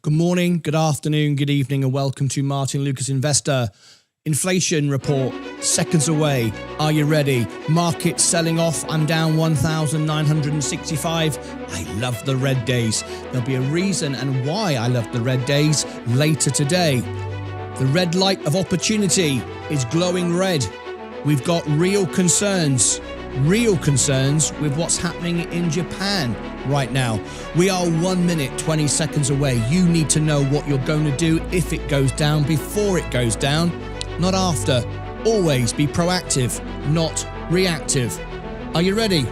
Good morning, good afternoon, good evening, and welcome to Martyn Lucas Investor. Inflation report, seconds away. Are you ready? Market selling off. I'm down 1,965. I love the red days. There'll be a reason and why I love the red days later today. The red light of opportunity is glowing red. We've got real concerns with what's happening in Japan right now. We are 1 minute, 20 seconds away. You need to know what you're going to do if it goes down, before it goes down, not after. Always be proactive, not reactive. Are you ready?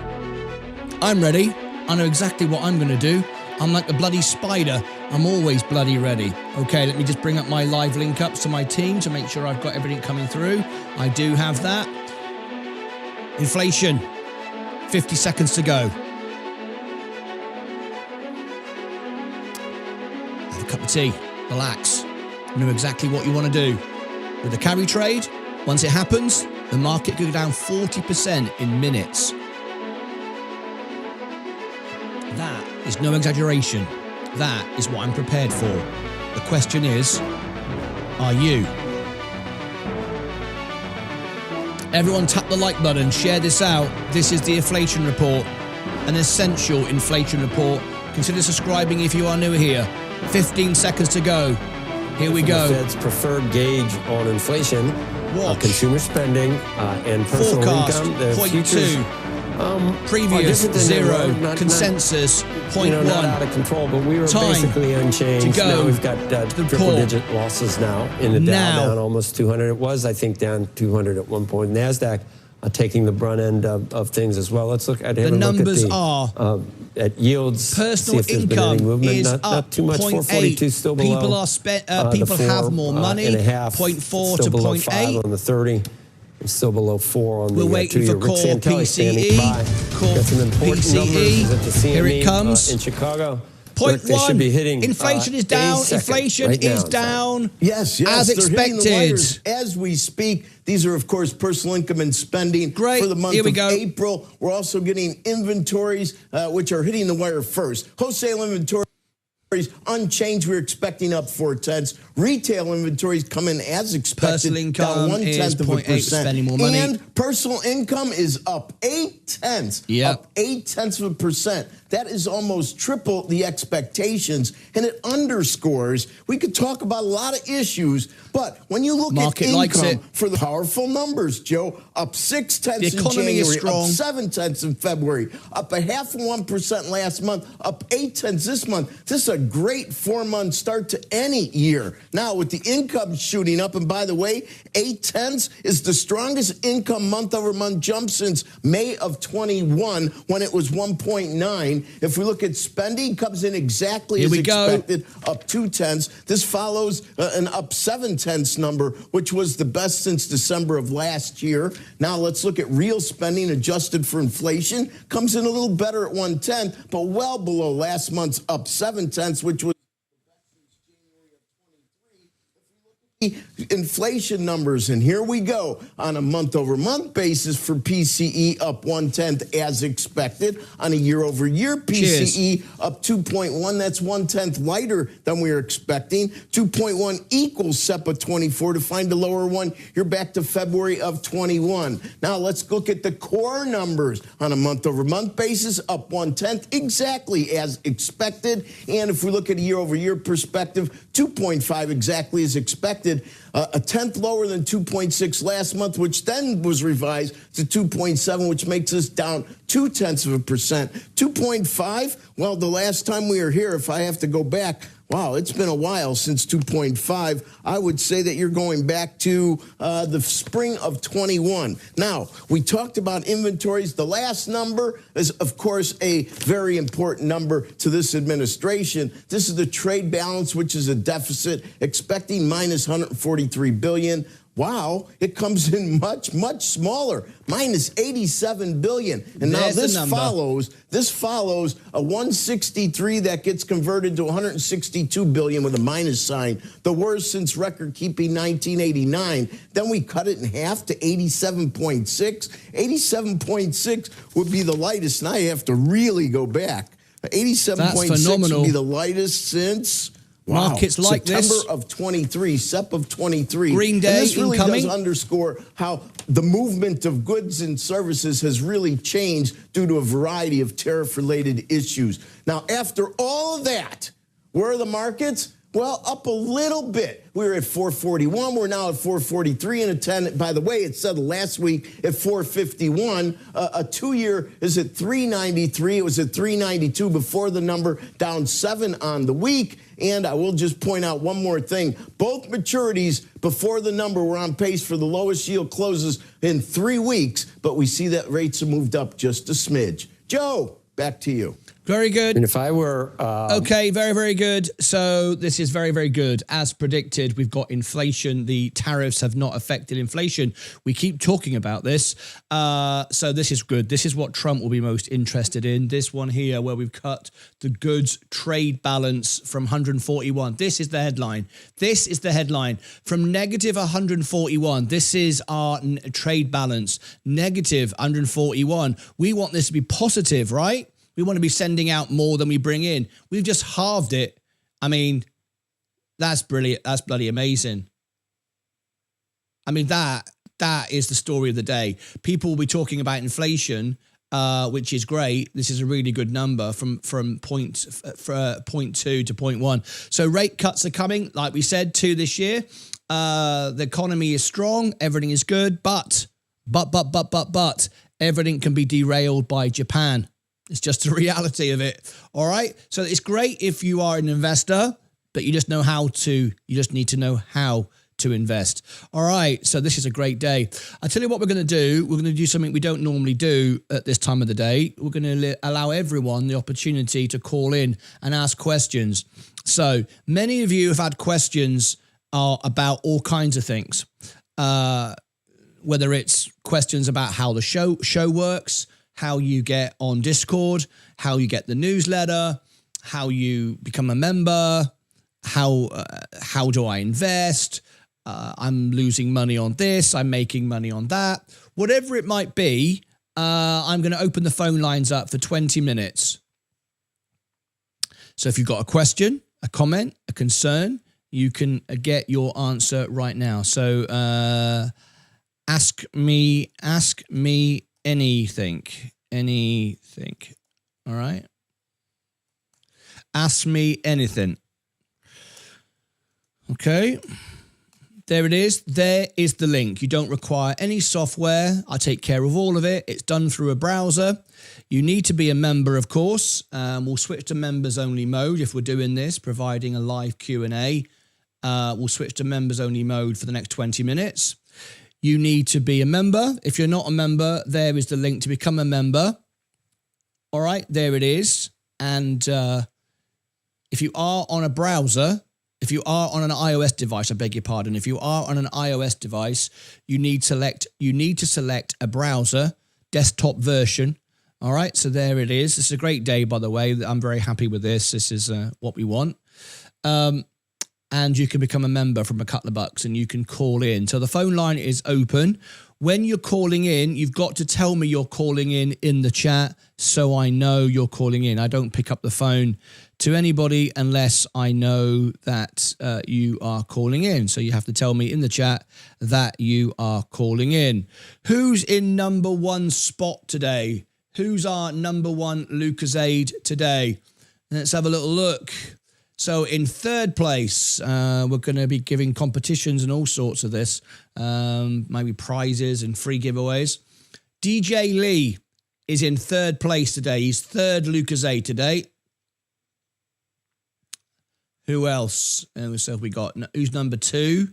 I'm ready. I know exactly what I'm going to do. I'm like the bloody spider. I'm always bloody ready. Okay, let me just bring up my live link ups to my team to make sure I've got everything coming through. I do have that. Inflation, 50 seconds to go. Have a cup of tea, relax, know exactly what you want to do. With the carry trade, once it happens, the market could go down 40% in minutes. That is no exaggeration. That is what I'm prepared for. The question is, are you? Everyone tap the like button, share this out. This is the inflation report, an essential inflation report. Consider subscribing if you are new here. 15 seconds to go. Here we go. The Fed's preferred gauge on inflation, consumer spending, and personal forecast, income. The point futures, 2. Previous 0, consensus 0.1. Not out of control, but we were Time basically unchanged. to go. Now we've got triple-digit losses now in the Dow, down almost 200. It was, I think, down 200 at one point. NASDAQ taking the brunt end of things as well. Let's look at the numbers are at yields. Personal income is not too much. 442 still below. People are people have more money. 0.4 to 0.8 on the 30. It's still below 4 on the 2-year. We're waiting for core PCE. Core Got some important PCE. numbers at the CME, Here it comes. In Chicago. 0.1. They should be hitting. Inflation is down. Inflation is down. Yes, as expected. As we speak, these are, of course, personal income and spending Great. for the month Here we of go. April. We're also getting inventories, which are hitting the wire first. Wholesale inventory. Unchanged, we're expecting up 0.4. Retail inventories come in as expected. Personal income down 1/10 of 0.8, spending more money. And personal income is up 0.8. Yep. Up 0.8%. That is almost triple the expectations, and it underscores. We could talk about a lot of issues, but when you look Market at likes income it. for the powerful numbers, Joe, up 0.6 The in economy January, is strong. up 0.7 in February, up 0.5% last month, up 0.8 this month. This is a great 4-month start to any year. Now, with the income shooting up, and by the way, 0.8 is the strongest income month-over-month jump since May of 21, when it was 1.9. If we look at spending, comes in exactly as expected, up 0.2. This follows an up 0.7 number, which was the best since December of last year. Now let's look at real spending adjusted for inflation. Comes in a little better at 1/10, but well below last month's up 0.7, which was inflation numbers, and here we go. On a month-over-month basis for PCE, up 1/10 as expected. On a year-over-year PCE, up 2.1. That's 1/10 lighter than we were expecting. 2.1 equals SEPA 24. To find a lower one, you're back to February of 21. Now let's look at the core numbers. On a month-over-month basis, up 1/10, exactly as expected. And if we look at a year-over-year perspective, 2.5 exactly as expected. A 10th lower than 2.6 last month, which then was revised to 2.7, which makes us down 0.2%. 2.5, well, the last time we were here, if I have to go back, wow, it's been a while since 2.5. I would say that you're going back to the spring of 21. Now, we talked about inventories. The last number is, of course, a very important number to this administration. This is the trade balance, which is a deficit, expecting minus 143 billion. Wow, it comes in much, much smaller, minus 87 billion. And now this follows a 163 that gets converted to 162 billion with a minus sign, the worst since record-keeping 1989. Then we cut it in half to 87.6. 87.6 would be the lightest, and I have to really go back. 87.6 would be the lightest since... Markets like September this. of 23, SEP of 23. Green Day and this really incoming. does underscore how the movement of goods and services has really changed due to a variety of tariff-related issues. Now, after all of that, where are the markets? Well, up a little bit. We were at 441. We're now at 443 and a 10. By the way, it settled last week at 451. A 2-year is at 393. It was at 392 before the number, down 7 on the week. And I will just point out one more thing. Both maturities before the number were on pace for the lowest yield closes in 3 weeks, but we see that rates have moved up just a smidge. Joe, back to you. Very good. And if I were... Okay, very, very good. So this is very, very good. As predicted, we've got inflation. The tariffs have not affected inflation. We keep talking about this. So this is good. This is what Trump will be most interested in. This one here where we've cut the goods trade balance from 141. This is the headline. This is the headline. From negative 141, this is our trade balance. Negative 141. We want this to be positive, right? We want to be sending out more than we bring in. We've just halved it. I mean, that's brilliant. That's bloody amazing. I mean, that is the story of the day. People will be talking about inflation, which is great. This is a really good number from 0.2 to 0.1. So rate cuts are coming, like we said, 2 this year. The economy is strong. Everything is good. But everything can be derailed by Japan. It's just the reality of it. All right. So it's great if you are an investor, but you just know how to, you just need to know how to invest. All right. So this is a great day. I'll tell you what we're going to do. We're going to do something we don't normally do at this time of the day. We're going to allow everyone the opportunity to call in and ask questions. So many of you have had questions about all kinds of things, whether it's questions about how the show works, how you get on Discord, how you get the newsletter, how you become a member, how do I invest? I'm losing money on this. I'm making money on that. Whatever it might be, I'm going to open the phone lines up for 20 minutes. So if you've got a question, a comment, a concern, you can get your answer right now. So ask me anything. All right. Ask me anything. Okay. There it is. There is the link. You don't require any software. I take care of all of it. It's done through a browser. You need to be a member, of course. We'll switch to members only mode if we're doing this, providing a live Q&A. We'll switch to members only mode for the next 20 minutes. You need to be a member. If you're not a member, there is the link to become a member. All right, there it is. And if you are on a browser, if you are on an iOS device, I beg your pardon. If you are on an iOS device, you need to select a browser, desktop version. All right, so there it is. This is a great day, by the way. I'm very happy with this. This is what we want. And you can become a member from a couple of bucks and you can call in. So the phone line is open. When you're calling in, you've got to tell me you're calling in the chat so I know you're calling in. I don't pick up the phone to anybody unless I know that you are calling in. So you have to tell me in the chat that you are calling in. Who's in number 1 spot today? Who's our number 1 Lucasade today? Let's have a little look. So in 3rd place, we're going to be giving competitions and all sorts of this, maybe prizes and free giveaways. DJ Lee is in 3rd place today. He's 3rd Lucasade today. Who else? So we got, who's number 2?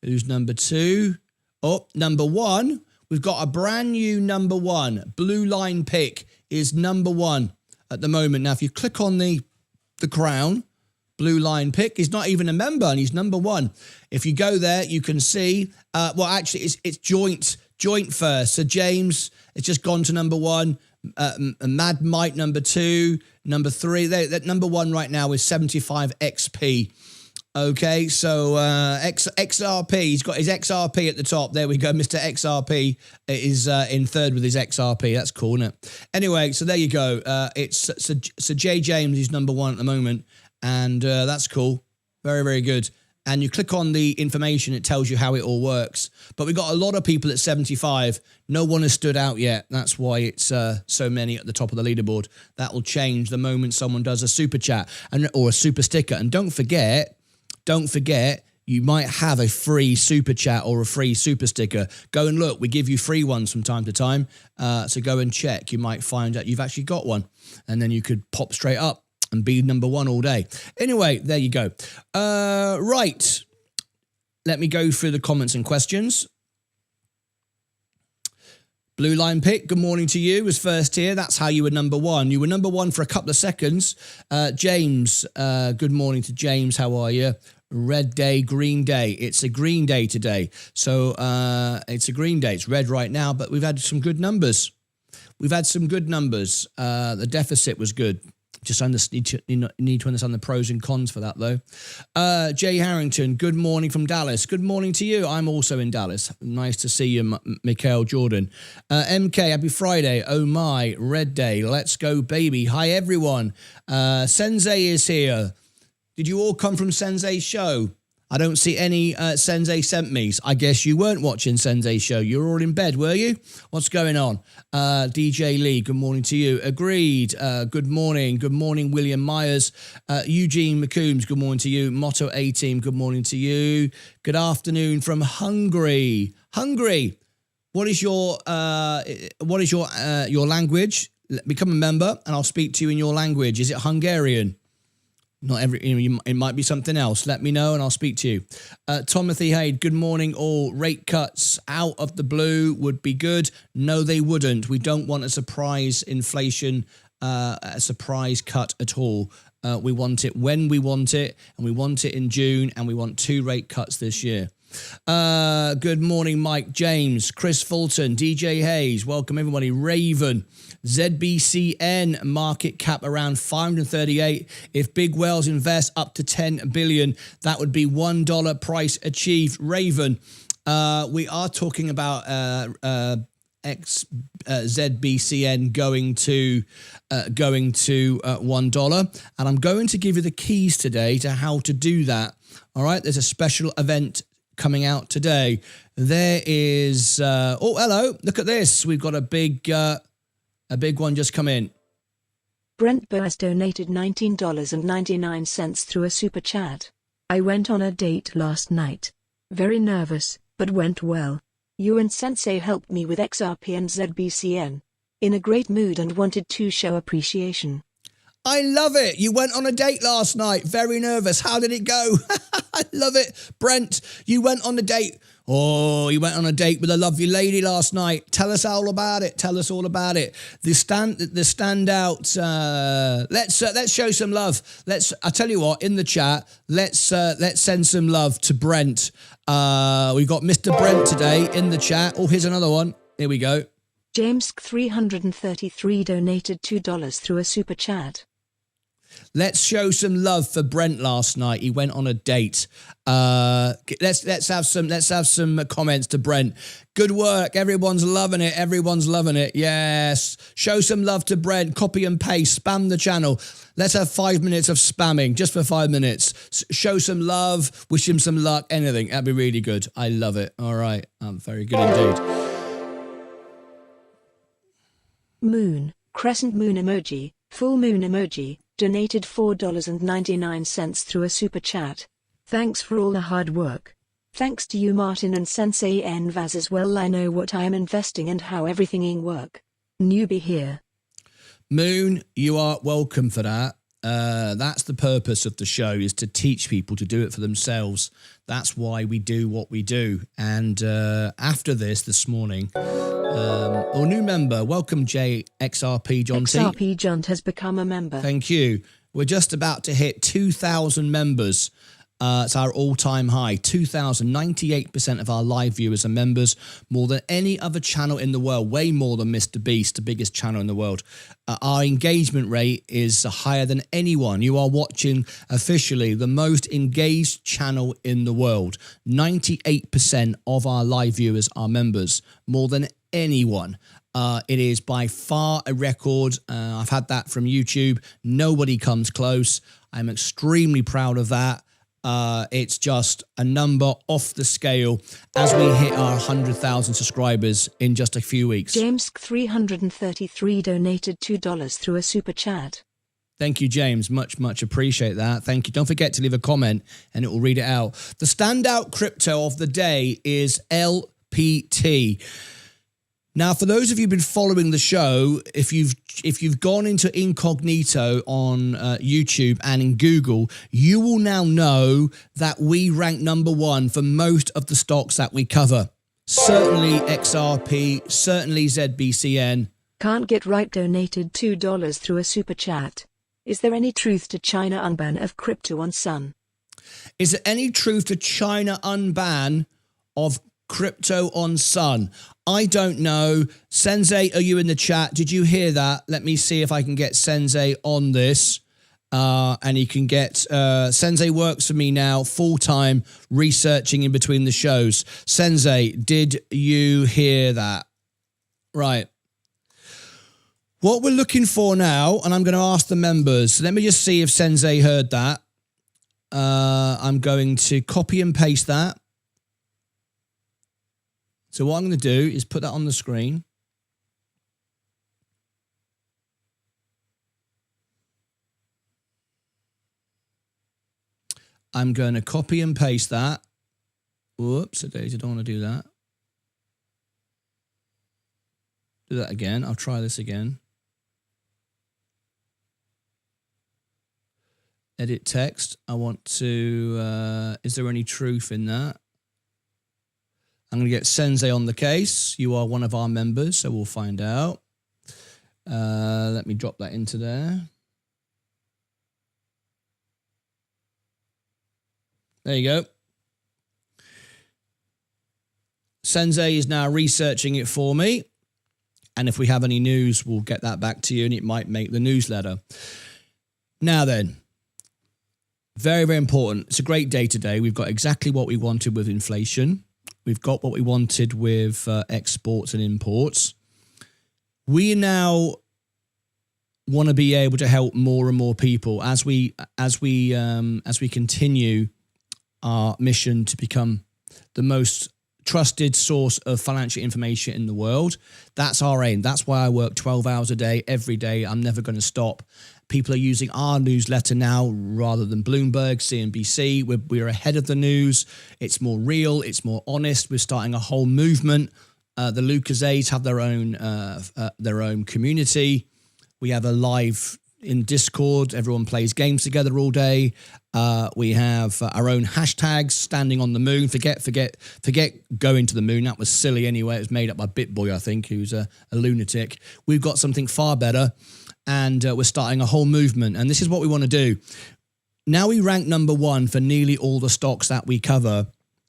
Who's number 2? Oh, number 1. We've got a brand new number 1. Blue Line Pick is number 1 at the moment. Now, if you click on the crown, Blue Line Pick, he's not even a member and he's number 1. If you go there, you can see, well, actually, it's joint first. So James, it's just gone to number 1. Mad Mike, number 2. Number 3, that number 1 right now is 75 XP. Okay, so XRP, he's got his XRP at the top. There we go. Mr. XRP is in 3rd with his XRP. That's cool, isn't it? Anyway, so there you go. It's so Jay James is number 1 at the moment. And that's cool. Very, very good. And you click on the information, it tells you how it all works. But we've got a lot of people at 75. No one has stood out yet. That's why it's so many at the top of the leaderboard. That will change the moment someone does a super chat or a super sticker. And don't forget, you might have a free super chat or a free super sticker. Go and look. We give you free ones from time to time. So go and check. You might find out you've actually got one. And then you could pop straight up and be number one all day. Anyway, there you go. Right. Let me go through the comments and questions. Blue Line Pick, good morning to you, was first here. That's how you were number one. You were number one for a couple of seconds. James, good morning to James. How are you? Red day, green day. It's a green day today. So it's a green day. It's red right now, but we've had some good numbers. The deficit was good. Just need to understand the pros and cons for that, though. Jay Harrington, good morning from Dallas. Good morning to you. I'm also in Dallas. Nice to see you, Mikhail Jordan. MK, happy Friday. Oh, my, red day. Let's go, baby. Hi, everyone. Sensei is here. Did you all come from Sensei's show? I don't see any Sensei sent me's. I guess you weren't watching Sensei's show. You were all in bed, were you? What's going on? DJ Lee, good morning to you. Agreed. Good morning. Good morning, William Myers. Eugene McCombs, good morning to you. Motto A-Team, good morning to you. Good afternoon from Hungary. Hungary, what is your language? Become a member and I'll speak to you in your language. Is it Hungarian? Not every, it might be something else. Let me know and I'll speak to you. Timothy Haid, good morning all. Rate cuts out of the blue would be good. No, they wouldn't. We don't want a surprise inflation, a surprise cut at all. We want it when we want it, and we want it in June, and we want 2 rate cuts this year. Good morning, Mike James, Chris Fulton, DJ Hayes. Welcome everybody. Raven. ZBCN market cap around 538. If big whales invest up to 10 billion, that would be $1 price achieved. Raven, we are talking about ZBCN going to $1, and I'm going to give you the keys today to how to do that. All right, there's a special event coming out today. There is oh, hello, look at this. We've got a big one just come in. Brent Burris donated $19.99 through a super chat. I went on a date last night. Very nervous, but went well. You and Sensei helped me with XRP and ZBCN. In a great mood and wanted to show appreciation. I love it. You went on a date last night. Very nervous. How did it go? I love it. Brent, you went on a date. Oh, you went on a date with a lovely lady last night. Tell us all about it. Tell us all about it. The standout. Let's show some love. I tell you what, in the chat, let's send some love to Brent. We've got Mr. Brent today in the chat. Oh, here's another one. Here we go. James 333 donated $2 through a super chat. Let's show some love for Brent last night. He went on a date. Let's have some comments to Brent. Good work. Everyone's loving it. Everyone's loving it. Yes. Show some love to Brent. Copy and paste. Spam the channel. Let's have 5 minutes of spamming, just for 5 minutes. Show some love. Wish him some luck. Anything. That'd be really good. I love it. All right. Very good indeed. Moon, crescent moon emoji, full moon emoji, donated $4.99 through a super chat. Thanks for all the hard work. Thanks to you, Martin and Sensei Envaz as well. I know what I am investing and how everything work. Newbie here. Moon, you are welcome for that. That's the purpose of the show, is to teach people to do it for themselves. That's why we do what we do. And after this morning, new member, welcome XRP John T. XRP John has become a member. Thank you. We're just about to hit 2,000 members. It's our all-time high. 2,098% of our live viewers are members, more than any other channel in the world, way more than Mr. Beast, the biggest channel in the world. Our engagement rate is higher than anyone. You are watching officially the most engaged channel in the world. 98% of our live viewers are members, more than anyone. It is by far a record. I've had that from YouTube. Nobody comes close. I'm extremely proud of that. It's just a number off the scale as we hit our 100,000 subscribers in just a few weeks. James 333 donated $2 through a super chat. Thank you, James. Much appreciate that. Thank you. Don't forget to leave a comment and it will read it out. The standout crypto of the day is LPT. Now, for those of you who've been following the show, if you've gone into incognito on YouTube and in Google, you will now know that we rank number 1 for most of the stocks that we cover. Certainly XRP, certainly ZBCN. Can't Get Right donated $2 through a super chat. Is there any truth to China unban of crypto on Sun? Is there any truth to China unban of crypto on Sun? I don't know. Sensei, are you in the chat? Did you hear that? Let me see if I can get Sensei on this. And he can get... Sensei works for me now, full-time, researching in between the shows. Sensei, did you hear that? Right. What we're looking for now, and I'm going to ask the members. Let me just see if Sensei heard that. I'm going to copy and paste that. So what I'm going to do is put that on the screen. I'm going to copy and paste that. Whoops, I don't want to do that. Do that again. I'll try this again. Edit text. I want to, is there any truth in that? I'm going to get Sensei on the case. You are one of our members, so we'll find out. Let me drop that into there. There you go. Sensei is now researching it for me. And if we have any news, we'll get that back to you, and it might make the newsletter. Now then, very, very important. It's a great day today. We've got exactly what we wanted with inflation. We've got what we wanted with exports and imports. We now want to be able to help more and more people as we continue our mission to become the most trusted source of financial information in the world. That's our aim. That's why I work 12 hours a day, every day. I'm never going to stop. People are using our newsletter now rather than Bloomberg, CNBC. We're ahead of the news. It's more real. It's more honest. We're starting a whole movement. The Lucasades have their own community. We have a live in Discord. Everyone plays games together all day. We have our own hashtags, standing on the moon. Forget going to the moon. That was silly anyway. It was made up by BitBoy, I think, who's a lunatic. We've got something far better. And we're starting a whole movement. And this is what we want to do. Now we rank number 1 for nearly all the stocks that we cover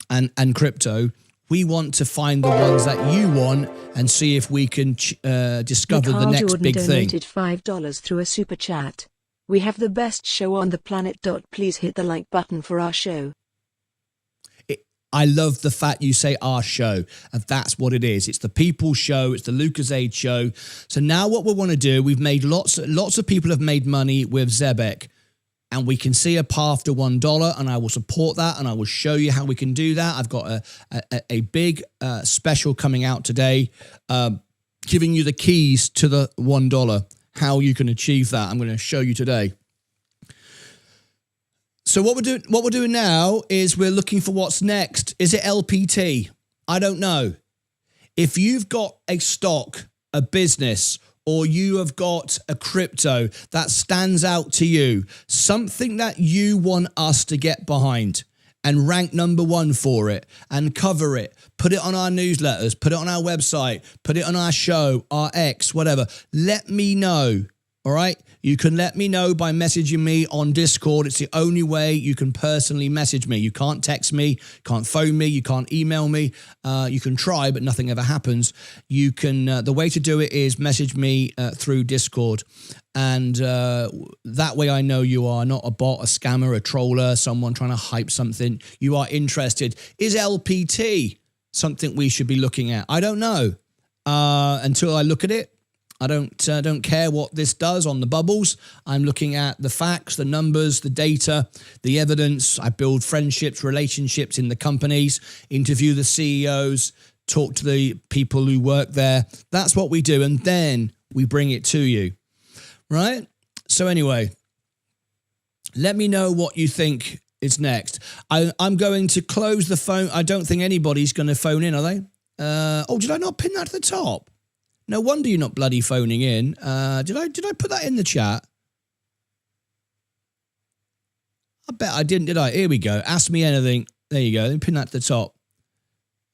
and crypto. We want to find the ones that you want and see if we can discover the next big thing. Donated $5 through a super chat. We have the best show on the planet. Please hit the like button for our show. I love the fact you say our show, and that's what it is. It's the people's show. It's the Lucasade show. So now what we want to do, we've made lots of people have made money with Zebek, and we can see a path to $1, and I will support that, and I will show you how we can do that. I've got a big special coming out today, giving you the keys to the $1, how you can achieve that. I'm going to show you today. So what we're doing now is we're looking for what's next. Is it LPT? I don't know. If you've got a stock, a business, or you have got a crypto that stands out to you, something that you want us to get behind and rank number 1 for it and cover it, put it on our newsletters, put it on our website, put it on our show, our X, whatever, let me know. All right. You can let me know by messaging me on Discord. It's the only way you can personally message me. You can't text me, can't phone me, you can't email me. You can try, but nothing ever happens. You can. The way to do it is message me through Discord. And that way I know you are not a bot, a scammer, a troller, someone trying to hype something. You are interested. Is LPT something we should be looking at? I don't know. Until I look at it. I don't care what this does on the bubbles. I'm looking at the facts, the numbers, the data, the evidence. I build friendships, relationships in the companies, interview the CEOs, talk to the people who work there. That's what we do. And then we bring it to you, right? So anyway, let me know what you think is next. I'm going to close the phone. I don't think anybody's going to phone in, are they? Oh, did I not pin that to the top? No wonder you're not bloody phoning in. Did I put that in the chat? I bet I didn't, did I? Here we go. Ask me anything. There you go. Then pin that to the top.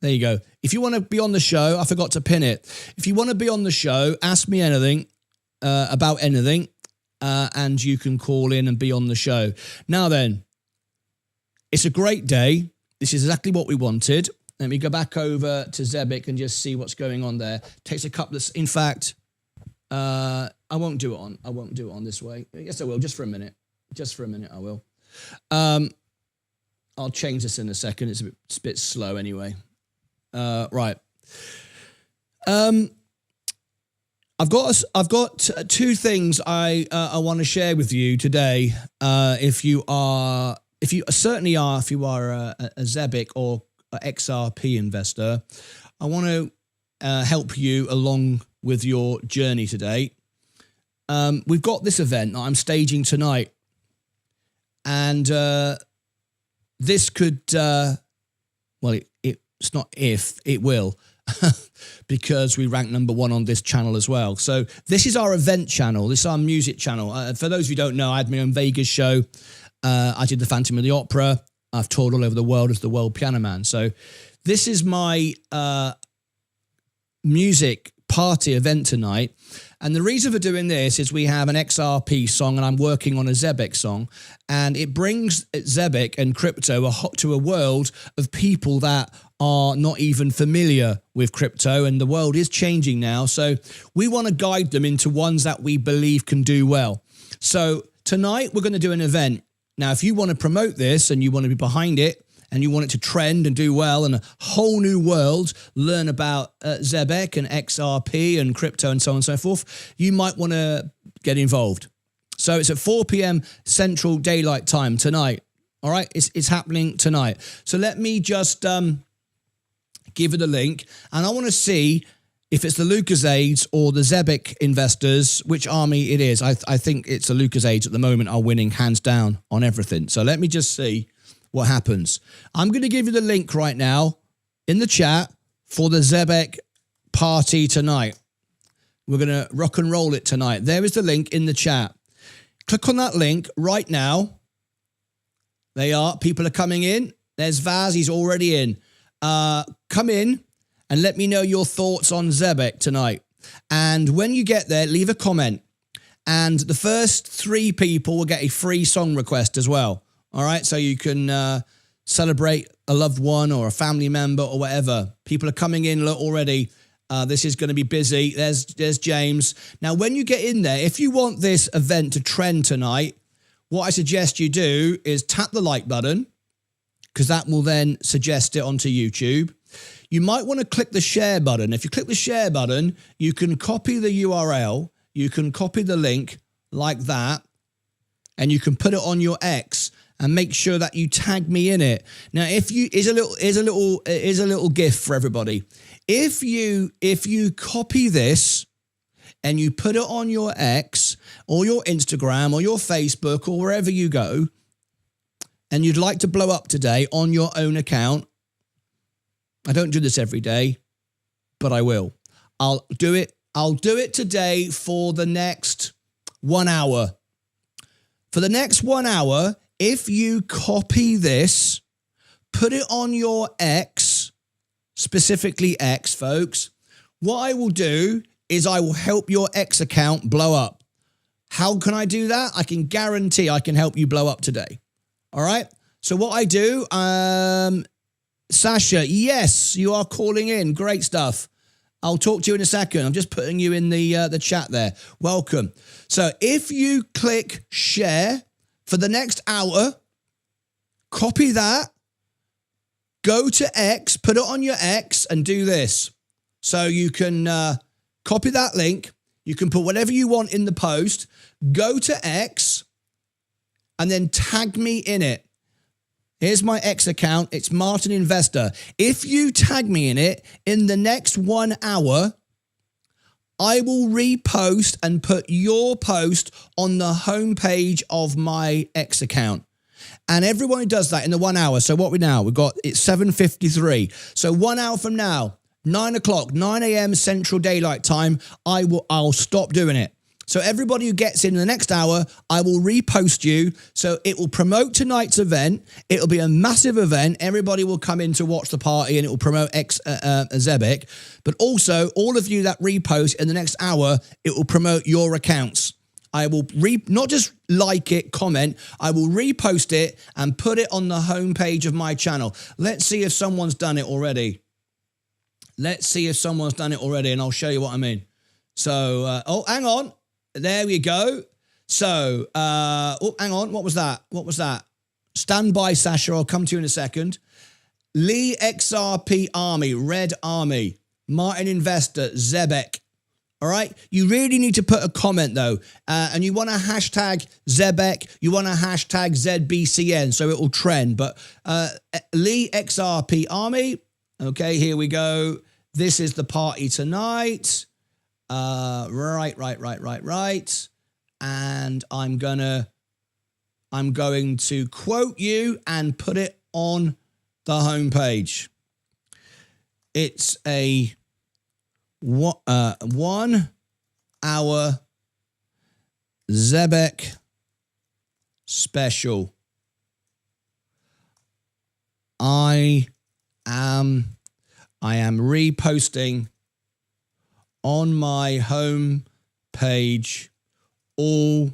There you go. If you want to be on the show, I forgot to pin it. If you want to be on the show, ask me anything about anything, and you can call in and be on the show. Now then, it's a great day. This is exactly what we wanted. Let me go back over to Zebic and just see what's going on there. Takes a couple of, in fact, I won't do it on this way. Yes, I will, just for a minute. Just for a minute, I will. I'll change this in a second. It's a bit slow anyway. Right. I've got two things I want to share with you today. If you are a Zebic or XRP investor, I want to help you along with your journey today. We've got this event that I'm staging tonight, and this could, it's not if, it will, because we rank #1 on this channel as well. So this is our event channel. This is our music channel. For those of you who don't know, I had my own Vegas show. I did the Phantom of the Opera. I've toured all over the world as the World Piano Man. So this is my music party event tonight. And the reason for doing this is we have an XRP song and I'm working on a Zebic song. And it brings Zebic and crypto to a world of people that are not even familiar with crypto. And the world is changing now. So we want to guide them into ones that we believe can do well. So tonight we're going to do an event. Now, if you want to promote this and you want to be behind it and you want it to trend and do well and a whole new world, learn about Zebic and XRP and crypto and so on and so forth, you might want to get involved. So it's at 4 p.m. Central Daylight Time tonight. All right, it's happening tonight. So let me just give it a link, and I want to see if it's the Lucasades or the Zebic investors, which army it is. I think it's the Lucasades at the moment are winning hands down on everything. So let me just see what happens. I'm going to give you the link right now in the chat for the Zebic party tonight. We're going to rock and roll it tonight. There is the link in the chat. Click on that link right now. They are. People are coming in. There's Vaz. He's already in. Come in and let me know your thoughts on Zebic tonight. And when you get there, leave a comment. And the first 3 people will get a free song request as well. All right, so you can celebrate a loved one or a family member or whatever. People are coming in already. This is going to be busy. There's James. Now, when you get in there, if you want this event to trend tonight, what I suggest you do is tap the like button, because that will then suggest it onto YouTube. You might want to click the share button. If you click the share button, you can copy the URL, you can copy the link like that, and you can put it on your X and make sure that you tag me in it. Now, if you here's a little gift for everybody. If you copy this and you put it on your X or your Instagram or your Facebook or wherever you go, and you'd like to blow up today on your own account, I don't do this every day, but I will. I'll do it today for the next 1 hour. For the next 1 hour, if you copy this, put it on your X, specifically X, folks, what I will do is I will help your X account blow up. How can I do that? I can guarantee I can help you blow up today. All right. So what I do, Sasha, yes, you are calling in. Great stuff. I'll talk to you in a second. I'm just putting you in the chat there. Welcome. So if you click share for the next hour, copy that, go to X, put it on your X and do this. So you can copy that link. You can put whatever you want in the post. Go to X and then tag me in it. Here's my X account. It's Martyn Investor. If you tag me in it in the next 1 hour, I will repost and put your post on the homepage of my X account. And everyone who does that in the 1 hour. So what it's 7:53. So 1 hour from now, 9 o'clock, 9 a.m. Central Daylight Time, I'll stop doing it. So everybody who gets in the next hour, I will repost you. So it will promote tonight's event. It'll be a massive event. Everybody will come in to watch the party and it will promote Zebec. But also, all of you that repost in the next hour, it will promote your accounts. I will not just like it, comment, I will repost it and put it on the homepage of my channel. Let's see if someone's done it already. And I'll show you what I mean. So, hang on. There we go. So, hang on. What was that? Stand by, Sasha. I'll come to you in a second. Lee XRP Army, Red Army, Martyn Investor, Zebec. All right. You really need to put a comment though. And you want to hashtag Zebec. You want to hashtag ZBCN so it will trend. But Lee XRP Army. Okay, here we go. This is the party tonight. Right. And I'm going to quote you and put it on the homepage. It's a 1 hour Zebec special. I am reposting on my home page all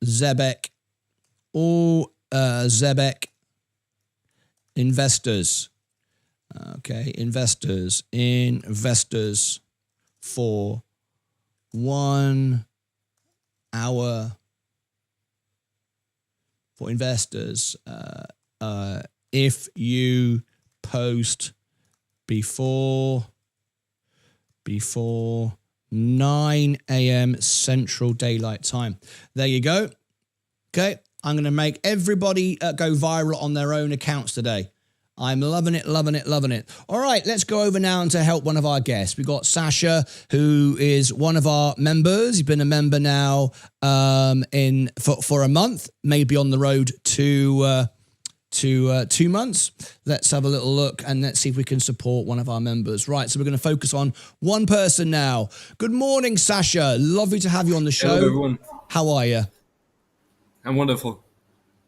Zebec investors. Okay, investors for 1 hour for investors. If you post before 9 a.m. Central Daylight Time. There you go. Okay, I'm going to make everybody go viral on their own accounts today. I'm loving it. All right, let's go over now and to help one of our guests. We've got Sasha, who is one of our members. He's been a member now for a month, maybe on the road to 2 months. Let's have a little look and let's see if we can support one of our members. Right, so we're going to focus on one person now. Good morning, Sasha. Lovely to have you on the show. Hello, everyone. How are you? I'm wonderful.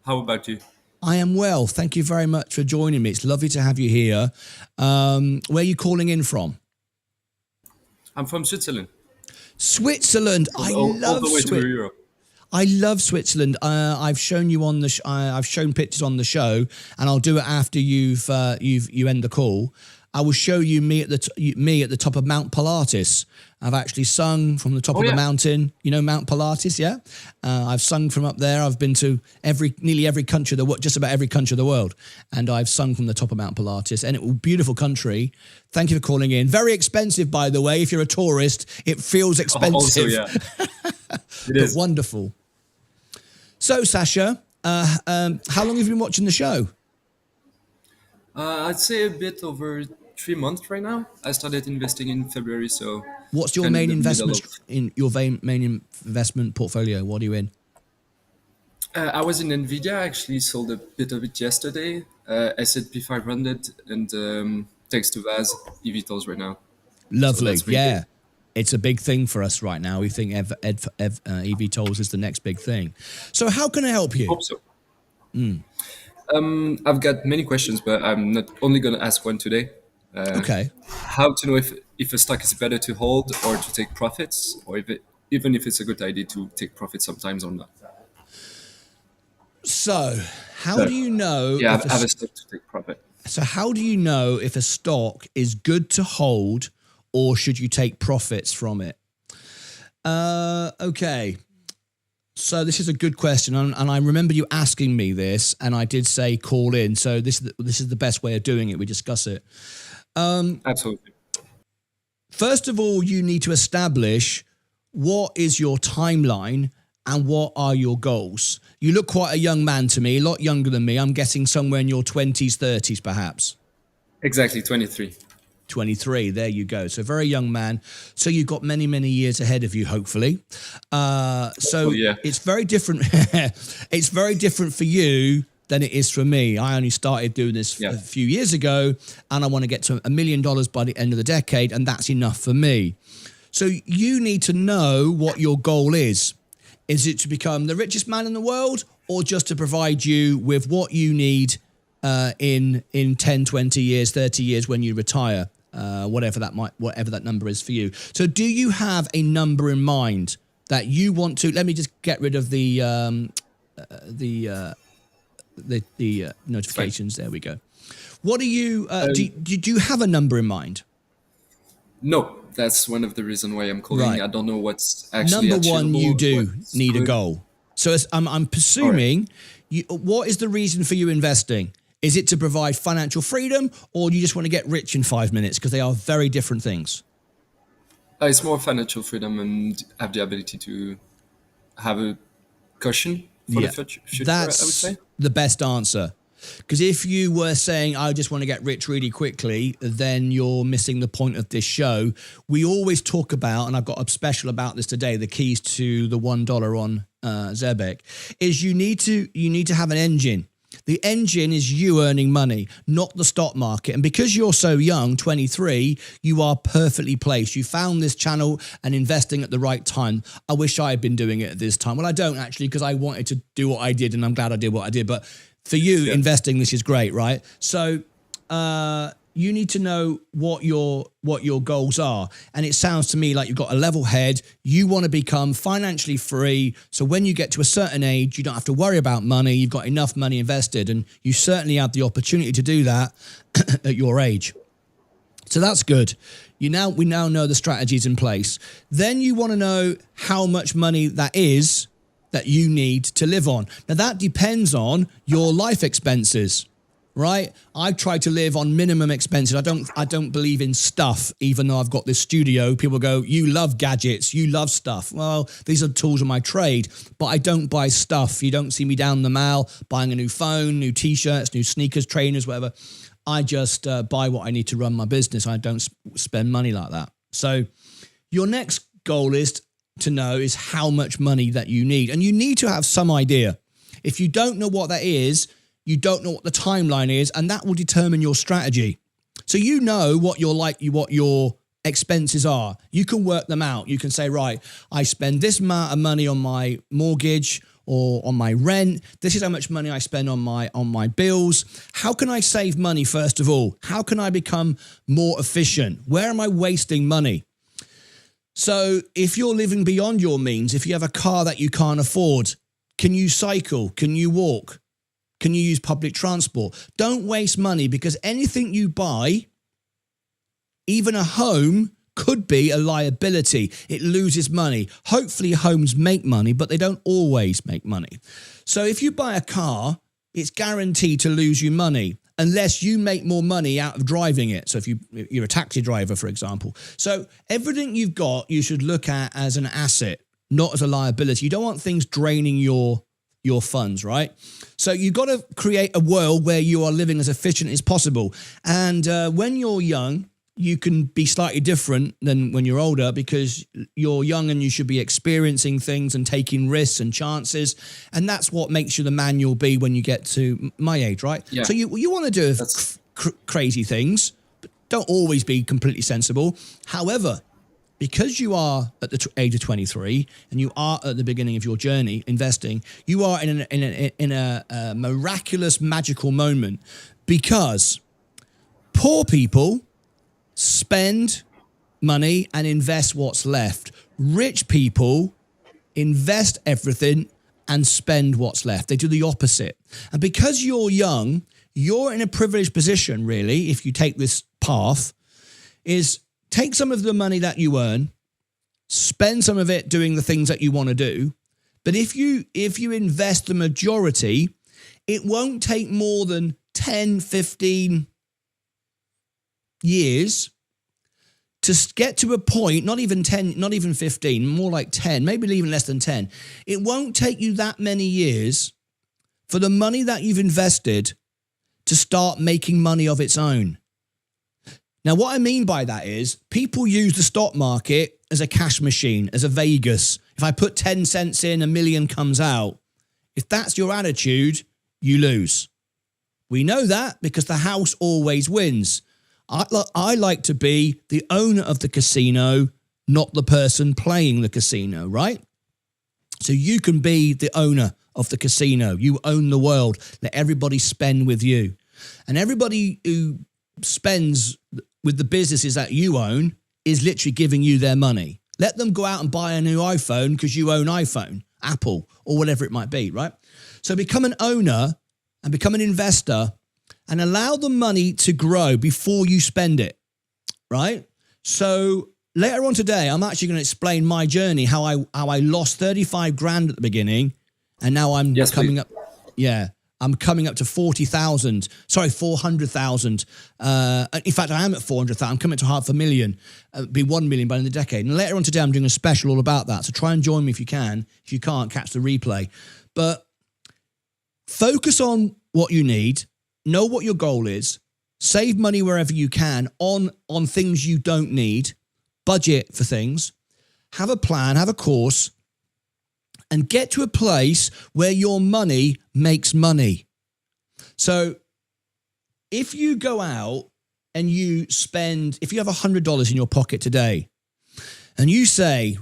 How about you? I am well. Thank you very much for joining me. It's lovely to have you here. Where are you calling in from? I'm from Switzerland. Switzerland. I love all the way to Europe. I love Switzerland. I've shown you on the. I've shown pictures on the show, and I'll do it after you end the call. I will show you me at the top of Mount Pilatus. I've actually sung from the top of the mountain. You know Mount Pilatus, yeah? I've sung from up there. I've been to nearly every country, just about every country of the world, and I've sung from the top of Mount Pilatus. And it was a beautiful country. Thank you for calling in. Very expensive, by the way. If you're a tourist, it feels expensive. Also, yeah, it is wonderful. So, Sasha, how long have you been watching the show? I'd say a bit over 3 months right now. I started investing in February, so. What's your main investment in your main investment portfolio? What are you in? I was in Nvidia. I actually sold a bit of it yesterday. S&P 500 and thanks to Vaz, eVTOLs right now. Lovely, so yeah. Good. It's a big thing for us right now. We think eVTOLs is the next big thing. So how can I help you? I hope so. I've got many questions, but I'm not only going to ask one today. Okay. How to know if a stock is better to hold or to take profits, or even if it's a good idea to take profits sometimes or not. So how do you know? Yeah, I have a stock to take profit. So how do you know if a stock is good to hold or should you take profits from it? Okay. So this is a good question, and I remember you asking me this, and I did say call in. So this is the best way of doing it. We discuss it. Absolutely. First of all, you need to establish what is your timeline and what are your goals. You look quite a young man to me, a lot younger than me. I'm guessing somewhere in your 20s, 30s, perhaps. Exactly, 23. 23, there you go. So very young man. So you've got many, many years ahead of you, hopefully. It's very different. It's very different for you than it is for me. I only started doing this a few years ago, and I want to get to $1 million by the end of the decade, and that's enough for me. So you need to know what your goal is. Is it to become the richest man in the world, or just to provide you with what you need in 10, 20 years, 30 years when you retire, whatever that number is for you. So do you have a number in mind that you want to, let me just get rid of the notifications. There we go. What are you, do you have a number in mind? No, that's one of the reasons why I'm calling. Right. I don't know what's actually number achievable. One, you do need a goal. So I'm presuming, what is the reason for you investing? Is it to provide financial freedom, or do you just want to get rich in 5 minutes? Because they are very different things. It's more financial freedom and have the ability to have a cushion for the future, that's I would say. The best answer. Because if you were saying, I just want to get rich really quickly, then you're missing the point of this show. We always talk about, and I've got a special about this today, the keys to the $1 on Zebek, is you need to have an engine. The engine is you earning money, not the stock market. And because you're so young, 23, you are perfectly placed. You found this channel and investing at the right time. I wish I had been doing it at this time. Well, I don't actually, because I wanted to do what I did, and I'm glad I did what I did. But for you, investing, this is great, right? So you need to know what your goals are. And it sounds to me like you've got a level head. You want to become financially free. So when you get to a certain age, you don't have to worry about money. You've got enough money invested, and you certainly have the opportunity to do that at your age. So that's good. We now know the strategies in place. Then you want to know how much money that is that you need to live on. Now that depends on your life expenses. Right? I've tried to live on minimum expenses. I don't believe in stuff, even though I've got this studio. People go, you love gadgets, you love stuff. Well, these are tools of my trade, but I don't buy stuff. You don't see me down the mall buying a new phone, new t-shirts, new sneakers, trainers, whatever. I just buy what I need to run my business. I don't spend money like that. So your next goal is to know is how much money that you need. And you need to have some idea. If you don't know what that is, you don't know what the timeline is, and that will determine your strategy. So you know what your expenses are. You can work them out. You can say, right, I spend this amount of money on my mortgage or on my rent. This is how much money I spend on my bills. How can I save money, first of all? How can I become more efficient? Where am I wasting money? So if you're living beyond your means, if you have a car that you can't afford, can you cycle? Can you walk? Can you use public transport? Don't waste money, because anything you buy, even a home, could be a liability. It loses money. Hopefully homes make money, but they don't always make money. So if you buy a car, it's guaranteed to lose you money unless you make more money out of driving it. So if you're a taxi driver, for example. So everything you've got, you should look at as an asset, not as a liability. You don't want things draining your funds, right? So you've got to create a world where you are living as efficient as possible. And when you're young, you can be slightly different than when you're older, because you're young and you should be experiencing things and taking risks and chances. And that's what makes you the man you'll be when you get to my age, right? Yeah. So you want to do crazy things, but don't always be completely sensible. However, because you are at the age of 23 and you are at the beginning of your journey investing, you are in a miraculous, magical moment, because poor people spend money and invest what's left. Rich people invest everything and spend what's left. They do the opposite. And because you're young, you're in a privileged position, really, if you take this path, is take some of the money that you earn, spend some of it doing the things that you want to do. But if you invest the majority, it won't take more than 10, 15 years get to a point, not even 10, not even 15, more like 10, maybe even less than 10, it won't take you that many years for the money that you've invested to start making money of its own. Now, what I mean by that is people use the stock market as a cash machine, as a Vegas. If I put 10 cents in, $1 million comes out. If that's your attitude, you lose. We know that because the house always wins. I like to be the owner of the casino, not the person playing the casino, right? So you can be the owner of the casino. You own the world. Let everybody spend with you. And everybody who spends with the businesses that you own is literally giving you their money. Let them go out and buy a new iPhone because you own iPhone, Apple, or whatever it might be, right? So become an owner and become an investor and allow the money to grow before you spend it, right? So later on today, I'm actually going to explain my journey, how I lost 35 grand at the beginning, and now I'm coming up. Yeah, I'm coming up to 400,000. In fact, I am at 400,000. I'm coming to $500,000. Be 1 million by the end of the decade. And later on today, I'm doing a special all about that. So try and join me if you can. If you can't, catch the replay. But focus on what you need. Know what your goal is. Save money wherever you can on things you don't need. Budget for things. Have a plan, have a course, and get to a place where your money makes money. So if you go out and you spend, if you have $100 in your pocket today, and you say,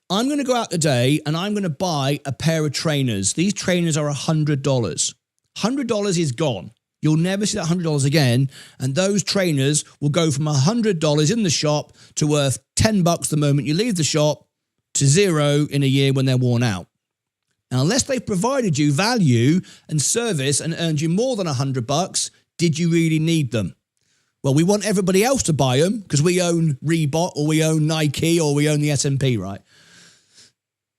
I'm going to go out today and I'm going to buy a pair of trainers. These trainers are $100. $100 is gone. You'll never see that $100 again. And those trainers will go from $100 in the shop to worth $10 the moment you leave the shop to zero in a year when they're worn out. Now, unless they've provided you value and service and earned you more than $100, did you really need them? Well, we want everybody else to buy them because we own Reebok or we own Nike or we own the S&P, right?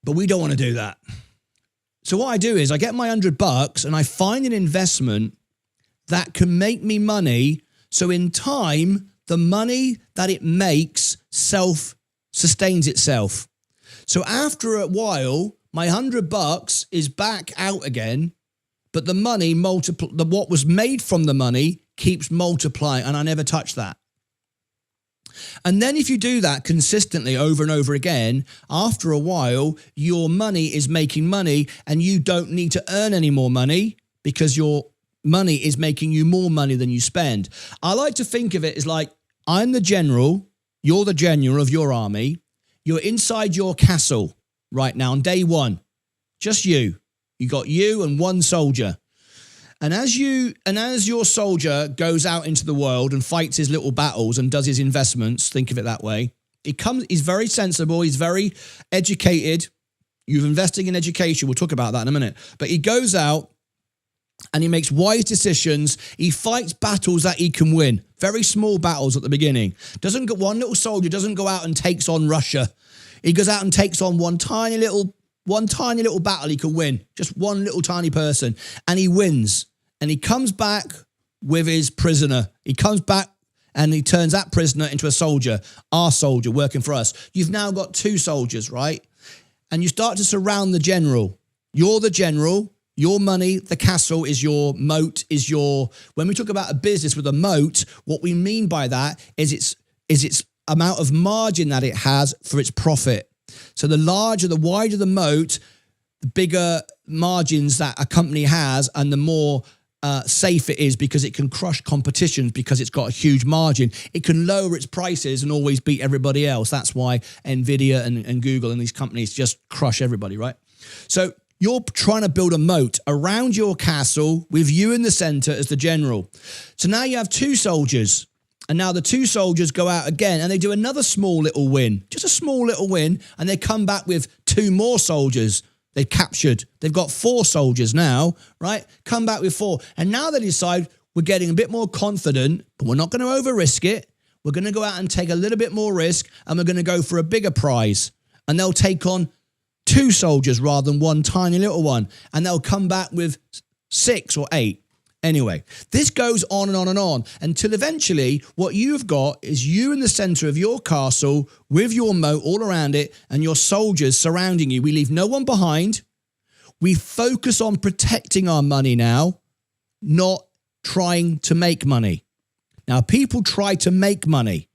But we don't want to do that. So what I do is I get my $100 and I find an investment that can make me money. So in time, the money that it makes self-sustains itself. So after a while, my $100 is back out again, but the money, what was made from the money keeps multiplying, and I never touch that. And then if you do that consistently over and over again, after a while, your money is making money and you don't need to earn any more money because your money is making you more money than you spend. I like to think of it as like, I'm the general, you're the general of your army, you're inside your castle right now on day one, just you. You got you and one soldier. And as your soldier goes out into the world and fights his little battles and does his investments, think of it that way, he's very sensible, he's very educated. You're investing in education, we'll talk about that in a minute. But he goes out and he makes wise decisions. He fights battles that he can win. Very small battles at the beginning. One little soldier doesn't go out and takes on Russia. He goes out and takes on one tiny little battle he can win. Just one little tiny person. And he wins. And he comes back with his prisoner. He comes back and he turns that prisoner into a soldier. Our soldier working for us. You've now got two soldiers, right? And you start to surround the general. You're the general. Your money, the castle, is your moat, when we talk about a business with a moat, what we mean by that is its amount of margin that it has for its profit. So the wider the moat, the bigger margins that a company has and the more safe it is because it can crush competition because it's got a huge margin. It can lower its prices and always beat everybody else. That's why Nvidia and Google and these companies just crush everybody, right? So you're trying to build a moat around your castle with you in the center as the general. So now you have two soldiers. And now the two soldiers go out again and they do another small little win. Just a small little win. And they come back with two more soldiers they've captured. They've got 4 soldiers now, right? Come back with 4. And now they decide we're getting a bit more confident, but we're not going to over-risk it. We're going to go out and take a little bit more risk and we're going to go for a bigger prize. And they'll take on 2 soldiers rather than one tiny little one. And they'll come back with 6 or 8. Anyway, this goes on and on and on until eventually what you've got is you in the center of your castle with your moat all around it and your soldiers surrounding you. We leave no one behind. We focus on protecting our money now, not trying to make money. Now, people try to make money.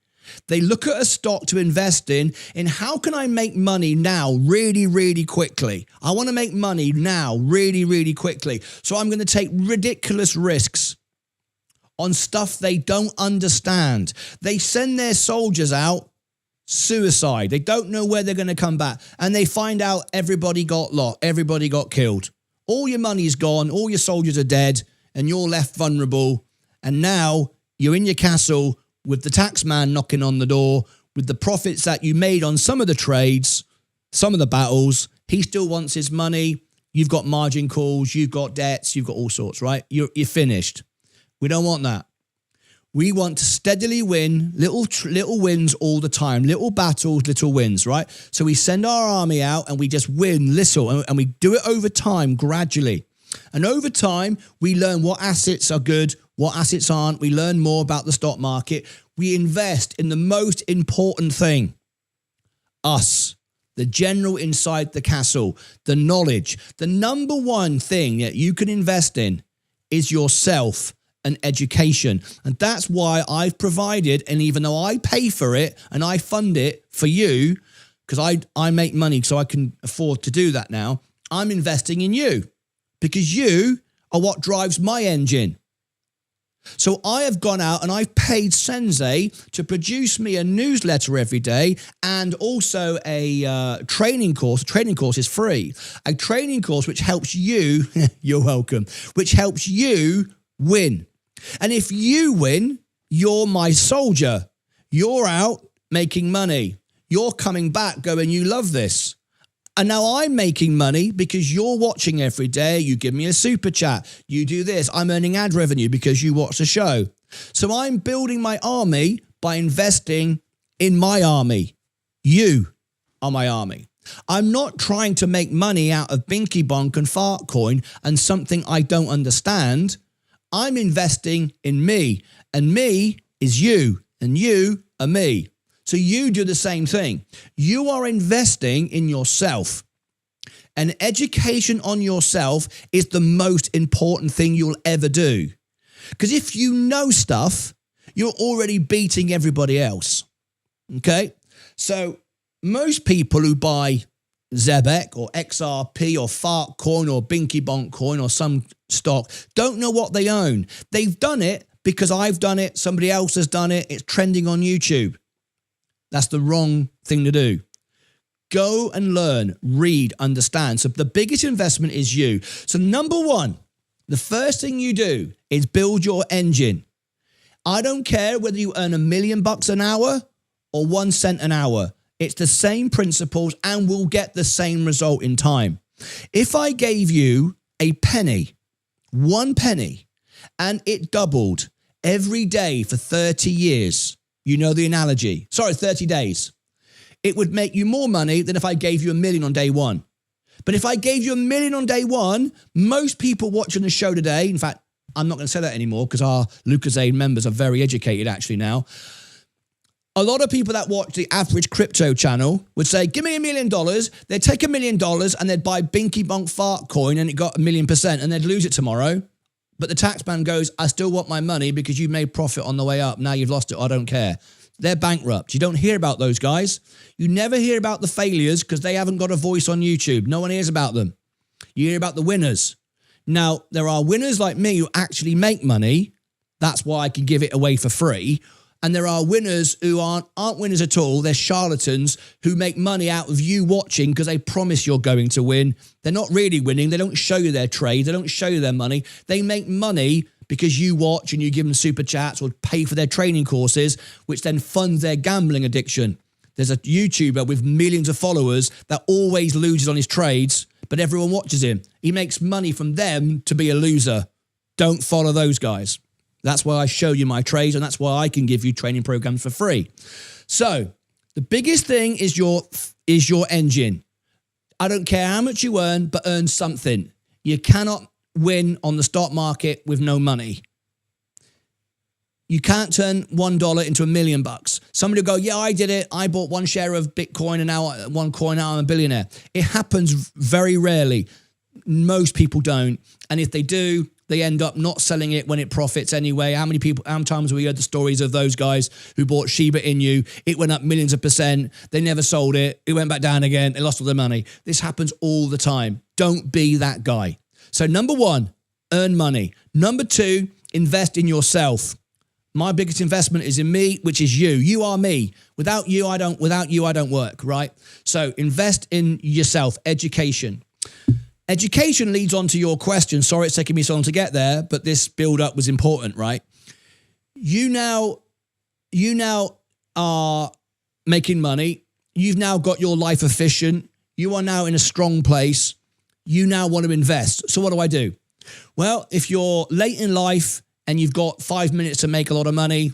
They look at a stock to invest in how can I make money now really, really quickly? I want to make money now really, really quickly. So I'm going to take ridiculous risks on stuff they don't understand. They send their soldiers out, suicide. They don't know where they're going to come back. And they find out everybody got killed. All your money's gone, all your soldiers are dead, and you're left vulnerable. And now you're in your castle with the tax man knocking on the door, with the profits that you made on some of the trades, some of the battles. He still wants his money. You've got margin calls, you've got debts, you've got all sorts, right? You're finished. We don't want that. We want to steadily win, little wins all the time, little battles, little wins, right? So we send our army out and we just win little, and we do it over time, gradually. And over time, we learn what assets are good, what assets aren't. We learn more about the stock market. We invest in the most important thing, us, the general inside the castle, the knowledge. The number one thing that you can invest in is yourself and education. And that's why I've provided, and even though I pay for it and I fund it for you, because I make money so I can afford to do that now, I'm investing in you because you are what drives my engine. So I have gone out and I've paid Sensei to produce me a newsletter every day and also a training course. A training course is free. A training course which helps you, you're welcome, which helps you win. And if you win, you're my soldier. You're out making money. You're coming back going, you love this. And now I'm making money because you're watching every day. You give me a super chat. You do this. I'm earning ad revenue because you watch the show. So I'm building my army by investing in my army. You are my army. I'm not trying to make money out of Binky Bonk and Fartcoin and something I don't understand. I'm investing in me, and me is you, and you are me. So you do the same thing. You are investing in yourself. And education on yourself is the most important thing you'll ever do. Because if you know stuff, you're already beating everybody else. Okay? So most people who buy Zebek or XRP or Fartcoin or Binky Bonk coin or some stock don't know what they own. They've done it because I've done it, somebody else has done it, it's trending on YouTube. That's the wrong thing to do. Go and learn, read, understand. So the biggest investment is you. So number one, the first thing you do is build your engine. I don't care whether you earn $1 million an hour or 1 cent an hour. It's the same principles and we'll get the same result in time. If I gave you a penny, 1 penny, and it doubled every day for 30 years, you know the analogy. Sorry, 30 days. It would make you more money than if I gave you $1 million on day one. But if I gave you $1 million on day one, most people watching the show today, in fact, I'm not going to say that anymore because our Lucas members are very educated actually now. A lot of people that watch the average crypto channel would say, give me $1 million. They'd take $1 million and they'd buy Binky Bonk Fartcoin and it got 1,000,000% and they'd lose it tomorrow. But the taxman goes, I still want my money because you made profit on the way up. Now you've lost it. I don't care. They're bankrupt. You don't hear about those guys. You never hear about the failures because they haven't got a voice on YouTube. No one hears about them. You hear about the winners. Now, there are winners like me who actually make money. That's why I can give it away for free. And there are winners who aren't winners at all. They're charlatans who make money out of you watching because they promise you're going to win. They're not really winning. They don't show you their trade. They don't show you their money. They make money because you watch and you give them super chats or pay for their training courses, which then funds their gambling addiction. There's a YouTuber with millions of followers that always loses on his trades, but everyone watches him. He makes money from them to be a loser. Don't follow those guys. That's why I show you my trades, and that's why I can give you training programs for free. So the biggest thing is your engine. I don't care how much you earn, but earn something. You cannot win on the stock market with no money. You can't turn $1 into $1 million. Somebody will go, yeah, I did it. I bought one share of Bitcoin and now one coin, now I'm a billionaire. It happens very rarely. Most people don't. And if they do, they end up not selling it when it profits anyway. How many times have we heard the stories of those guys who bought Shiba Inu? It went up millions of %. They never sold it. It went back down again. They lost all their money. This happens all the time. Don't be that guy. So number one, earn money. Number two, invest in yourself. My biggest investment is in me, which is you. You are me. Without you, I don't work, right? So invest in yourself, education. Education leads on to your question. Sorry, it's taking me so long to get there, but this build up was important, right? You now are making money. You've now got your life efficient. You are now in a strong place. You now want to invest. So what do I do? Well, if you're late in life and you've got 5 minutes to make a lot of money,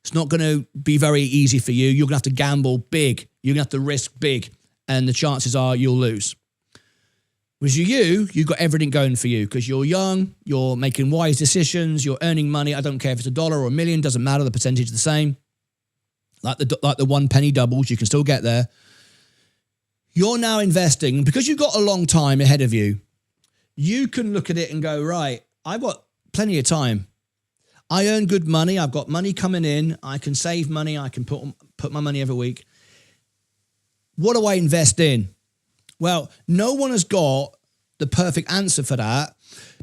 it's not going to be very easy for you. You're going to have to gamble big. You're going to have to risk big. And the chances are you'll lose. Whereas you've got everything going for you because you're young, you're making wise decisions, you're earning money. I don't care if it's $1 or $1 million, doesn't matter. The percentage is the same. Like the 1 penny doubles, you can still get there. You're now investing. Because you've got a long time ahead of you, you can look at it and go, right, I've got plenty of time. I earn good money. I've got money coming in. I can save money. I can put my money every week. What do I invest in? Well, no one has got the perfect answer for that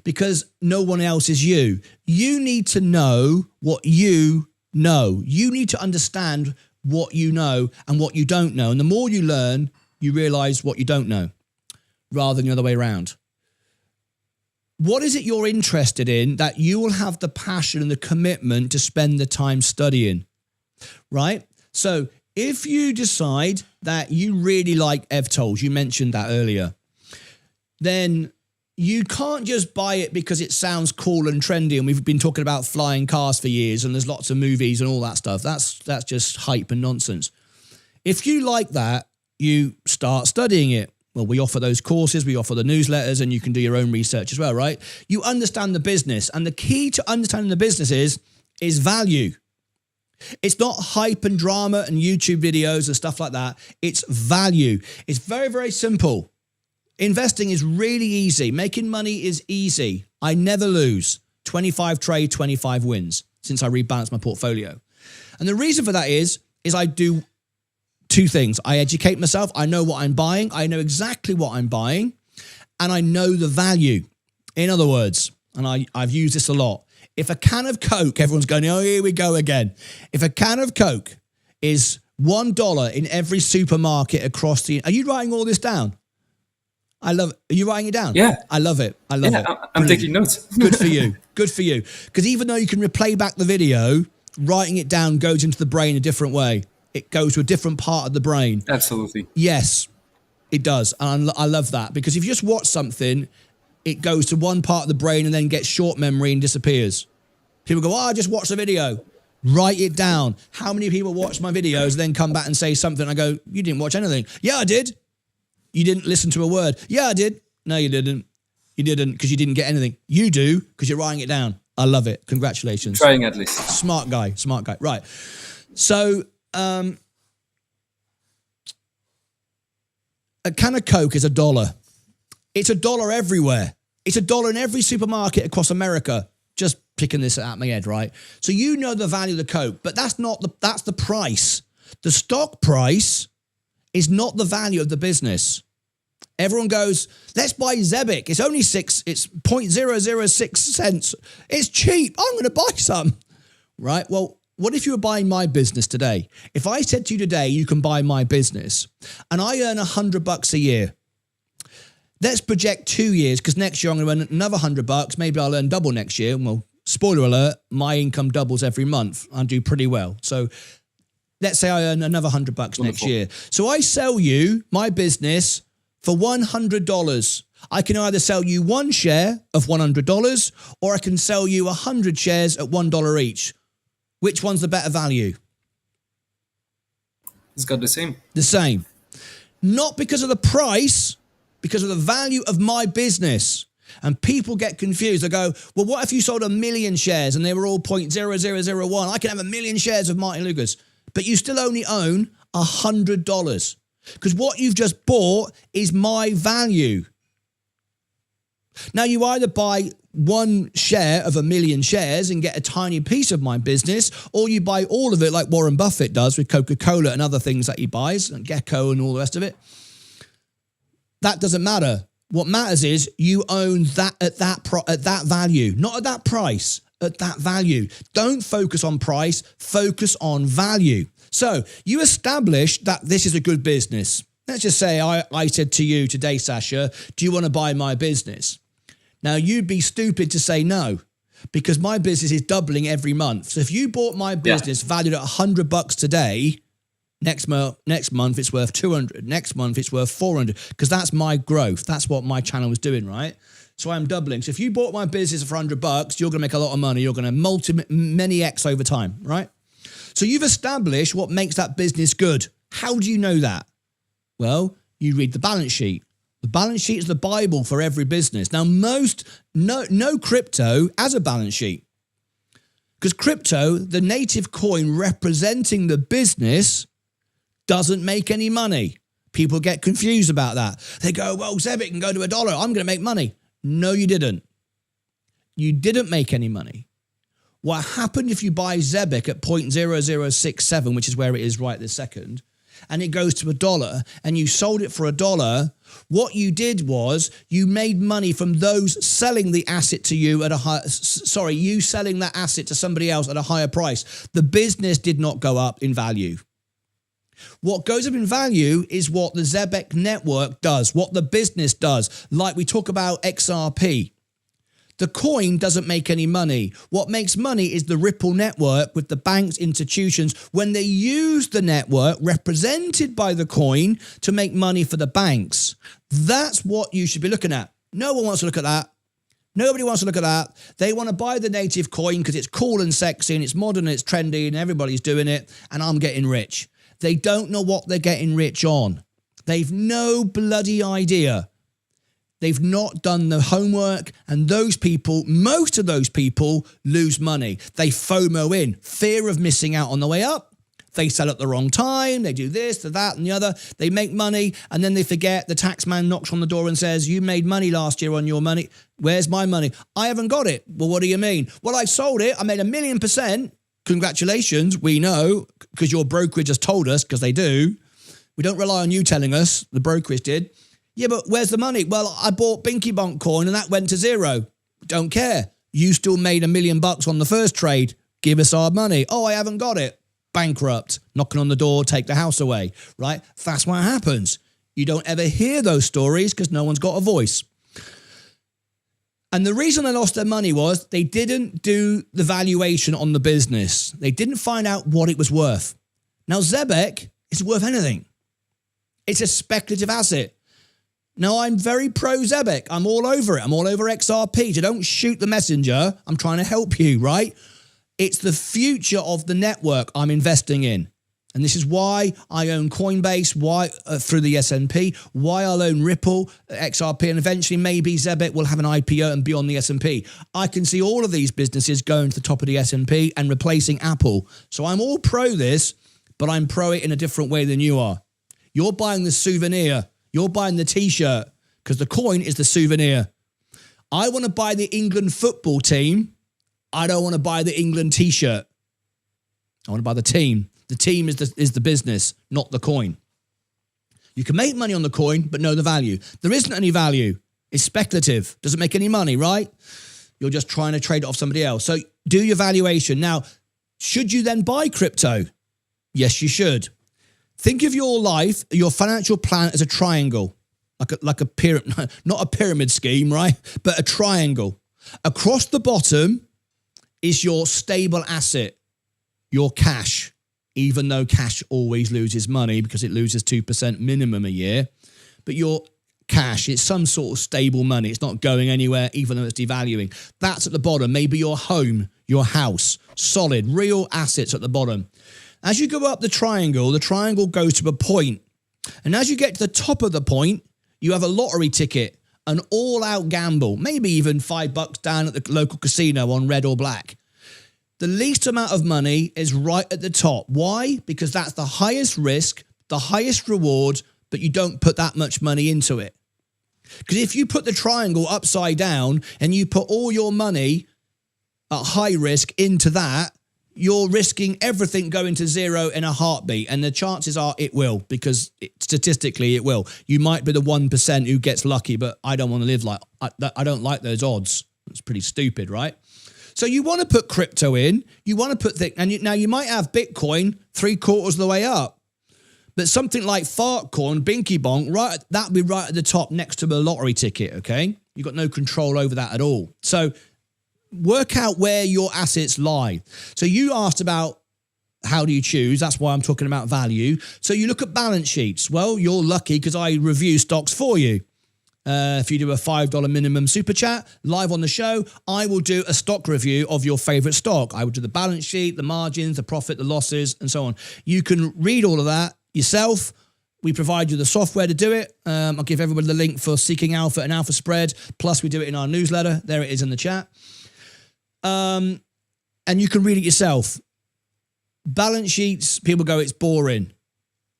because no one else is you. You need to know what you know. You need to understand what you know and what you don't know. And the more you learn, you realize what you don't know rather than the other way around. What is it you're interested in that you will have the passion and the commitment to spend the time studying, right? So if you decide that you really like EVTOLs, you mentioned that earlier, then you can't just buy it because it sounds cool and trendy. And we've been talking about flying cars for years and there's lots of movies and all that stuff. That's just hype and nonsense. If you like that, you start studying it. Well, we offer those courses, we offer the newsletters, and you can do your own research as well, right? You understand the business. And the key to understanding the business is value. It's not hype and drama and YouTube videos and stuff like that. It's value. It's very, very simple. Investing is really easy. Making money is easy. I never lose. 25 trade, 25 wins since I rebalanced my portfolio. And the reason for that is I do two things. I educate myself. I know what I'm buying. I know exactly what I'm buying. And I know the value. In other words, and I've used this a lot. If a can of Coke, everyone's going, oh, here we go again. If a can of Coke is $1 in every supermarket across the... Are you writing all this down? I love it. Are you writing it down? Yeah. I love it. I love it. I'm taking notes. Good for you. Good for you. Because even though you can replay back the video, writing it down goes into the brain a different way. It goes to a different part of the brain. Absolutely. Yes, it does. And I love that because if you just watch something, it goes to one part of the brain and then gets short memory and disappears. People go, oh, I just watched the video. Write it down. How many people watch my videos and then come back and say something? I go, you didn't watch anything. Yeah, I did. You didn't listen to a word. Yeah, I did. No, you didn't. You didn't because you didn't get anything. You do because you're writing it down. I love it. Congratulations. Trying at least. Smart guy. Smart guy. Right. So a can of Coke is $1. It's $1 everywhere. It's $1 in every supermarket across America. Just picking this out of my head, right? So you know the value of the Coke, but that's the price. The stock price is not the value of the business. Everyone goes, let's buy Zebic. It's only it's 0.006 cents. It's cheap. I'm going to buy some, right? Well, what if you were buying my business today? If I said to you today, you can buy my business and I earn $100 a year. Let's project 2 years because next year I'm going to earn another $100. Maybe I'll earn double next year. Well, spoiler alert, my income doubles every month. I do pretty well. So let's say I earn another $100 next year. So I sell you my business for $100. I can either sell you one share of $100 or I can sell you 100 shares at $1 each. Which one's the better value? It's got the same. The same. Not because of the price, because of the value of my business. And people get confused. They go, well, what if you sold 1 million shares and they were all 0.0001? I can have 1 million shares of Martyn Lucas, but you still only own $100 because what you've just bought is my value. Now, you either buy 1 share of 1 million shares and get a tiny piece of my business, or you buy all of it like Warren Buffett does with Coca-Cola and other things that he buys, and Gecko and all the rest of it. That doesn't matter. What matters is you own that at that value, not at that price, at that value. Don't focus on price, focus on value. So you establish that this is a good business. Let's just say I said to you today, Sasha, do you want to buy my business? Now, you'd be stupid to say no, because my business is doubling every month. So if you bought my business valued at $100 today, next month it's worth 200. Next month it's worth 400, because that's my growth. That's what my channel was doing, right? So I'm doubling. So if you bought my business for $100, you're going to make a lot of money. You're going to many X over time, right? So you've established what makes that business good. How do you know that? Well, you read the balance sheet. The balance sheet is the Bible for every business. Now, no crypto has a balance sheet, because crypto, the native coin representing the business, doesn't make any money. People get confused about that. They go, well, Zebit can go to $1. I'm going to make money. No, you didn't. You didn't make any money. What happened if you buy Zebit at 0.0067, which is where it is right this second, and it goes to $1 and you sold it for $1, what you did was you made money from those selling the asset to you at you selling that asset to somebody else at a higher price. The business did not go up in value. What goes up in value is what the Zebek network does, what the business does. Like we talk about XRP. The coin doesn't make any money. What makes money is the Ripple network with the banks, institutions, when they use the network represented by the coin to make money for the banks. That's what you should be looking at. No one wants to look at that. Nobody wants to look at that. They want to buy the native coin because it's cool and sexy and it's modern and it's trendy and everybody's doing it and I'm getting rich. They don't know what they're getting rich on. They've no bloody idea. They've not done the homework, and those people, most of those people, lose money. They FOMO in, fear of missing out on the way up. They sell at the wrong time. They do this, that, and the other. They make money, and then they forget. The tax man knocks on the door and says, you made money last year on your money. Where's my money? I haven't got it. Well, what do you mean? Well, I sold it. I made 1,000,000%. Congratulations. We know, because your brokerage has told us, because they do. We don't rely on you telling us. The brokerage did. Yeah, but where's the money? Well, I bought Binky Bonk coin and that went to zero. Don't care. You still made $1 million on the first trade. Give us our money. Oh, I haven't got it. Bankrupt. Knocking on the door, take the house away, right? That's what happens. You don't ever hear those stories because no one's got a voice. And the reason they lost their money was they didn't do the valuation on the business. They didn't find out what it was worth. Now, Zebek isn't worth anything. It's a speculative asset. Now, I'm very pro-Zebek. I'm all over it. I'm all over XRP. So don't shoot the messenger. I'm trying to help you, right? It's the future of the network I'm investing in. And this is why I own Coinbase, why through the S&P, why I'll own Ripple, XRP, and eventually maybe Zebek will have an IPO and be on the S&P. I can see all of these businesses going to the top of the S&P and replacing Apple. So I'm all pro this, but I'm pro it in a different way than you are. You're buying the souvenir. You're buying the T-shirt because the coin is the souvenir. I want to buy the England football team. I don't want to buy the England T-shirt. I want to buy the team. The team is the business, not the coin. You can make money on the coin, but know the value. There isn't any value. It's speculative. Doesn't make any money, right? You're just trying to trade it off somebody else. So do your valuation. Now, should you then buy crypto? Yes, you should. Think of your life, your financial plan as a triangle, like a pyramid, not a pyramid scheme, right? But a triangle. Across the bottom is your stable asset, your cash, even though cash always loses money because it loses 2% minimum a year. But your cash, it's some sort of stable money. It's not going anywhere, even though it's devaluing. That's at the bottom. Maybe your home, your house, solid, real assets at the bottom. As you go up the triangle goes to a point. And as you get to the top of the point, you have a lottery ticket, an all-out gamble, maybe even $5 down at the local casino on red or black. The least amount of money is right at the top. Why? Because that's the highest risk, the highest reward, but you don't put that much money into it. Because if you put the triangle upside down and you put all your money at high risk into that, you're risking everything going to zero in a heartbeat. And the chances are it will, because statistically it will. You might be the 1% who gets lucky, but I don't want to live like, I don't like those odds. It's pretty stupid, right? So you want to put crypto in, you want to put now you might have Bitcoin 3/4 of the way up, but something like Fartcoin, Binky Bonk, right, that'd be right at the top next to a lottery ticket, okay? You've got no control over that at all. So work out where your assets lie. So you asked about how do you choose? That's why I'm talking about value. So you look at balance sheets. Well, you're lucky because I review stocks for you. If you do a $5 minimum super chat live on the show, I will do a stock review of your favorite stock. I will do the balance sheet, the margins, the profit, the losses, and so on. You can read all of that yourself. We provide you the software to do it. I'll give everybody the link for Seeking Alpha and Alpha Spread. Plus, we do it in our newsletter. There it is in the chat. And you can read it yourself. Balance sheets, people go, it's boring.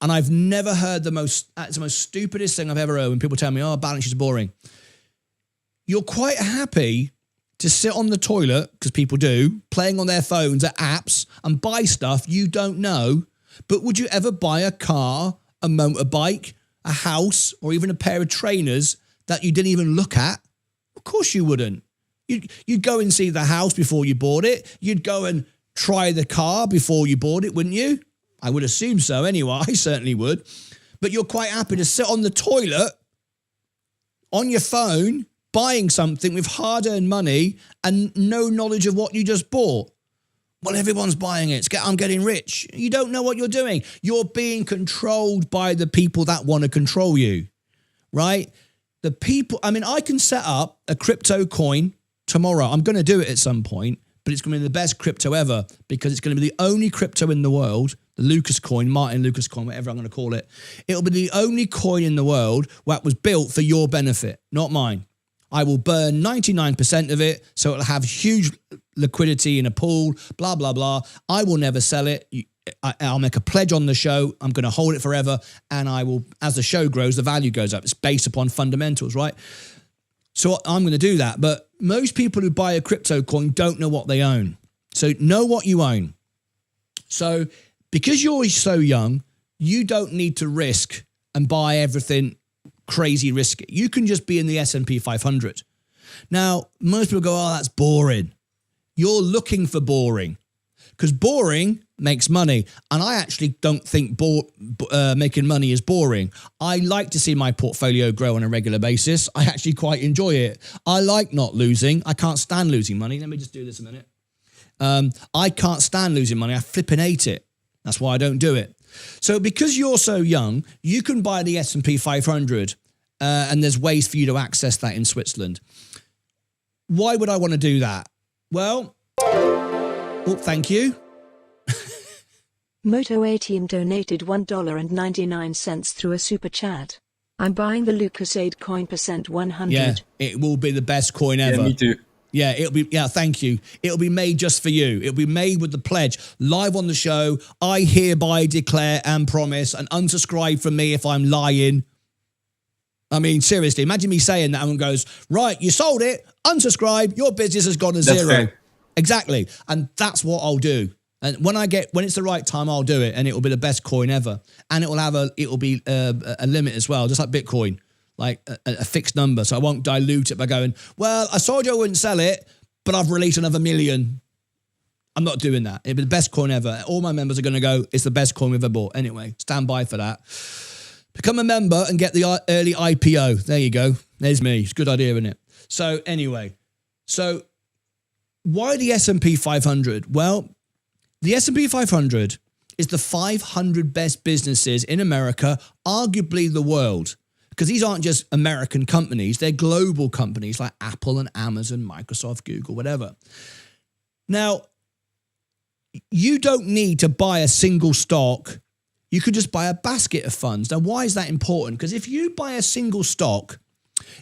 And I've never heard it's the most stupidest thing I've ever heard when people tell me, oh, balance sheets are boring. You're quite happy to sit on the toilet, because people do, playing on their phones at apps and buy stuff you don't know. But would you ever buy a car, a motorbike, a house, or even a pair of trainers that you didn't even look at? Of course you wouldn't. You'd go and see the house before you bought it. You'd go and try the car before you bought it, wouldn't you? I would assume so anyway. I certainly would. But you're quite happy to sit on the toilet, on your phone, buying something with hard-earned money and no knowledge of what you just bought. Well, everyone's buying it. I'm getting rich. You don't know what you're doing. You're being controlled by the people that want to control you, right? The people, I can set up a crypto coin tomorrow. I'm going to do it at some point, but it's going to be the best crypto ever because it's going to be the only crypto in the world, the Lucas coin, Martyn Lucas coin, whatever I'm going to call it. It'll be the only coin in the world that was built for your benefit, not mine. I will burn 99% of it, so it'll have huge liquidity in a pool, blah, blah, blah. I will never sell it. I'll make a pledge on the show. I'm going to hold it forever, and I will, as the show grows, the value goes up. It's based upon fundamentals, right? So I'm going to do that. But most people who buy a crypto coin don't know what they own. So know what you own. So because you're so young, you don't need to risk and buy everything crazy risky. You can just be in the S&P 500. Now, most people go, oh, that's boring. You're looking for boring because boring makes money. And I actually don't think making money is boring. I like to see my portfolio grow on a regular basis. I actually quite enjoy it. I like not losing. I can't stand losing money. Let me just do this a minute. I can't stand losing money. I flipping hate it. That's why I don't do it. So because you're so young, you can buy the S&P 500 and there's ways for you to access that in Switzerland. Why would I want to do that? Well, thank you. Moto A-Team donated $1.99 through a super chat. I'm buying the Lucasade coin %100. Yeah, it will be the best coin ever. Yeah, me too. Yeah, thank you. It'll be made just for you. It'll be made with the pledge. Live on the show, I hereby declare and promise and unsubscribe from me if I'm lying. I mean, seriously, imagine me saying that and goes, right, you sold it, unsubscribe, your business has gone to zero. Fair. Exactly. And that's what I'll do. And when it's the right time, I'll do it, and it will be the best coin ever. And it will be a limit as well, just like Bitcoin, like a fixed number. So I won't dilute it by going, well, I told you I wouldn't sell it, but I've released another 1 million. I'm not doing that. It'll be the best coin ever. All my members are going to go, it's the best coin we've ever bought. Anyway, stand by for that. Become a member and get the early IPO. There you go. There's me. It's a good idea, isn't it? So anyway, why the S&P 500? Well, the S&P 500 is the 500 best businesses in America, arguably the world, because these aren't just American companies. They're global companies like Apple and Amazon, Microsoft, Google, whatever. Now, you don't need to buy a single stock. You could just buy a basket of funds. Now, why is that important? Because if you buy a single stock,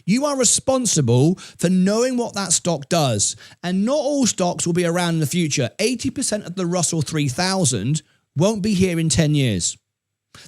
You are responsible for knowing what that stock does. And not all stocks will be around in the future. 80% of the Russell 3000 won't be here in 10 years.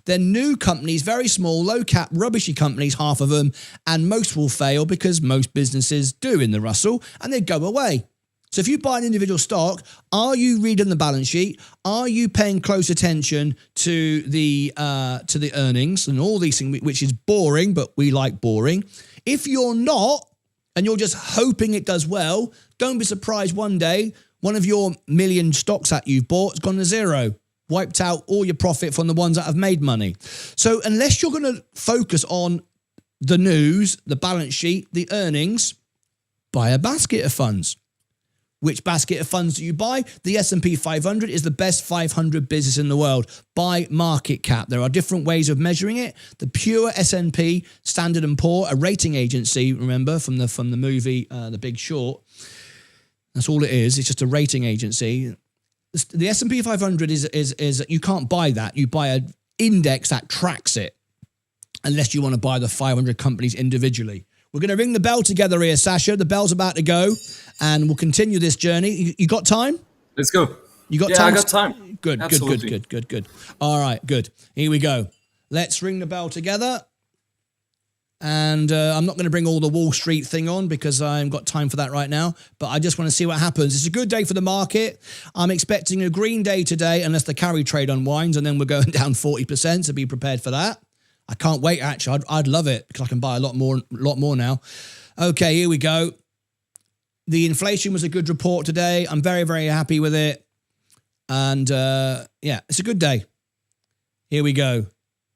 They're new companies, very small, low-cap, rubbishy companies, half of them, and most will fail because most businesses do in the Russell, and they go away. So if you buy an individual stock, are you reading the balance sheet? Are you paying close attention to the earnings and all these things, which is boring, but we like boring? If you're not, and you're just hoping it does well, don't be surprised one day one of your million stocks that you've bought has gone to zero. Wiped out all your profit from the ones that have made money. So unless you're going to focus on the news, the balance sheet, the earnings, buy a basket of funds. Which basket of funds do you buy? The S&P 500 is the best 500 business in the world by market cap. There are different ways of measuring it. The pure S&P, Standard & Poor, a rating agency, remember, from the movie The Big Short. That's all it is. It's just a rating agency. The S&P 500 is you can't buy that. You buy an index that tracks it unless you want to buy the 500 companies individually. We're going to ring the bell together here, Sasha. The bell's about to go, and we'll continue this journey. You got time? Let's go. You got time? I got time. Good. All right, good. Here we go. Let's ring the bell together. And I'm not going to bring all the Wall Street thing on because I haven't got time for that right now. But I just want to see what happens. It's a good day for the market. I'm expecting a green day today unless the carry trade unwinds, and then we're going down 40%, so be prepared for that. I can't wait, actually. I'd love it because I can buy a lot more now. Okay, here we go. The inflation was a good report today. I'm very, very happy with it. And yeah, it's a good day. Here we go.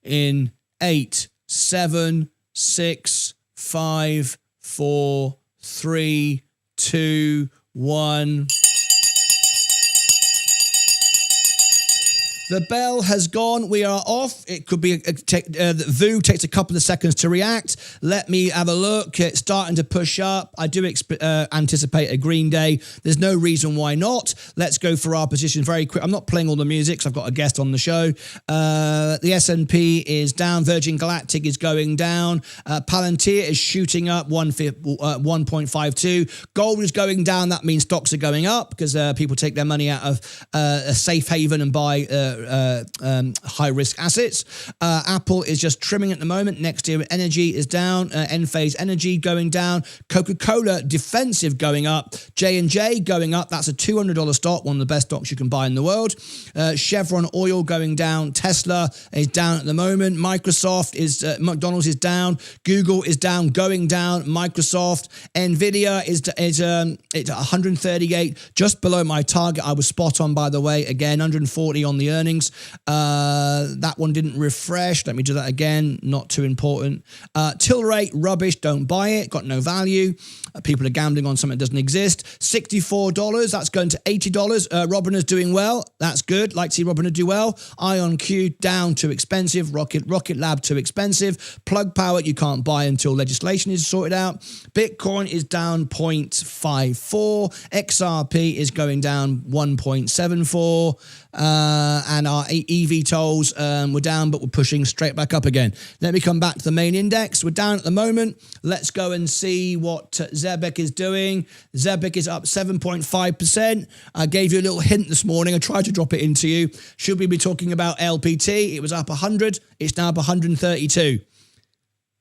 In 8, 7, 6, 5, 4, 3, 2, 1. The bell has gone. We are off. It could be VU takes a couple of seconds to react. Let me have a look. It's starting to push up. I do anticipate a green day. There's no reason why not. Let's go for our position very quick. I'm not playing all the music because I've got a guest on the show. The S&P is down. Virgin Galactic is going down. Palantir is shooting up 1.52. Gold is going down. That means stocks are going up because people take their money out of a safe haven and buy high-risk assets. Apple is just trimming at the moment. Next year, energy is down. Enphase Energy going down. Coca-Cola defensive going up. J&J going up. That's a $200 stock, one of the best stocks you can buy in the world. Chevron Oil going down. Tesla is down at the moment. McDonald's is down. Google is down, going down. Microsoft, Nvidia is it's 138, just below my target. I was spot on, by the way. Again, 140 on the earnings. That one didn't refresh. Let me do that again. Not too important. Till rate, rubbish. Don't buy it. Got no value. People are gambling on something that doesn't exist. $64. That's going to $80. Robinhood's doing well. That's good. Like to see Robinhood do well. IonQ down, too expensive. Rocket Lab too expensive. Plug Power you can't buy until legislation is sorted out. Bitcoin is down 0.54. XRP is going down 1.74. And our EV tolls were down, but we're pushing straight back up again. Let me come back to the main index. We're down at the moment. Let's go and see what Zebek is doing. Zebek is up 7.5%. I gave you a little hint this morning. I tried to drop it into you. Should we be talking about LPT? It was up 100. It's now up 132.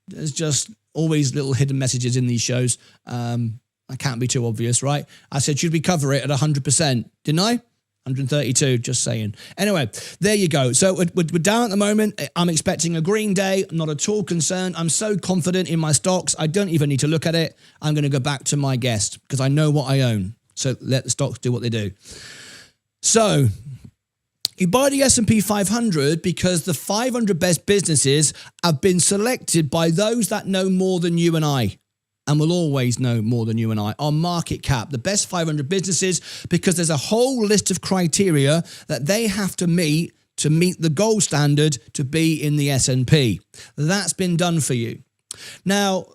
There's just always little hidden messages in these shows. I can't be too obvious, right? I said, should we cover it at 100%? Didn't I? 132, just saying. Anyway, there you go. So we're down at the moment. I'm expecting a green day. I'm not at all concerned. I'm so confident in my stocks. I don't even need to look at it. I'm going to go back to my guest because I know what I own. So let the stocks do what they do. So you buy the S&P 500 because the 500 best businesses have been selected by those that know more than you and I. And will always know more than you and I, on market cap, the best 500 businesses, because there's a whole list of criteria that they have to meet the gold standard to be in the S&P. That's been done for you. Now,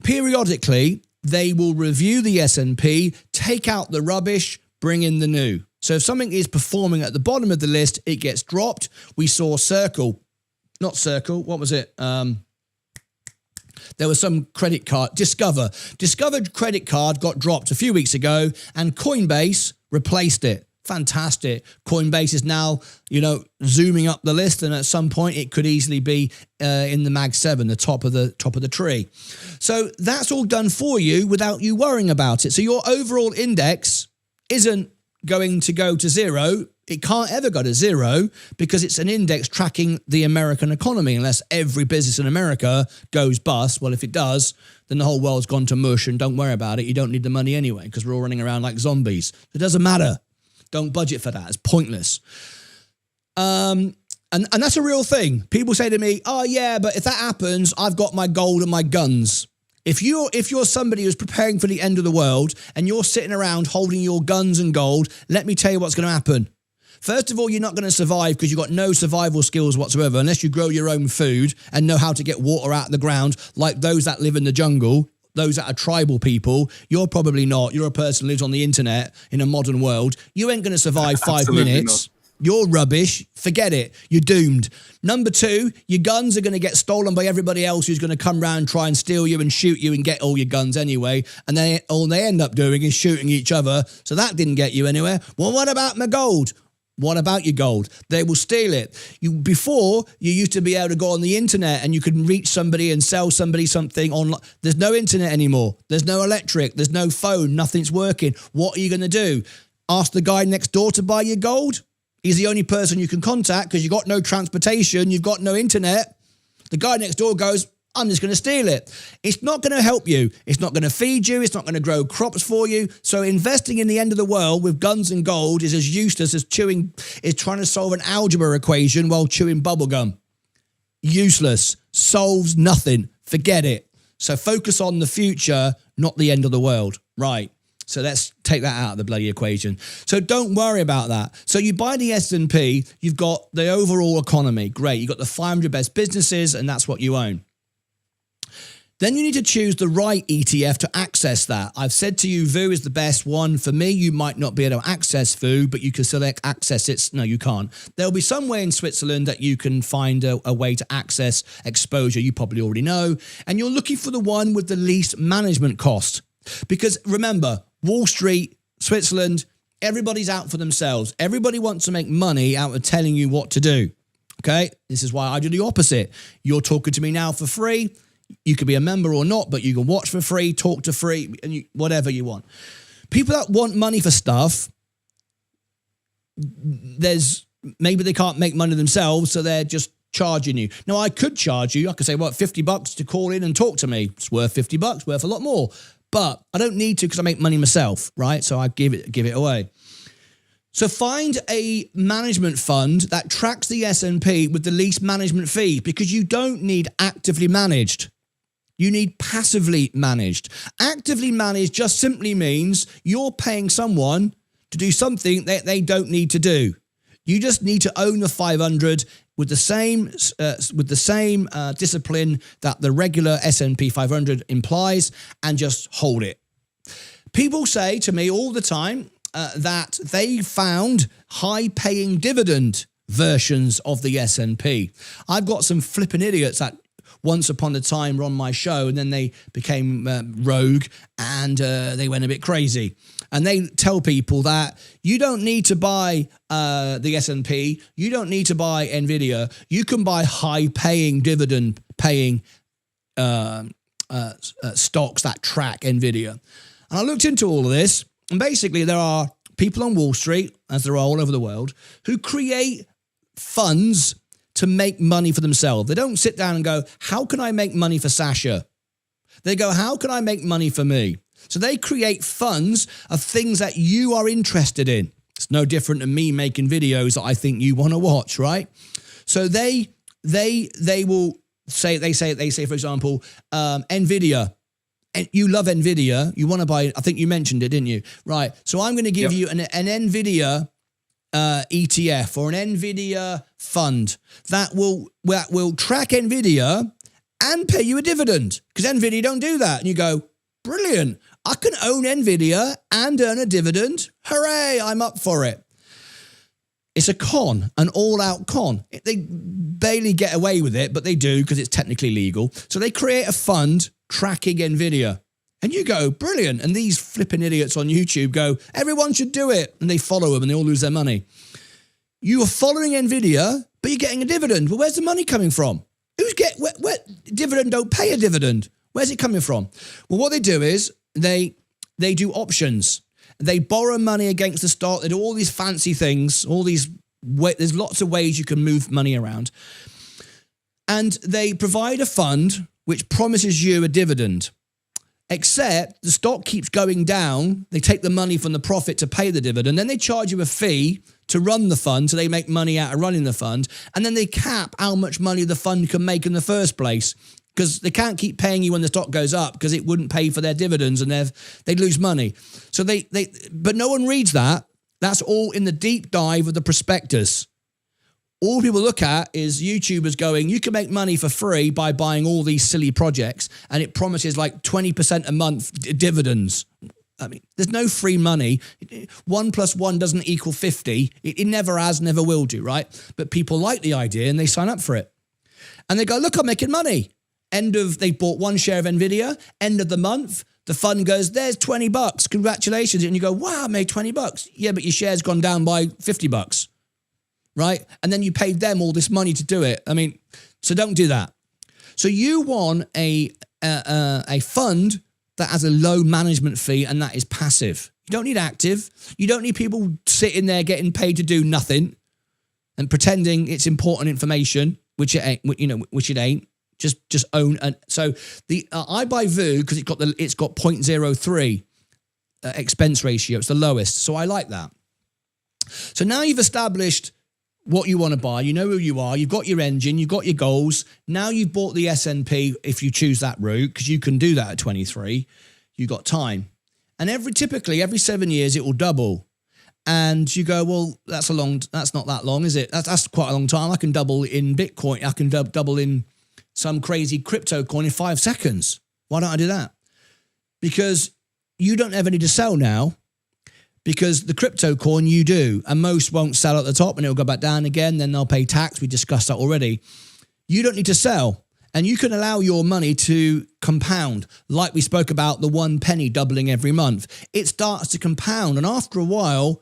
periodically, they will review the S&P, take out the rubbish, bring in the new. So if something is performing at the bottom of the list, it gets dropped. We saw what was it? There was some credit card, Discovered credit card got dropped a few weeks ago and Coinbase replaced it. Fantastic. Coinbase is now, zooming up the list, and at some point it could easily be in the Mag 7, the top of the tree. So that's all done for you without you worrying about it. So your overall index isn't going to go to zero. It can't ever go to zero because it's an index tracking the American economy, unless every business in America goes bust. Well, if it does, then the whole world's gone to mush, and don't worry about it. You don't need the money anyway because we're all running around like zombies. It doesn't matter. Don't budget for that. It's pointless. And that's a real thing. People say to me, oh yeah, but if that happens, I've got my gold and my guns. If you're somebody who's preparing for the end of the world and you're sitting around holding your guns and gold, let me tell you what's going to happen. First of all, you're not going to survive because you've got no survival skills whatsoever unless you grow your own food and know how to get water out of the ground like those that live in the jungle. Those that are tribal people, you're probably not. You're a person who lives on the internet in a modern world. You ain't going to survive 5 minutes. Not. You're rubbish. Forget it. You're doomed. Number two, your guns are going to get stolen by everybody else who's going to come round, try and steal you and shoot you and get all your guns anyway. And all they end up doing is shooting each other. So that didn't get you anywhere. Well, what about my gold? What about your gold? They will steal it. Before, you used to be able to go on the internet and you could reach somebody and sell somebody something online. There's no internet anymore. There's no electric. There's no phone. Nothing's working. What are you going to do? Ask the guy next door to buy your gold? He's the only person you can contact because you've got no transportation. You've got no internet. The guy next door goes, I'm just going to steal it. It's not going to help you. It's not going to feed you. It's not going to grow crops for you. So investing in the end of the world with guns and gold is as useless as trying to solve an algebra equation while chewing bubblegum. Useless. Solves nothing. Forget it. So focus on the future, not the end of the world. Right. So let's take that out of the bloody equation. So don't worry about that. So you buy the S&P, you've got the overall economy. Great. You've got the 500 best businesses, and that's what you own. Then you need to choose the right ETF to access that. I've said to you, VU is the best one. For me, you might not be able to access VU, but you can still access it. No, you can't. There'll be some way in Switzerland that you can find a way to access exposure. You probably already know. And you're looking for the one with the least management cost. Because remember, Wall Street, Switzerland, everybody's out for themselves. Everybody wants to make money out of telling you what to do. Okay? This is why I do the opposite. You're talking to me now for free. You could be a member or not, but you can watch for free, talk to free, and whatever you want. People that want money for stuff, maybe they can't make money themselves, so they're just charging you. Now, I could charge you. I could say, $50 to call in and talk to me. It's worth $50, worth a lot more. But I don't need to because I make money myself, right? So I give it away. So find a management fund that tracks the S&P with the least management fee, because you don't need actively managed. You need passively managed. Actively managed just simply means you're paying someone to do something that they don't need to do. You just need to own the 500 with the same discipline that the regular S&P 500 implies, and just hold it. People say to me all the time that they found high-paying dividend versions of the S&P. I've got some flipping idiots that once upon a time were on my show, and then they became rogue, and they went a bit crazy. And they tell people that you don't need to buy the S&P, you don't need to buy NVIDIA, you can buy high-paying, dividend-paying stocks that track NVIDIA. And I looked into all of this, and basically there are people on Wall Street, as there are all over the world, who create funds to make money for themselves. They don't sit down and go, how can I make money for Sasha? They go, how can I make money for me? So they create funds of things that you are interested in. It's no different than me making videos that I think you want to watch, right? So they will say, for example, NVIDIA. And you love NVIDIA. You want to buy, I think you mentioned it, didn't you? Right. So I'm going to give you an NVIDIA ETF or an NVIDIA fund that will track NVIDIA and pay you a dividend, because NVIDIA don't do that. And you go, brilliant. I can own NVIDIA and earn a dividend. Hooray, I'm up for it. It's a con, an all-out con. They barely get away with it, but they do because it's technically legal. So they create a fund tracking NVIDIA. And you go, brilliant. And these flipping idiots on YouTube go, everyone should do it. And they follow them and they all lose their money. You are following NVIDIA, but you're getting a dividend. Well, where's the money coming from? Where dividend don't pay a dividend? Where's it coming from? Well, what they do is they do options. They borrow money against the stock. They do all these fancy things, there's lots of ways you can move money around. And they provide a fund which promises you a dividend. Except the stock keeps going down. They take the money from the profit to pay the dividend. Then they charge you a fee to run the fund, so they make money out of running the fund. And then they cap how much money the fund can make in the first place, because they can't keep paying you when the stock goes up because it wouldn't pay for their dividends and they'd lose money. So but no one reads that. That's all in the deep dive of the prospectus. All people look at is YouTubers going, you can make money for free by buying all these silly projects, and it promises like 20% a month dividends. I mean, there's no free money. 1 + 1 doesn't equal 50. It never has, never will do, right? But people like the idea and they sign up for it. And they go, look, I'm making money. They bought one share of NVIDIA, end of the month, the fund goes, there's $20. Congratulations. And you go, wow, I made $20. Yeah, but your share's gone down by $50. Right? And then you paid them all this money to do it. I mean, so don't do that. So you want a fund that has a low management fee, and that is passive. You don't need active. You don't need people sitting there getting paid to do nothing and pretending it's important information, which it ain't. Which it ain't. Just own. And so I buy VU because it's got 0.03 expense ratio. It's the lowest. So I like that. So now you've established what you want to buy, you know who you are, you've got your engine, you've got your goals. Now you've bought the S&P if you choose that route, because you can do that at 23. You've got time. And typically every 7 years it will double. And you go, well, that's not that long, is it? That's quite a long time. I can double in Bitcoin. I can double in some crazy crypto coin in 5 seconds. Why don't I do that? Because you don't ever need to sell now. Because the crypto coin you do, and most won't sell at the top and it'll go back down again, then they'll pay tax. We discussed that already. You don't need to sell, and you can allow your money to compound, like we spoke about the 1 penny doubling every month. It starts to compound, and after a while,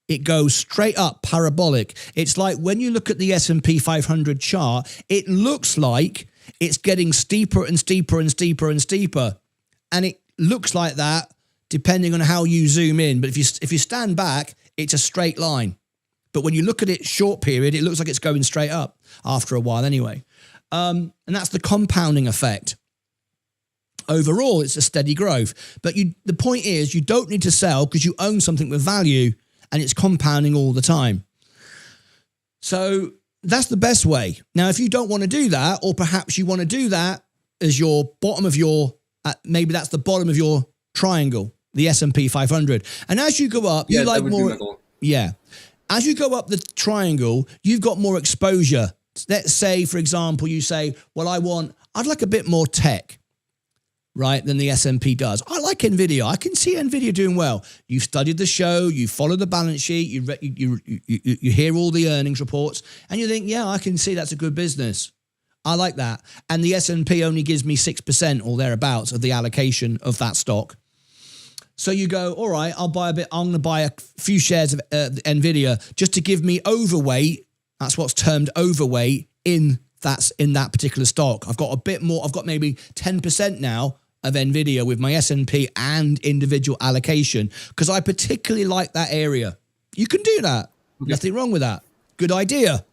it goes straight up, parabolic. It's like when you look at the S&P 500 chart, it looks like it's getting steeper and steeper and steeper and steeper, and it looks like that depending on how you zoom in. But if you stand back, it's a straight line. But when you look at it short period, it looks like it's going straight up after a while anyway. And that's the compounding effect. Overall, it's a steady growth. But the point is, you don't need to sell because you own something with value and it's compounding all the time. So that's the best way. Now, if you don't want to do that, or perhaps you want to do that as your bottom of maybe that's the bottom of your triangle, the S&P 500. And as you go up, you like more. Yeah. As you go up the triangle, you've got more exposure. Let's say, for example, you say, well, I'd like a bit more tech, right, than the S&P does. I like NVIDIA. I can see NVIDIA doing well. You've studied the show, you follow the balance sheet, you hear all the earnings reports, and you think, yeah, I can see that's a good business. I like that. And the S&P only gives me 6% or thereabouts of the allocation of that stock. So you go, all right, I'm going to buy a few shares of NVIDIA just to give me overweight. That's what's termed overweight in that particular stock. I've got a bit more. I've got maybe 10% now of NVIDIA with my S&P and individual allocation because I particularly like that area. You can do that. Okay. Nothing wrong with that. Good idea.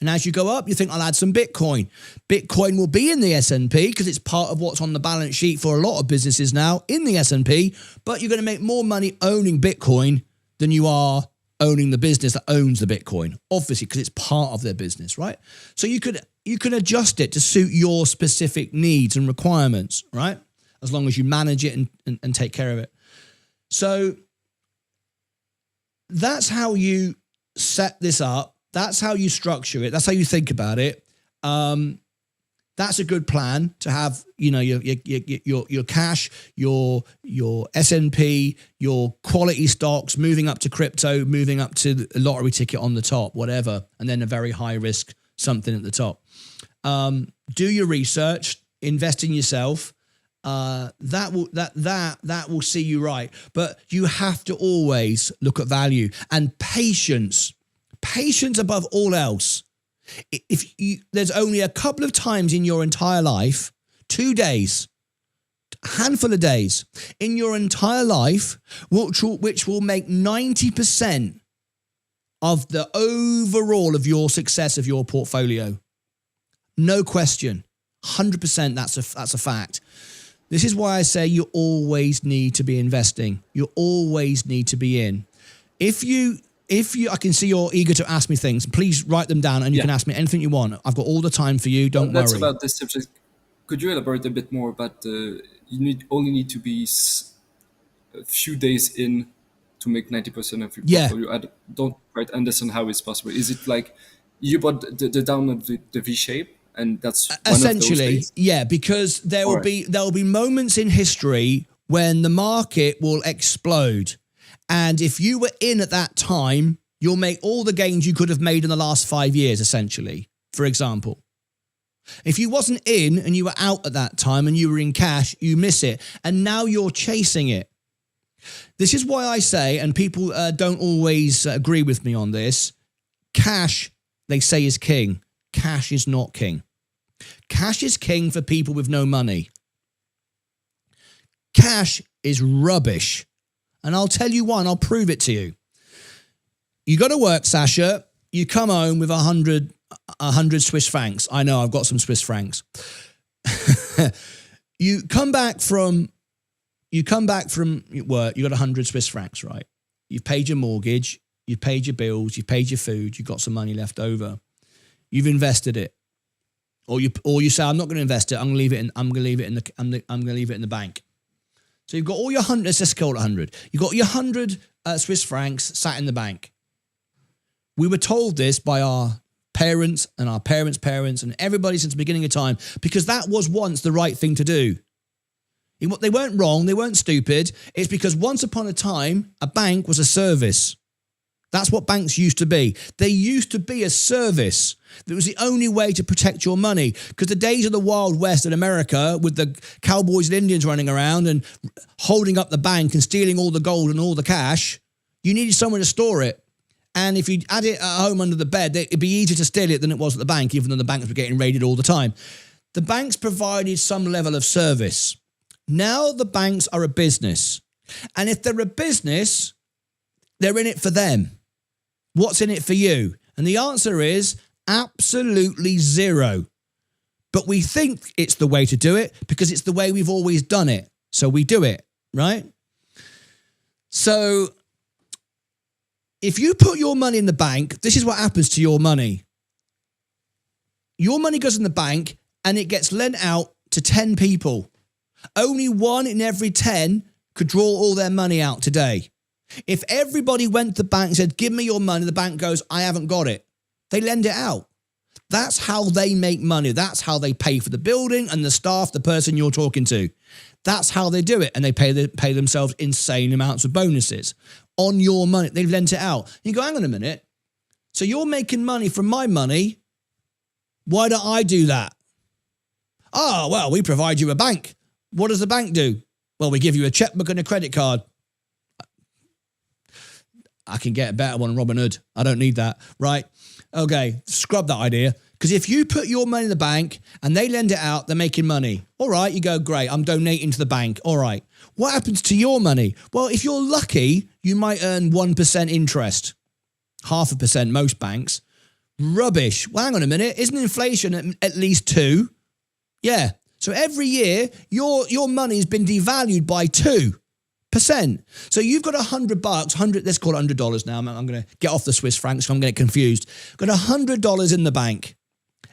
And as you go up, you think, I'll add some Bitcoin. Bitcoin will be in the S&P because it's part of what's on the balance sheet for a lot of businesses now in the S&P, but you're going to make more money owning Bitcoin than you are owning the business that owns the Bitcoin, obviously, because it's part of their business, right? So you can adjust it to suit your specific needs and requirements, right? As long as you manage it and take care of it. So that's how you set this up. That's how you structure it. That's how you think about it. That's That's a good plan to have, your cash, your S&P, your quality stocks, moving up to crypto, moving up to the lottery ticket on the top, whatever, and then a very high risk something at the top. Do your research, invest in yourself. That will see you right. But you have to always look at value and patience above all else. There's only a couple of times in your entire life, 2 days, a handful of days in your entire life, which will make 90% of the overall of your success of your portfolio. No question. 100%, that's a fact. This is why I say you always need to be investing. You always need to be in. If you, I can see you're eager to ask me things. Please write them down, and you can ask me anything you want. I've got all the time for you. Don't worry. That's about this subject. Could you elaborate a bit more about you only need to be a few days in to make 90% of your portfolio? I don't quite understand how it's possible. Is it like you bought the down of the V shape? And that's essentially, because there will be moments in history when the market will explode. And if you were in at that time, you'll make all the gains you could have made in the last 5 years, essentially, for example. If you wasn't in and you were out at that time and you were in cash, you miss it. And now you're chasing it. This is why I say, and people don't always agree with me on this, cash, they say, is king. Cash is not king. Cash is king for people with no money. Cash is rubbish. And I'll tell you why, and I'll prove it to you. You go to work, Sasha, you come home with 100 Swiss francs. I know, I've got some Swiss francs. You come back from work, you got 100 Swiss francs, right? You've paid your mortgage, you've paid your bills, you've paid your food, you've got some money left over. You've invested it, or you say, I'm not going to invest it. I'm going to leave it in the bank. So you've got all your 100. Let's just call it 100. You've got your 100 Swiss francs sat in the bank. We were told this by our parents and our parents' parents and everybody since the beginning of time, because that was once the right thing to do. They weren't wrong. They weren't stupid. It's because once upon a time, a bank was a service. That's what banks used to be. They used to be a service. That was the only way to protect your money. Because the days of the Wild West in America, with the cowboys and Indians running around and holding up the bank and stealing all the gold and all the cash, you needed somewhere to store it. And if you had it at home under the bed, it'd be easier to steal it than it was at the bank, even though the banks were getting raided all the time. The banks provided some level of service. Now the banks are a business. And if they're a business, they're in it for them. What's in it for you? And the answer is absolutely zero. But we think it's the way to do it because it's the way we've always done it. So we do it, right? So if you put your money in the bank, this is what happens to your money. Your money goes in the bank and it gets lent out to 10 people. Only 1 in every 10 could draw all their money out today. If everybody went to the bank and said, give me your money, the bank goes, I haven't got it. They lend it out. That's how they make money. That's how they pay for the building and the staff, the person you're talking to. That's how they do it. And they pay themselves insane amounts of bonuses on your money. They've lent it out. You go, hang on a minute. So you're making money from my money. Why don't I do that? Oh, well, we provide you a bank. What does the bank do? Well, we give you a checkbook and a credit card. I can get a better one on Robinhood. I don't need that, right? Okay, scrub that idea. Because if you put your money in the bank and they lend it out, they're making money. All right, you go, great, I'm donating to the bank. All right. What happens to your money? Well, if you're lucky, you might earn 1% interest. 0.5%, most banks. Rubbish. Well, hang on a minute. Isn't inflation at least 2%? Yeah. So every year, your money's been devalued by 2%. So you've got $100, let's call it $100 now. I'm going to get off the Swiss francs, so I'm going to get confused. Got $100 in the bank.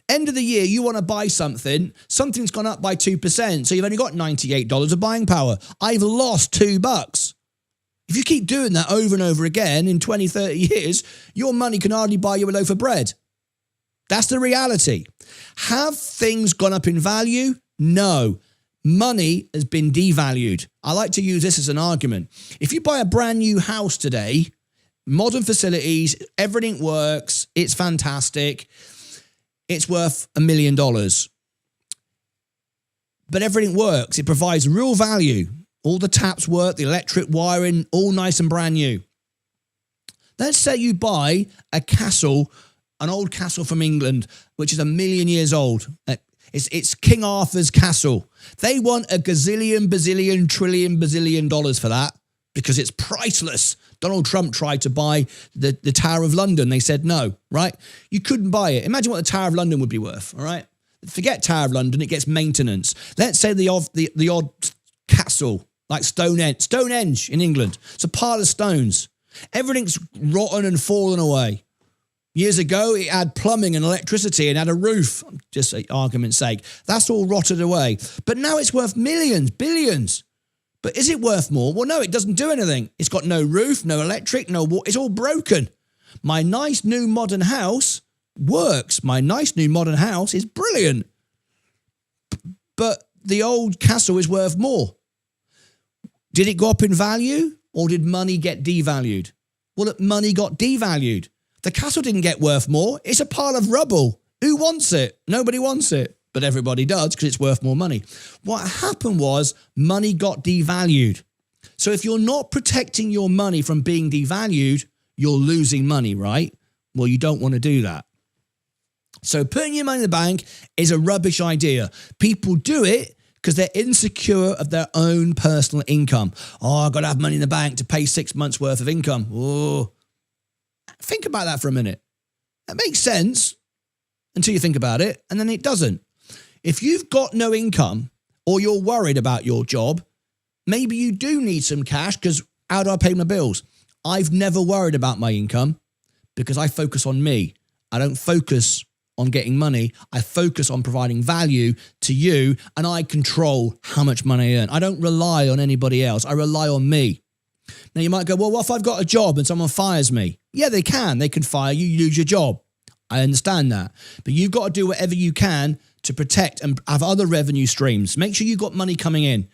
End of the year, you want to buy something. Something's gone up by 2%. So you've only got $98 of buying power. I've lost $2. If you keep doing that over and over again in 20, 30 years, your money can hardly buy you a loaf of bread. That's the reality. Have things gone up in value? No. Money has been devalued. I like to use this as an argument. If you buy a brand new house today, modern facilities, everything works, it's fantastic, it's worth $1 million. But everything works. It provides real value. All the taps work, the electric wiring, all nice and brand new. Let's say you buy a castle, an old castle from England, which is 1 million years old. It's King Arthur's castle. They want a gazillion, bazillion, trillion, bazillion dollars for that because it's priceless. Donald Trump tried to buy the Tower of London. They said no, right? You couldn't buy it. Imagine what the Tower of London would be worth, all right? Forget Tower of London, it gets maintenance. Let's say the odd castle, like Stonehenge in England. It's a pile of stones. Everything's rotten and fallen away. Years ago, it had plumbing and electricity and had a roof, just for argument's sake. That's all rotted away. But now it's worth millions, billions. But is it worth more? Well, no, it doesn't do anything. It's got no roof, no electric, no water. It's all broken. My nice new modern house works. My nice new modern house is brilliant. But the old castle is worth more. Did it go up in value or did money get devalued? Well, money got devalued. The castle didn't get worth more. It's a pile of rubble. Who wants it? Nobody wants it. But everybody does because it's worth more money. What happened was money got devalued. So if you're not protecting your money from being devalued, you're losing money, right? Well, you don't want to do that. So putting your money in the bank is a rubbish idea. People do it because they're insecure of their own personal income. Oh, I've got to have money in the bank to pay 6 months worth of income. Oh, think about that for a minute. That makes sense until you think about it, and then it doesn't. If you've got no income or you're worried about your job, maybe you do need some cash because how do I pay my bills? I've never worried about my income because I focus on me. I don't focus on getting money. I focus on providing value to you, and I control how much money I earn. I don't rely on anybody else. I rely on me. Now you might go, well, what if I've got a job and someone fires me? Yeah, they can. They can fire you. You lose your job. I understand that. But you've got to do whatever you can to protect and have other revenue streams. Make sure you've got money coming in.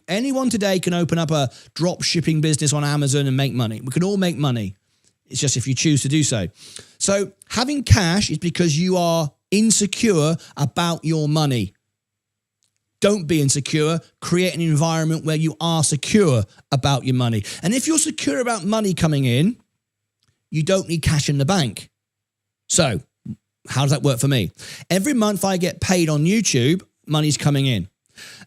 Anyone today can open up a drop shipping business on Amazon and make money. We can all make money. It's just if you choose to do so. So having cash is because you are insecure about your money. Don't be insecure. Create an environment where you are secure about your money. And if you're secure about money coming in, you don't need cash in the bank. So how does that work for me? Every month I get paid on YouTube, money's coming in.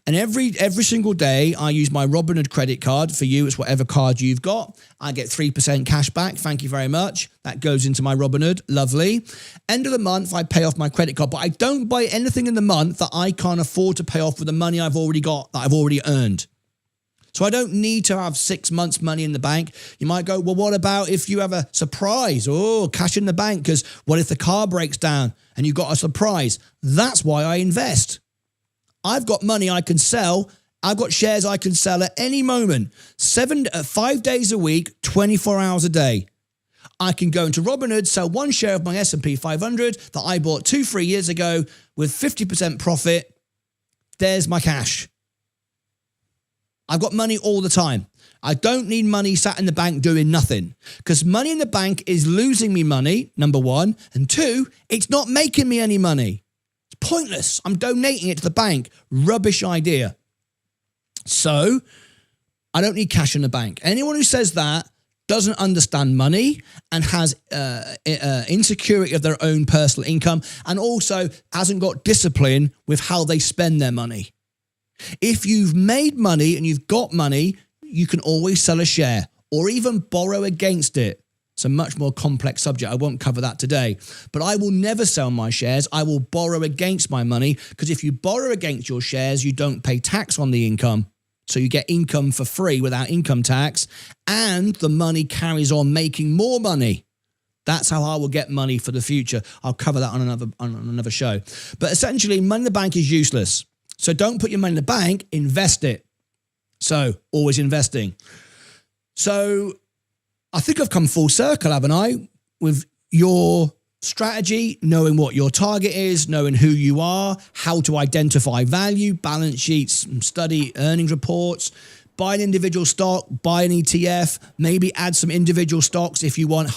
And every single day I use my Robinhood credit card. For you, it's whatever card you've got. I get 3% cash back. Thank you very much. That goes into my Robinhood. Lovely. End of the month, I pay off my credit card, but I don't buy anything in the month that I can't afford to pay off with the money I've already got, that I've already earned. So I don't need to have 6 months money in the bank. You might go, well, what about if you have a surprise? Oh, cash in the bank, because what if the car breaks down and you've got a surprise? That's why I invest. I've got money I can sell. I've got shares I can sell at any moment. 5 days a week, 24 hours a day. I can go into Robinhood, sell one share of my S&P 500 that I bought 2-3 years ago with 50% profit. There's my cash. I've got money all the time. I don't need money sat in the bank doing nothing, because money in the bank is losing me money, number one. And two, it's not making me any money. It's pointless. I'm donating it to the bank. Rubbish idea. So I don't need cash in the bank. Anyone who says that doesn't understand money and has insecurity of their own personal income, and also hasn't got discipline with how they spend their money. If you've made money and you've got money, you can always sell a share or even borrow against it. It's a much more complex subject. I won't cover that today, but I will never sell my shares. I will borrow against my money, because if you borrow against your shares, you don't pay tax on the income. So you get income for free without income tax, and the money carries on making more money. That's how I will get money for the future. I'll cover that on another show. But essentially, money in the bank is useless. So don't put your money in the bank, invest it. So always investing. So I think I've come full circle, haven't I, with your strategy, knowing what your target is, knowing who you are, how to identify value, balance sheets, study earnings reports, buy an individual stock, buy an ETF, maybe add some individual stocks if you want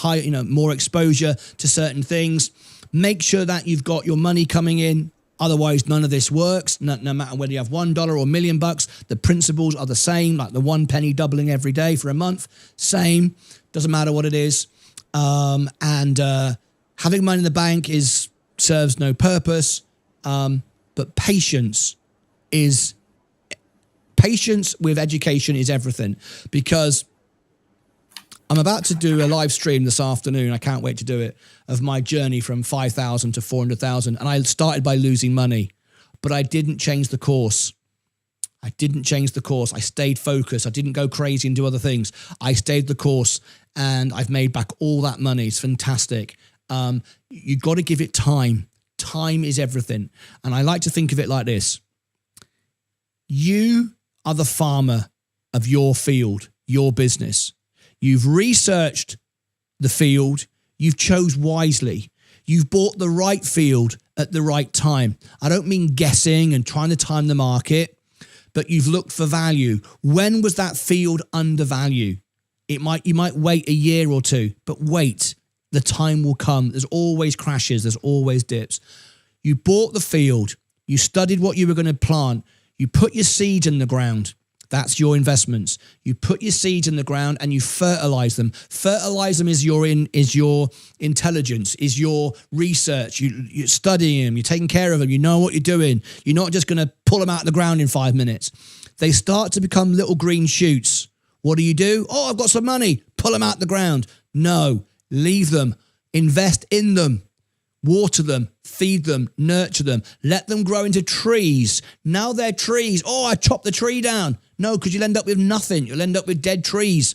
more exposure to certain things. Make sure that you've got your money coming in. Otherwise, none of this works. No matter whether you have $1 or $1 million, the principles are the same, like the 1 penny doubling every day for a month. Same. Doesn't matter what it is. Having money in the bank serves no purpose, but patience with education is everything. Because I'm about to do a live stream this afternoon. I can't wait to do it, of my journey from 5,000 to 400,000. And I started by losing money, but I didn't change the course. I stayed focused. I didn't go crazy and do other things. I stayed the course, and I've made back all that money. It's fantastic. You got to give it time. Time is everything. And I like to think of it like this. You are the farmer of your field, your business. You've researched the field. You've chose wisely. You've bought the right field at the right time. I don't mean guessing and trying to time the market, but you've looked for value. When was that field undervalued? You might wait a year or two, but wait. The time will come. There's always crashes. There's always dips. You bought the field. You studied what you were going to plant. You put your seeds in the ground. That's your investments. You put your seeds in the ground and you fertilize them. Fertilize them is your intelligence, is your research. You're studying them. You're taking care of them. You know what you're doing. You're not just going to pull them out of the ground in 5 minutes. They start to become little green shoots. What do? Oh, I've got some money. Pull them out the ground. No. Leave them, invest in them, water them, feed them, nurture them, let them grow into trees. Now they're trees. Oh, I chopped the tree down. No, because you'll end up with nothing. You'll end up with dead trees.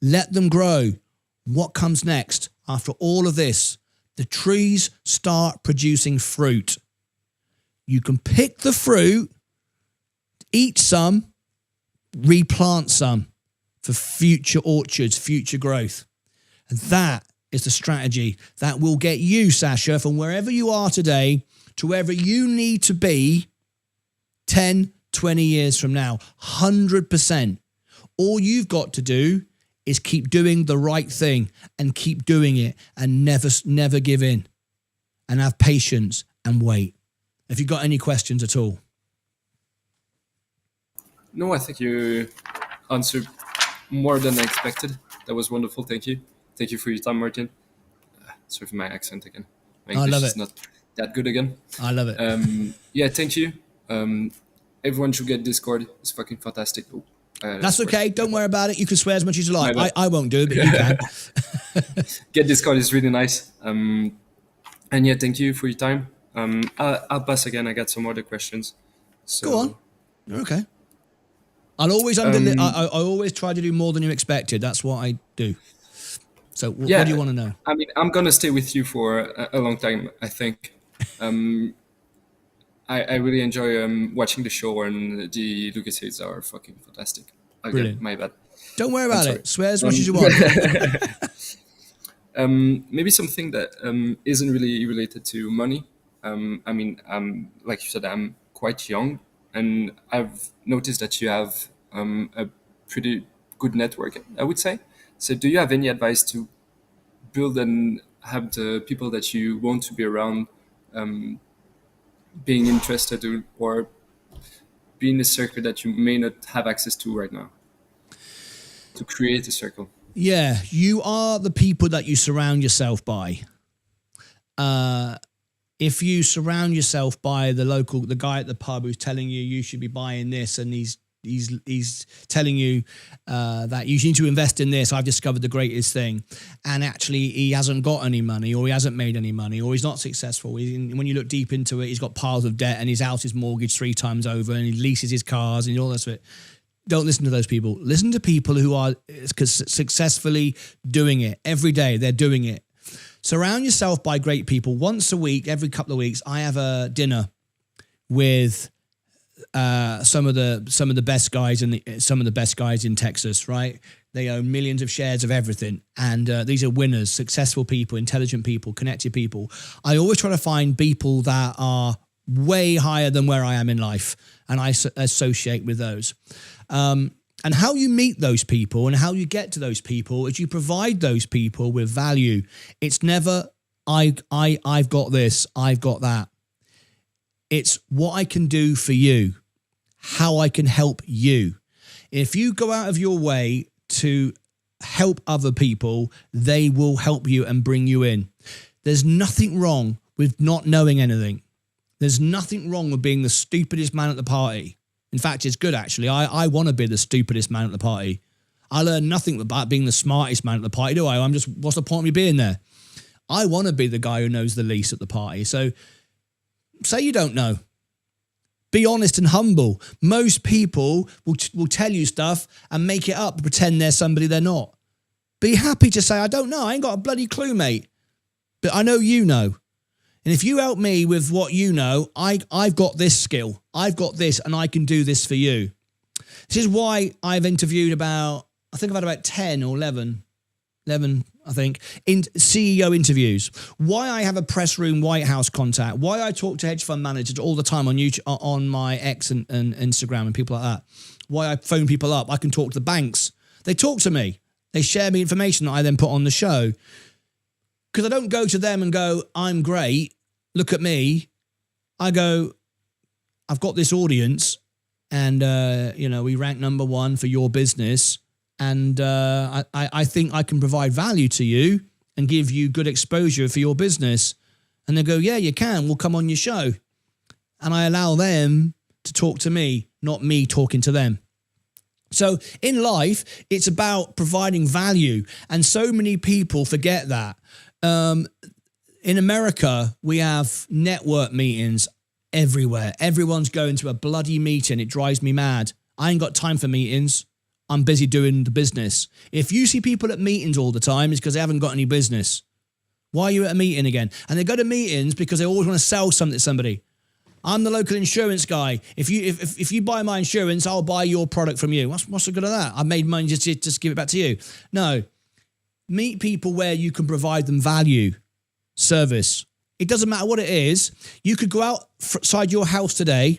Let them grow. What comes next? After all of this, the trees start producing fruit. You can pick the fruit, eat some, replant some for future orchards, future growth. And that is the strategy that will get you, Sasha, from wherever you are today to wherever you need to be 10, 20 years from now. 100%. All you've got to do is keep doing the right thing and keep doing it and never give in and have patience and wait. Have you got any questions at all? No, I think you answered more than I expected. That was wonderful. Thank you. Thank you for your time, Martyn. Sorry for my accent again. My English is not that good again. I love it. Yeah, thank you. Everyone should get Discord. It's fucking fantastic. That's okay. Don't worry about it. You can swear as much as you like. I won't do it, but you can. Get Discord is really nice. And yeah, thank you for your time. I'll pass again. I got some other questions. So, go on. You're okay. I'll always I always try to do more than you expected. That's what I do. So what do you want to know? I mean, I'm going to stay with you for a long time, I think. I really enjoy watching the show, and the Lucas hits are fucking fantastic. Again, brilliant. My bad. Don't worry about it. Swear as much as you want. Maybe something that isn't really related to money. I mean, like you said, I'm quite young, and I've noticed that you have a pretty good network, I would say. So do you have any advice to build and have the people that you want to be around being interested in, or be in a circle that you may not have access to right now? To create a circle. Yeah, you are the people that you surround yourself by. If you surround yourself by the guy at the pub who's telling you should be buying this, and he's telling you that you need to invest in this, I've discovered the greatest thing, and actually he hasn't got any money, or he hasn't made any money, or he's not successful. When you look deep into it, he's got piles of debt, and his house is mortgaged 3 times over, and he leases his cars and all that sort of it. Don't listen to those people. Listen to people who are successfully doing it every day. They're doing it. Surround yourself by great people. Once a week, every couple of weeks, I have a dinner with some of the best guys in Texas. Right, They own millions of shares of everything. And these are winners, successful people, intelligent people, connected people. I always try to find people that are way higher than where I am in life, and I associate with those. And how you meet those people and how you get to those people is you provide those people with value. It's never, I've got this, I've got that. It's what I can do for you, how I can help you. If you go out of your way to help other people, they will help you and bring you in. There's nothing wrong with not knowing anything. There's nothing wrong with being the stupidest man at the party. In fact, it's good, actually. I want to be the stupidest man at the party. I learn nothing about being the smartest man at the party, do I? I'm just, what's the point of me being there? I want to be the guy who knows the least at the party. So say you don't know. Be honest and humble. Most people will tell you stuff and make it up, pretend they're somebody they're not. Be happy to say, I don't know. I ain't got a bloody clue, mate. But I know you know. And if you help me with what you know, I've got this skill. I've got this, and I can do this for you. This is why I've interviewed I've had about 10 or 11, I think, in CEO interviews. Why I have a press room White House contact. Why I talk to hedge fund managers all the time on YouTube, on my X and Instagram and people like that. Why I phone people up. I can talk to the banks. They talk to me. They share me information that I then put on the show. Because I don't go to them and go, I'm great. Look at me. I go, I've got this audience, and we rank number 1 for your business, and I think I can provide value to you and give you good exposure for your business. And they go, yeah, you can. We'll come on your show. And I allow them to talk to me, not me talking to them. So in life, it's about providing value, and so many people forget that. In America, we have network meetings everywhere. Everyone's going to a bloody meeting. It drives me mad. I ain't got time for meetings. I'm busy doing the business. If you see people at meetings all the time, it's because they haven't got any business. Why are you at a meeting again? And they go to meetings because they always want to sell something to somebody. I'm the local insurance guy. If you buy my insurance, I'll buy your product from you. What's the good of that? I made money just give it back to you. No. Meet people where you can provide them value, service. It doesn't matter what it is. You could go outside your house today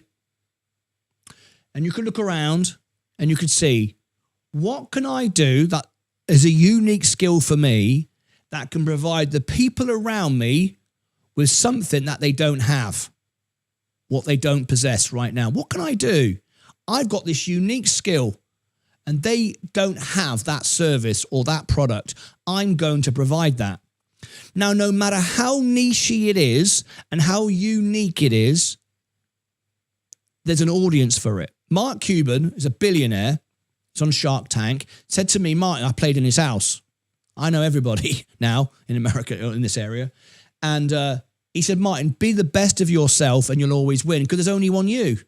and you could look around and you could see, what can I do that is a unique skill for me that can provide the people around me with something that they don't have, what they don't possess right now? What can I do? I've got this unique skill and they don't have that service or that product. I'm going to provide that. Now, no matter how niche it is and how unique it is, there's an audience for it. Mark Cuban is a billionaire. He's on Shark Tank. Said to me, Martin, I played in his house. I know everybody now in America, in this area. And he said, Martin, be the best of yourself and you'll always win because there's only one you.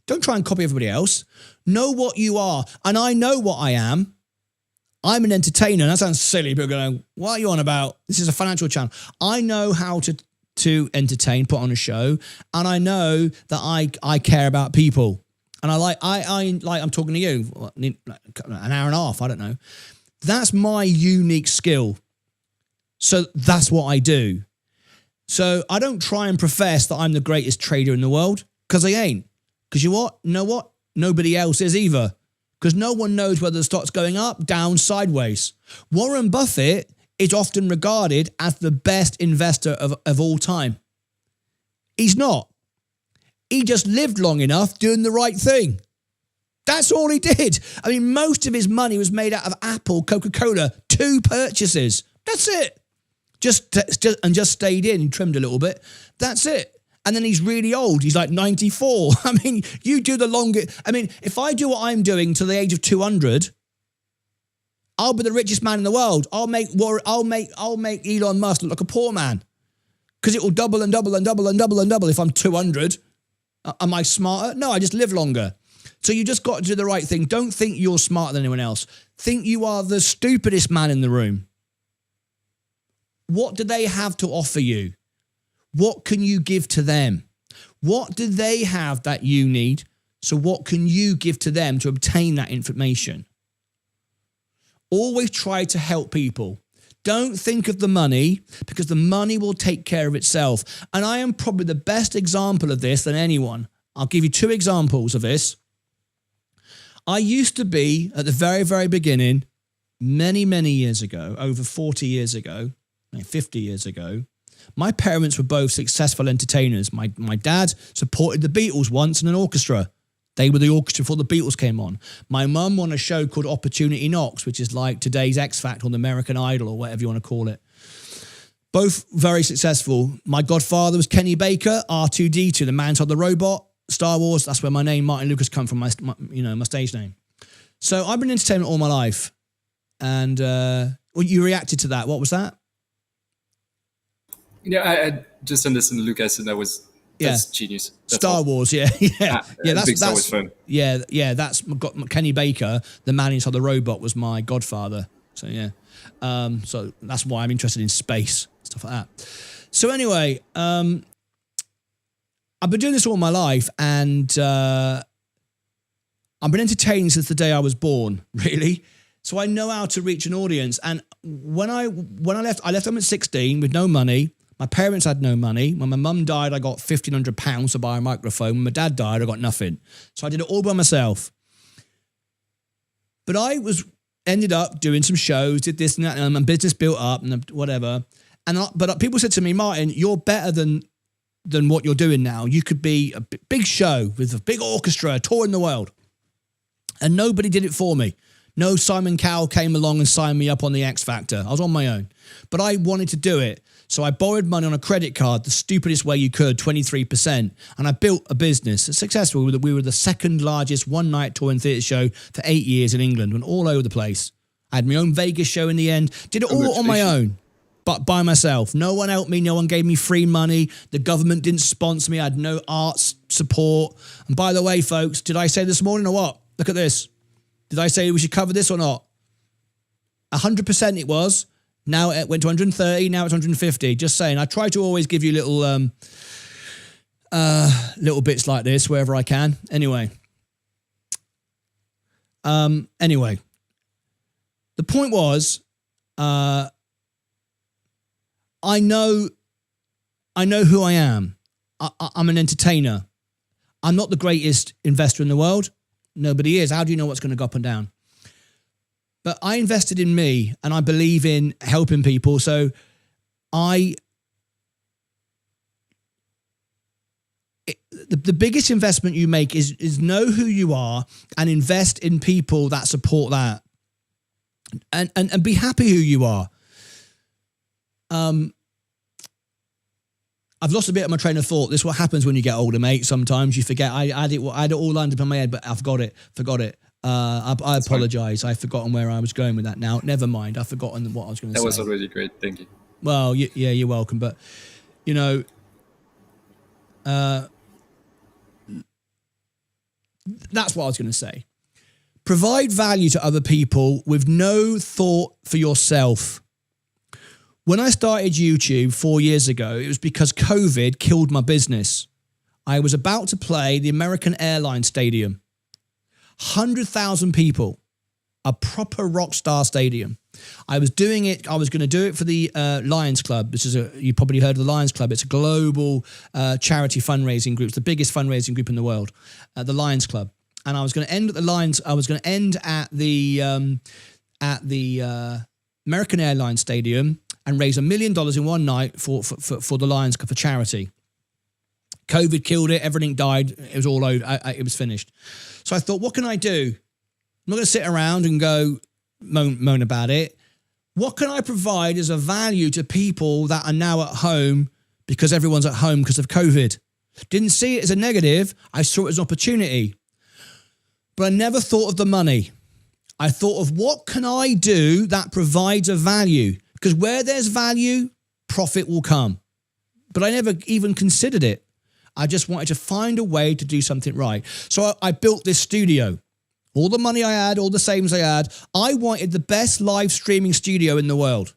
Don't try and copy everybody else. Know what you are. And I know what I am. I'm an entertainer. That sounds silly. People are going, what are you on about? This is a financial channel. I know how to entertain, put on a show. And I know that I care about people. And I'm talking to you, an hour and a half, I don't know. That's my unique skill. So that's what I do. So I don't try and profess that I'm the greatest trader in the world because I ain't. Because you know what? Nobody else is either. Because no one knows whether the stock's going up, down, sideways. Warren Buffett is often regarded as the best investor of all time. He's not. He just lived long enough doing the right thing. That's all he did. I mean, most of his money was made out of Apple, Coca-Cola, 2 purchases. That's it. Just stayed in and trimmed a little bit. That's it. And then he's really old. He's like 94. I mean, you do the longest. I mean, if I do what I'm doing to the age of 200, I'll be the richest man in the world. I'll make Elon Musk look like a poor man because it will double and double and double and double and double if I'm 200. Am I smarter? No, I just live longer. So you just got to do the right thing. Don't think you're smarter than anyone else. Think you are the stupidest man in the room. What do they have to offer you? What can you give to them? What do they have that you need? So what can you give to them to obtain that information? Always try to help people. Don't think of the money, because the money will take care of itself. And I am probably the best example of this than anyone. I'll give you 2 examples of this. I used to be, at the very, very beginning, many, many years ago, over 40 years ago, 50 years ago, my parents were both successful entertainers. My dad supported the Beatles once in an orchestra. They were the orchestra before the Beatles came on. My mum won a show called Opportunity Knocks, which is like today's X Factor on American Idol or whatever you want to call it. Both very successful. My godfather was Kenny Baker, R2-D2, the man inside the robot, Star Wars. That's where my name, Martyn Lucas, come from, my stage name. So I've been in entertainment all my life. And you reacted to that. What was that? Yeah, I just understand Lucas, and that's genius. That's Star Wars, yeah. That's always fun. Yeah. That's got Kenny Baker, the man inside the robot, was my godfather. So yeah, so that's why I'm interested in space, stuff like that. So anyway, I've been doing this all my life, and I've been entertaining since the day I was born, really. So I know how to reach an audience. And when I left them at 16 with no money. My parents had no money. When my mum died, I got £1,500 to buy a microphone. When my dad died, I got nothing. So I did it all by myself. But I ended up doing some shows, did this and that, and my business built up and whatever. But people said to me, Martyn, you're better than what you're doing now. You could be a big show with a big orchestra touring the world. And nobody did it for me. No Simon Cowell came along and signed me up on the X Factor. I was on my own. But I wanted to do it. So I borrowed money on a credit card, the stupidest way you could, 23%. And I built a business. It's successful. We were the second largest one-night tour and theatre show for 8 years in England. Went all over the place. I had my own Vegas show in the end. Did it all on my own, but by myself. No one helped me. No one gave me free money. The government didn't sponsor me. I had no arts support. And by the way, folks, did I say this morning or what? Look at this. Did I say we should cover this or not? 100% it was. Now it went to 130. Now it's 150. Just saying. I try to always give you little bits like this wherever I can. Anyway. The point was, I know who I am. I'm an entertainer. I'm not the greatest investor in the world. Nobody is. How do you know what's going to go up and down? But I invested in me, and I believe in helping people. So the biggest investment you make is know who you are and invest in people that support that, and be happy who you are. I've lost a bit of my train of thought. This is what happens when you get older, mate. Sometimes you forget. I had it all lined up in my head, but I forgot it. I apologize. I've forgotten where I was going with that now. Never mind. I've forgotten what I was going to say. That was already great. Thank you. Well, yeah, you're welcome. But, that's what I was going to say. Provide value to other people with no thought for yourself. When I started YouTube 4 years ago, it was because COVID killed my business. I was about to play the American Airlines Stadium. 100,000 people, a proper rock star stadium. I was doing it. I was going to do it for the Lions Club. You probably heard of the Lions Club. It's a global charity fundraising group. It's the biggest fundraising group in the world, the Lions Club. And I was going to end at the Lions. I was going to end at the American Airlines Stadium and raise $1 million in one night for the Lions Club for charity. COVID killed it. Everything died. It was all over. It was finished. So I thought, what can I do? I'm not going to sit around and go moan about it. What can I provide as a value to people that are now at home because everyone's at home because of COVID? Didn't see it as a negative. I saw it as an opportunity. But I never thought of the money. I thought of what can I do that provides a value? Because where there's value, profit will come. But I never even considered it. I just wanted to find a way to do something right. So I built this studio. All the money I had, all the savings I had, I wanted the best live streaming studio in the world.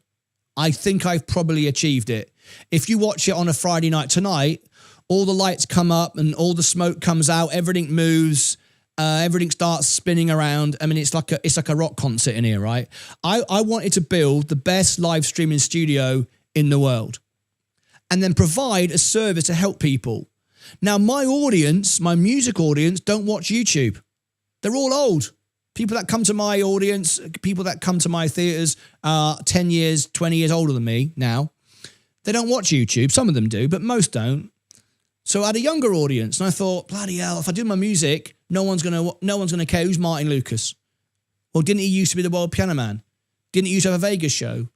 I think I've probably achieved it. If you watch it on a Friday night tonight, all the lights come up and all the smoke comes out, everything moves. Everything starts spinning around. I mean, it's like a rock concert in here, right? I wanted to build the best live streaming studio in the world and then provide a service to help people. Now, my audience, my music audience, don't watch YouTube. They're all old. People that come to my audience, people that come to my theatres are 10 years, 20 years older than me now. They don't watch YouTube. Some of them do, but most don't. So I had a younger audience, and I thought, bloody hell, if I do my music, no one's gonna care who's Martyn Lucas. Well, didn't he used to be the world piano man? Didn't he used to have a Vegas show?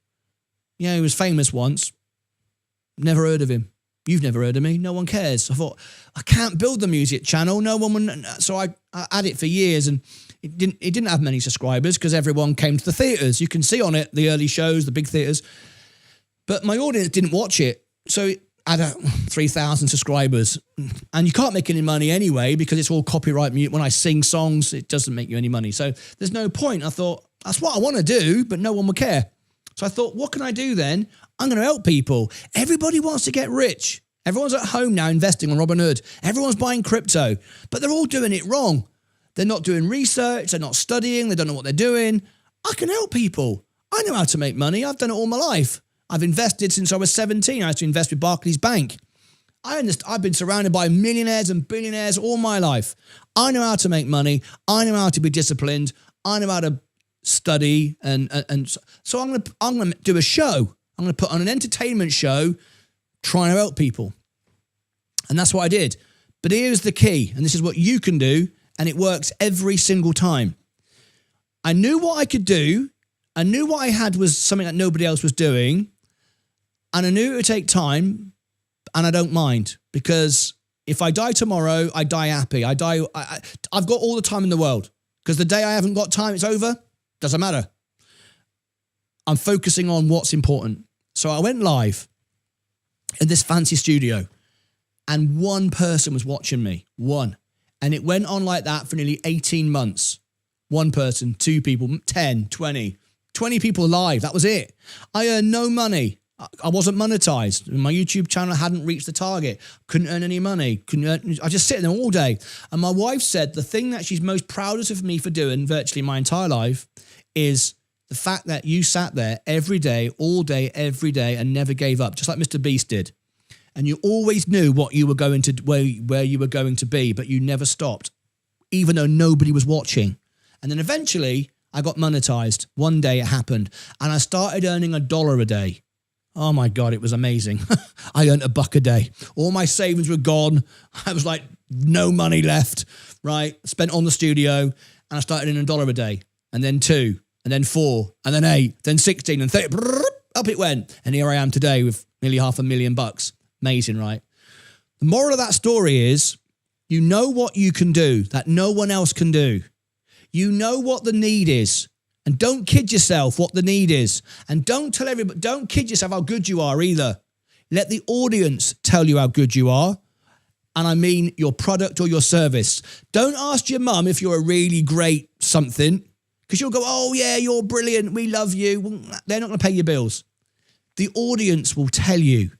Yeah, he was famous once. Never heard of him. You've never heard of me. No one cares. I thought, I can't build the music channel. No one would. So I had it for years, and it didn't have many subscribers because everyone came to the theatres. You can see on it the early shows, the big theatres. But my audience didn't watch it. So I had 3,000 subscribers. And you can't make any money anyway because it's all copyright mute. When I sing songs, it doesn't make you any money. So there's no point. I thought, that's what I want to do, but no one will care. So I thought, what can I do then? I'm going to help people. Everybody wants to get rich. Everyone's at home now investing on Robinhood. Everyone's buying crypto, but they're all doing it wrong. They're not doing research. They're not studying. They don't know what they're doing. I can help people. I know how to make money. I've done it all my life. I've invested since I was 17. I used to invest with Barclays Bank. I've been surrounded by millionaires and billionaires all my life. I know how to make money. I know how to be disciplined. I know how to study. And so I'm going to do a show. I'm going to put on an entertainment show trying to help people. And that's what I did. But here's the key, and this is what you can do, and it works every single time. I knew what I could do. I knew what I had was something that nobody else was doing. And I knew it would take time, and I don't mind. Because if I die tomorrow, I die happy. I've got all the time in the world. Because the day I haven't got time, it's over. Doesn't matter. I'm focusing on what's important. So I went live in this fancy studio, and one person was watching me. One. And it went on like that for nearly 18 months. One person, two people, 10, 20 people live. That was it. I earned no money. I wasn't monetized. My YouTube channel hadn't reached the target. Couldn't earn any money. I just sit there all day. And my wife said the thing that she's most proudest of me for doing virtually my entire life is the fact that you sat there every day, all day, every day, and never gave up, just like Mr. Beast did. And you always knew what you were going to, where you were going to be, but you never stopped, even though nobody was watching. And then eventually I got monetized. One day it happened, and I started earning $1 a day. Oh my God, it was amazing. I earned $1 a day. All my savings were gone. I was like, no money left, right? Spent on the studio, and I started earning $1 a day, and then 2, and then 4, and then 8, then 16, and 30. Up it went. And here I am today with nearly $500,000. Amazing, right? The moral of that story is, you know what you can do that no one else can do. You know what the need is. And don't kid yourself what the need is. And don't kid yourself how good you are either. Let the audience tell you how good you are. And I mean your product or your service. Don't ask your mum if you're a really great something, because you'll go, oh yeah, you're brilliant, we love you. Well, they're not going to pay your bills. The audience will tell you.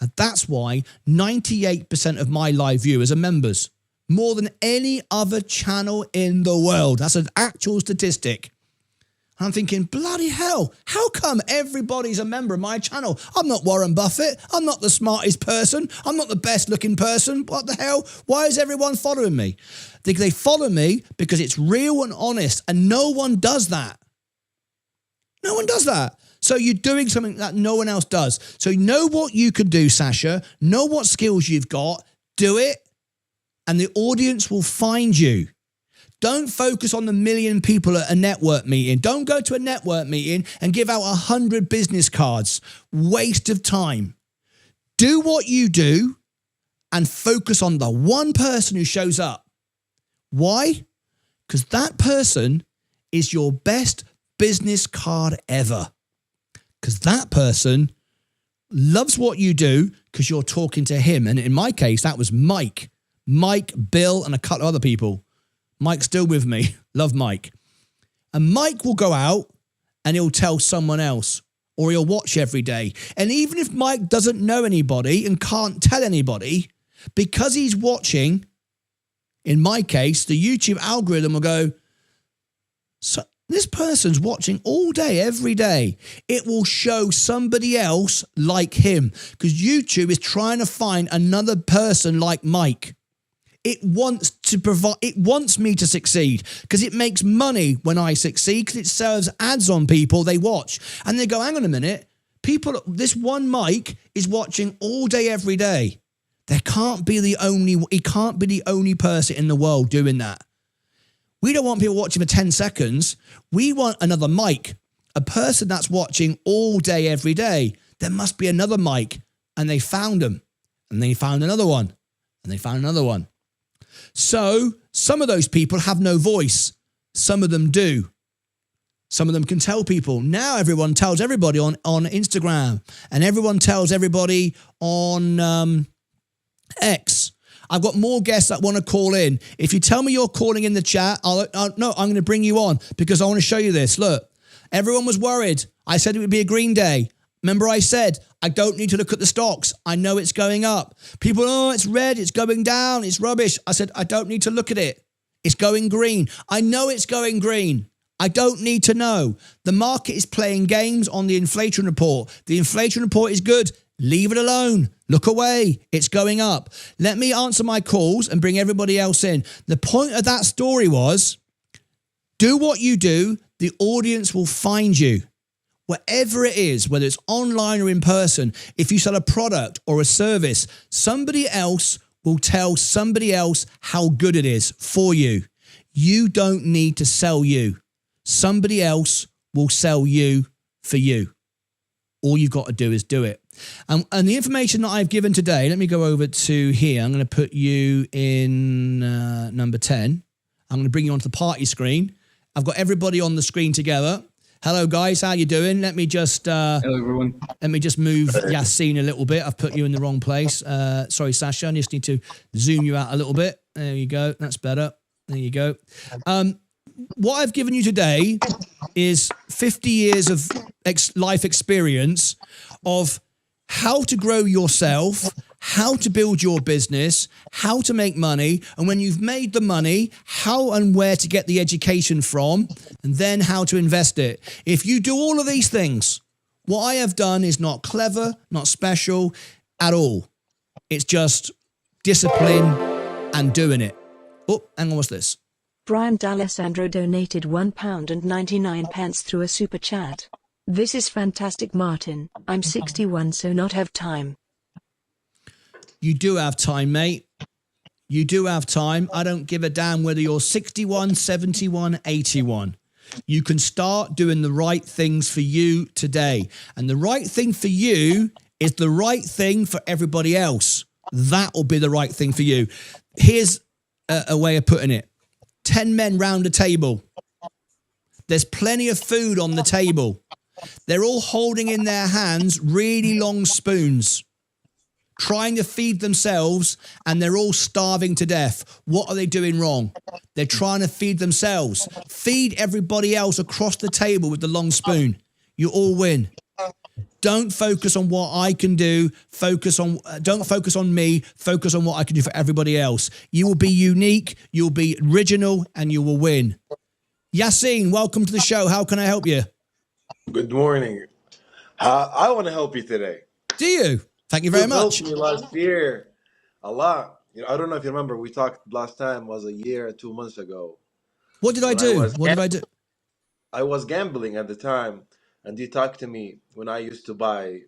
And that's why 98% of my live viewers are members. More than any other channel in the world. That's an actual statistic. I'm thinking, bloody hell, how come everybody's a member of my channel? I'm not Warren Buffett. I'm not the smartest person. I'm not the best looking person. What the hell? Why is everyone following me? They follow me because it's real and honest, and no one does that. No one does that. So you're doing something that no one else does. So know what you can do, Sasha. Know what skills you've got. Do it, and the audience will find you. Don't focus on the million people at a network meeting. Don't go to a network meeting and give out 100 business cards. Waste of time. Do what you do and focus on the one person who shows up. Why? Because that person is your best business card ever. Because that person loves what you do because you're talking to him. And in my case, that was Mike, Bill, and a couple of other people. Mike's still with me. Love Mike. And Mike will go out and he'll tell someone else, or he'll watch every day. And even if Mike doesn't know anybody and can't tell anybody, because he's watching, In my case, the YouTube algorithm will go, so this person's watching all day, every day. It will show somebody else like him because YouTube is trying to find another person like Mike. It wants to provide, it wants me to succeed because it makes money when I succeed because it serves ads on people they watch. And they go, hang on a minute, people, this one Mike is watching all day, every day. He can't be the only person in the world doing that. We don't want people watching for 10 seconds. We want another Mike, a person that's watching all day, every day. There must be another Mike. And they found him. And they found another one. And they found another one. So some of those people have no voice. Some of them do. Some of them can tell people. Now everyone tells everybody on Instagram. And everyone tells everybody on X. I've got more guests that want to call in. If you tell me you're calling in the chat, I'm going to bring you on because I want to show you this. Look, everyone was worried. I said it would be a green day. Remember I said, I don't need to look at the stocks. I know it's going up. People, oh, it's red. It's going down. It's rubbish. I said, I don't need to look at it. It's going green. I know it's going green. I don't need to know. The market is playing games on the inflation report. The inflation report is good. Leave it alone. Look away. It's going up. Let me answer my calls and bring everybody else in. The point of that story was, do what you do. The audience will find you. Whatever it is, whether it's online or in person, if you sell a product or a service, somebody else will tell somebody else how good it is for you. You don't need to sell you. Somebody else will sell you for you. All you've got to do is do it. And the information that I've given today, let me go over to here. I'm going to put you in number 10. I'm going to bring you onto the party screen. I've got everybody on the screen together. Hello, guys. How you doing? Let me just hello, everyone. Let me just move Yassine a little bit. I've put you in the wrong place. Sorry, Sasha. I just need to zoom you out a little bit. There you go. That's better. There you go. What I've given you today is 50 years of life experience of how to grow yourself, how to build your business, how to make money, and when you've made the money, how and where to get the education from, and then how to invest it. If you do all of these things, what I have done is not clever, not special at all. It's just discipline and doing it. Oh, hang on, what's this? Brian D'Alessandro donated £1.99 through a super chat. This is fantastic, Martin. I'm 61, so not have time. You do have time, mate. You do have time. I don't give a damn whether you're 61, 71, 81. You can start doing the right things for you today. And the right thing for you is the right thing for everybody else. That will be the right thing for you. Here's a way of putting it. 10 men round a table. There's plenty of food on the table. They're all holding in their hands really long spoons, trying to feed themselves, and they're all starving to death. What are they doing wrong? They're trying to feed themselves. Feed everybody else across the table with the long spoon. You all win. Don't focus on what I can do. Don't focus on me. Focus on what I can do for everybody else. You will be unique. You'll be original, and you will win. Yassine, welcome to the show. How can I help you? Good morning. I want to help you today. Do you? Thank you very You much. helped me last year a lot. I don't know if you remember. We talked last time was a year or 2 months ago. What did I do? What did I do? I was gambling at the time, and you talked to me when I used to buy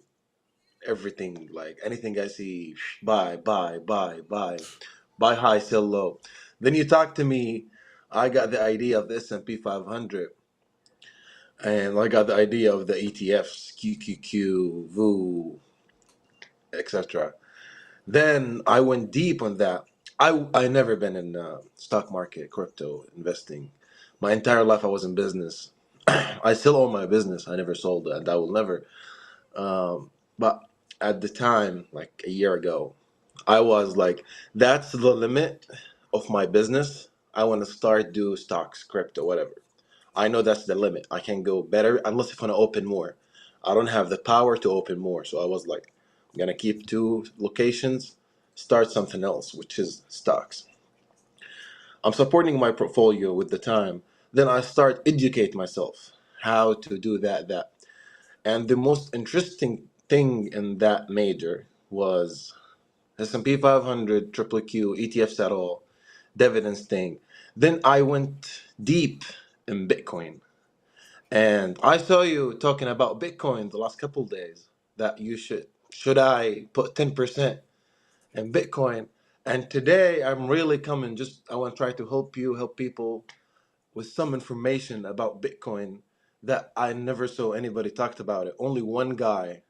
everything, like anything I see, buy high, sell low. Then you talked to me. I got the idea of the S&P 500. And I got the idea of the ETFs, QQQ, VOO, etc. Then I went deep on that. I never been in stock market, crypto investing. My entire life I was in business. I still own my business. I never sold it, and I will never. But at the time, like a year ago, I was like, that's the limit of my business. I want to start do stocks, crypto, whatever. I know that's the limit. I can go better unless if I want to open more. I don't have the power to open more. So I was like, I'm going to keep 2 locations, start something else, which is stocks. I'm supporting my portfolio with the time. Then I start educate myself how to do that. And the most interesting thing in that major was S&P 500, triple Q, ETFs at all, dividends thing. Then I went deep in Bitcoin. And I saw you talking about Bitcoin the last couple days that you should I put 10% in Bitcoin? And today I'm really coming just I want to try to help people with some information about Bitcoin that I never saw anybody talked about it. Only one guy,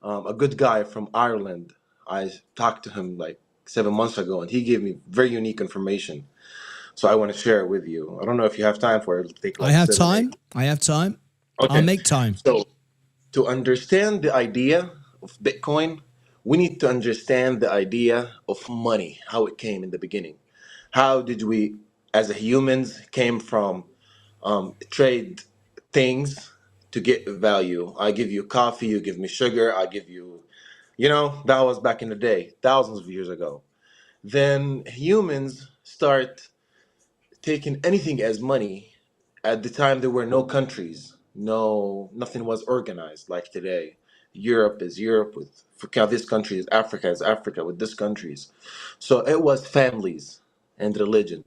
a good guy from Ireland. I talked to him like 7 months ago, and he gave me very unique information. So I want to share it with you. I don't know if you have time for it. It'll take I like have 7, 8. time. I have time. I'll Okay. make time. So to understand the idea of Bitcoin, we need to understand the idea of money, how it came in the beginning. How did we, as a humans, came from trade things to get value. I give you coffee, you give me sugar, I give you, that was back in the day, thousands of years ago. Then humans start taking anything as money. At the time, there were no countries, nothing was organized like today. Europe is Europe with this country is Africa with this countries. So it was families and religion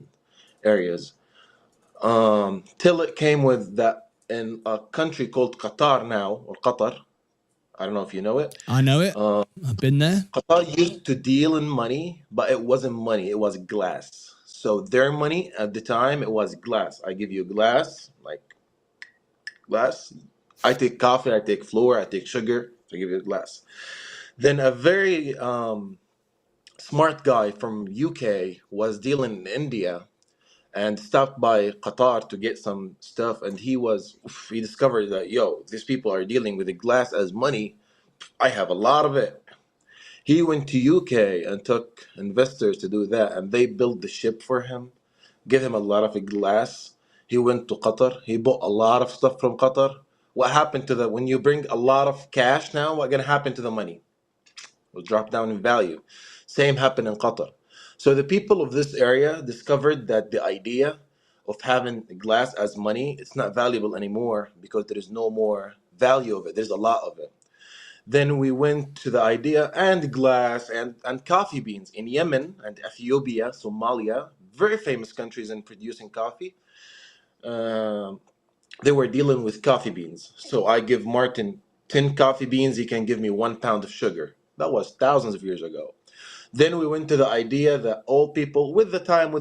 areas. Till it came with that in a country called Qatar now, or Qatar. I don't know if you know it. I know it. I've been there. Qatar used to deal in money, but it wasn't money, it was glass. So their money at the time, it was glass. I give you glass, like glass. I take coffee, I take flour, I take sugar, I give you glass. Then a very smart guy from UK was dealing in India and stopped by Qatar to get some stuff. And he discovered that, these people are dealing with the glass as money. I have a lot of it. He went to UK and took investors to do that, and they built the ship for him, give him a lot of glass. He went to Qatar. He bought a lot of stuff from Qatar. What happened to when you bring a lot of cash now, what's going to happen to the money? Will drop down in value. Same happened in Qatar. So the people of this area discovered that the idea of having glass as money, it's not valuable anymore because there is no more value of it. There's a lot of it. Then we went to the idea and glass and coffee beans in Yemen and Ethiopia, Somalia, very famous countries in producing coffee. Um they were dealing with coffee beans. So I give Martin 10 coffee beans, he can give me 1 pound of sugar. That was thousands of years ago. Then we went to the idea that all people, with the time,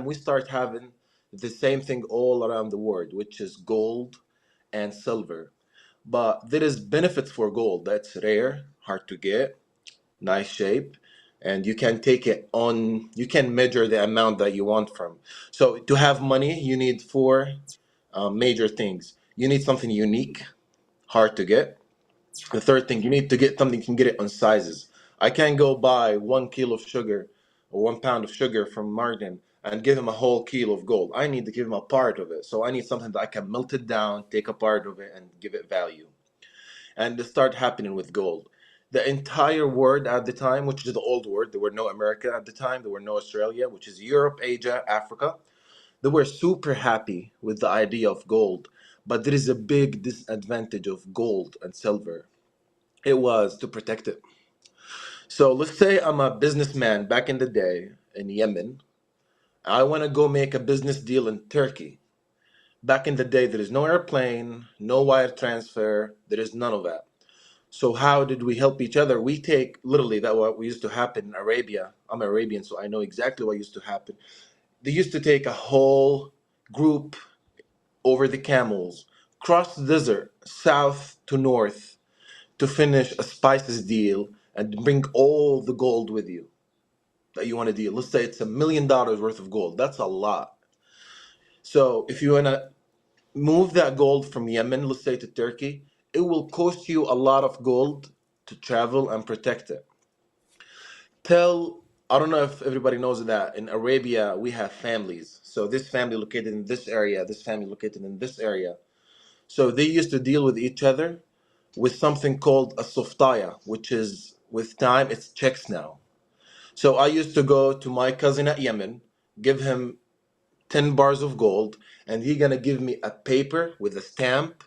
we start having the same thing all around the world, which is gold and silver. But there is benefits for gold. That's rare, hard to get, nice shape, and you can measure the amount that you want from. So to have money, you need four major things. You need something unique, hard to get. The third thing, you need to get something you can get it on sizes. I can't go buy 1 kilo of sugar or 1 pound of sugar from Martin and give him a whole kilo of gold. I need to give him a part of it. So I need something that I can melt it down, take a part of it, and give it value. And this started happening with gold. The entire world at the time, which is the old world, there were no America at the time, there were no Australia, which is Europe, Asia, Africa. They were super happy with the idea of gold. But there is a big disadvantage of gold and silver. It was to protect it. So let's say I'm a businessman back in the day in Yemen. I want to go make a business deal in Turkey. Back in the day, there is no airplane, no wire transfer, there is none of that. So how did we help each other? We take literally that what used to happen in Arabia. I'm Arabian, so I know exactly what used to happen. They used to take a whole group over the camels, cross the desert, south to north, to finish a spices deal and bring all the gold with you that you want to deal. Let's say it's $1 million worth of gold. That's a lot. So if you want to move that gold from Yemen, let's say to Turkey, it will cost you a lot of gold to travel and protect it. I don't know if everybody knows that in Arabia we have families. So this family located in this area, this family located in this area. So they used to deal with each other with something called a softaya, which is with it's checks now. So I used to go to my cousin at Yemen, give him 10 bars of gold, and you're gonna give me a paper with a stamp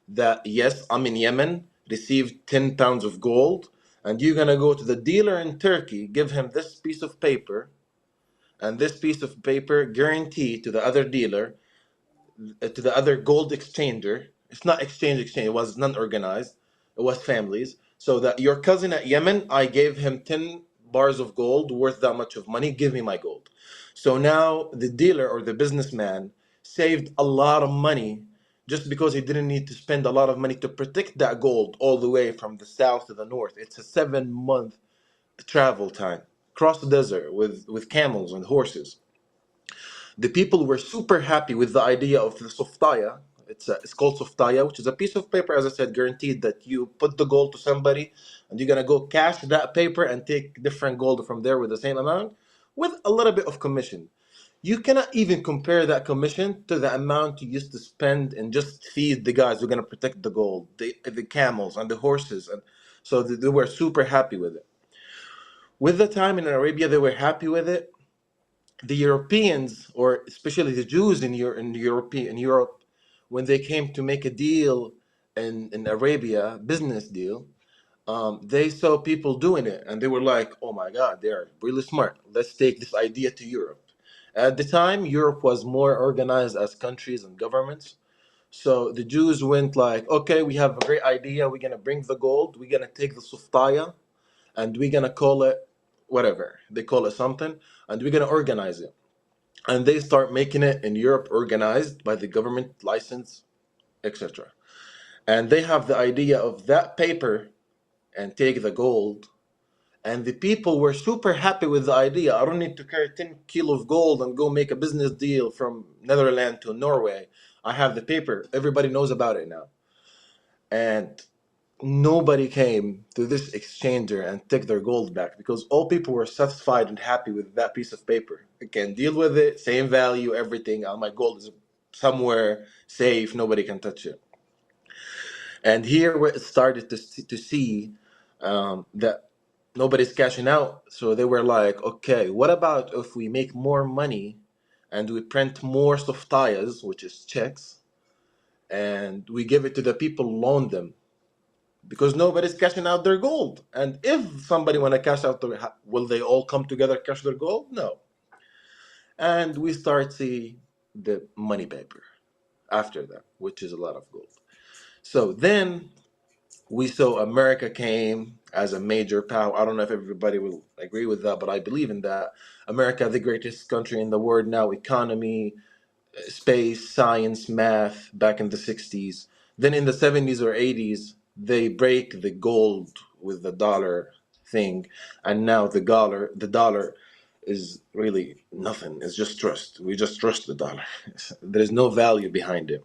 that yes, I'm in Yemen, received 10 pounds of gold, and you're gonna go to the dealer in Turkey, give him this piece of paper, and this piece of paper guarantee to the other dealer, to the other gold exchanger. It's not exchange, it was non-organized, it was families. So that your cousin at Yemen, I gave him 10 bars of gold worth that much of money, give me my gold. So now the dealer or the businessman saved a lot of money just because he didn't need to spend a lot of money to protect that gold all the way from the south to the north. It's a 7-month travel time across the desert with camels and horses. The people were super happy with the idea of the softaya. It's called softaya, which is a piece of paper, as I said, guaranteed that you put the gold to somebody and you're gonna go cash that paper and take different gold from there with the same amount with a little bit of commission. You cannot even compare that commission to the amount you used to spend and just feed the guys who are gonna protect the gold, the camels and the horses, and so they were super happy with it. With the time in Arabia, they were happy with it. The Europeans, or especially the Jews in Europe, when they came to make a deal in Arabia, business deal, they saw people doing it, and they were like, "Oh my God, they are really smart. Let's take this idea to Europe." At the time, Europe was more organized as countries and governments. So the Jews went like, "Okay, we have a great idea. We're gonna bring the gold. We're gonna take the suftaya, and we're gonna call it whatever they call it something, and we're gonna organize it." And they start making it in Europe, organized by the government, license, etc. And they have the idea of that paper and take the gold. And the people were super happy with the idea. I don't need to carry 10 kilos of gold and go make a business deal from Netherlands to Norway. I have the paper. Everybody knows about it now. And nobody came to this exchanger and took their gold back because all people were satisfied and happy with that piece of paper. I can deal with it, same value, everything. My gold is somewhere safe, nobody can touch it. And here we started to see that nobody's cashing out. So they were like, okay, what about if we make more money and we print more softayas, which is checks, and we give it to the people, loan them, because nobody's cashing out their gold. And if somebody want to cash out, will they all come together cash their gold? No. And we start see the money paper after that, which is a lot of gold. So then we saw America came as a major power. I don't know if everybody will agree with that, but I believe in that. America, the greatest country in the world now, economy, space, science, math, back in the 60s. Then in the 70s or 80s, they break the gold with the dollar thing. And now the dollar is really nothing. It's just trust. We just trust the dollar. There's no value behind it.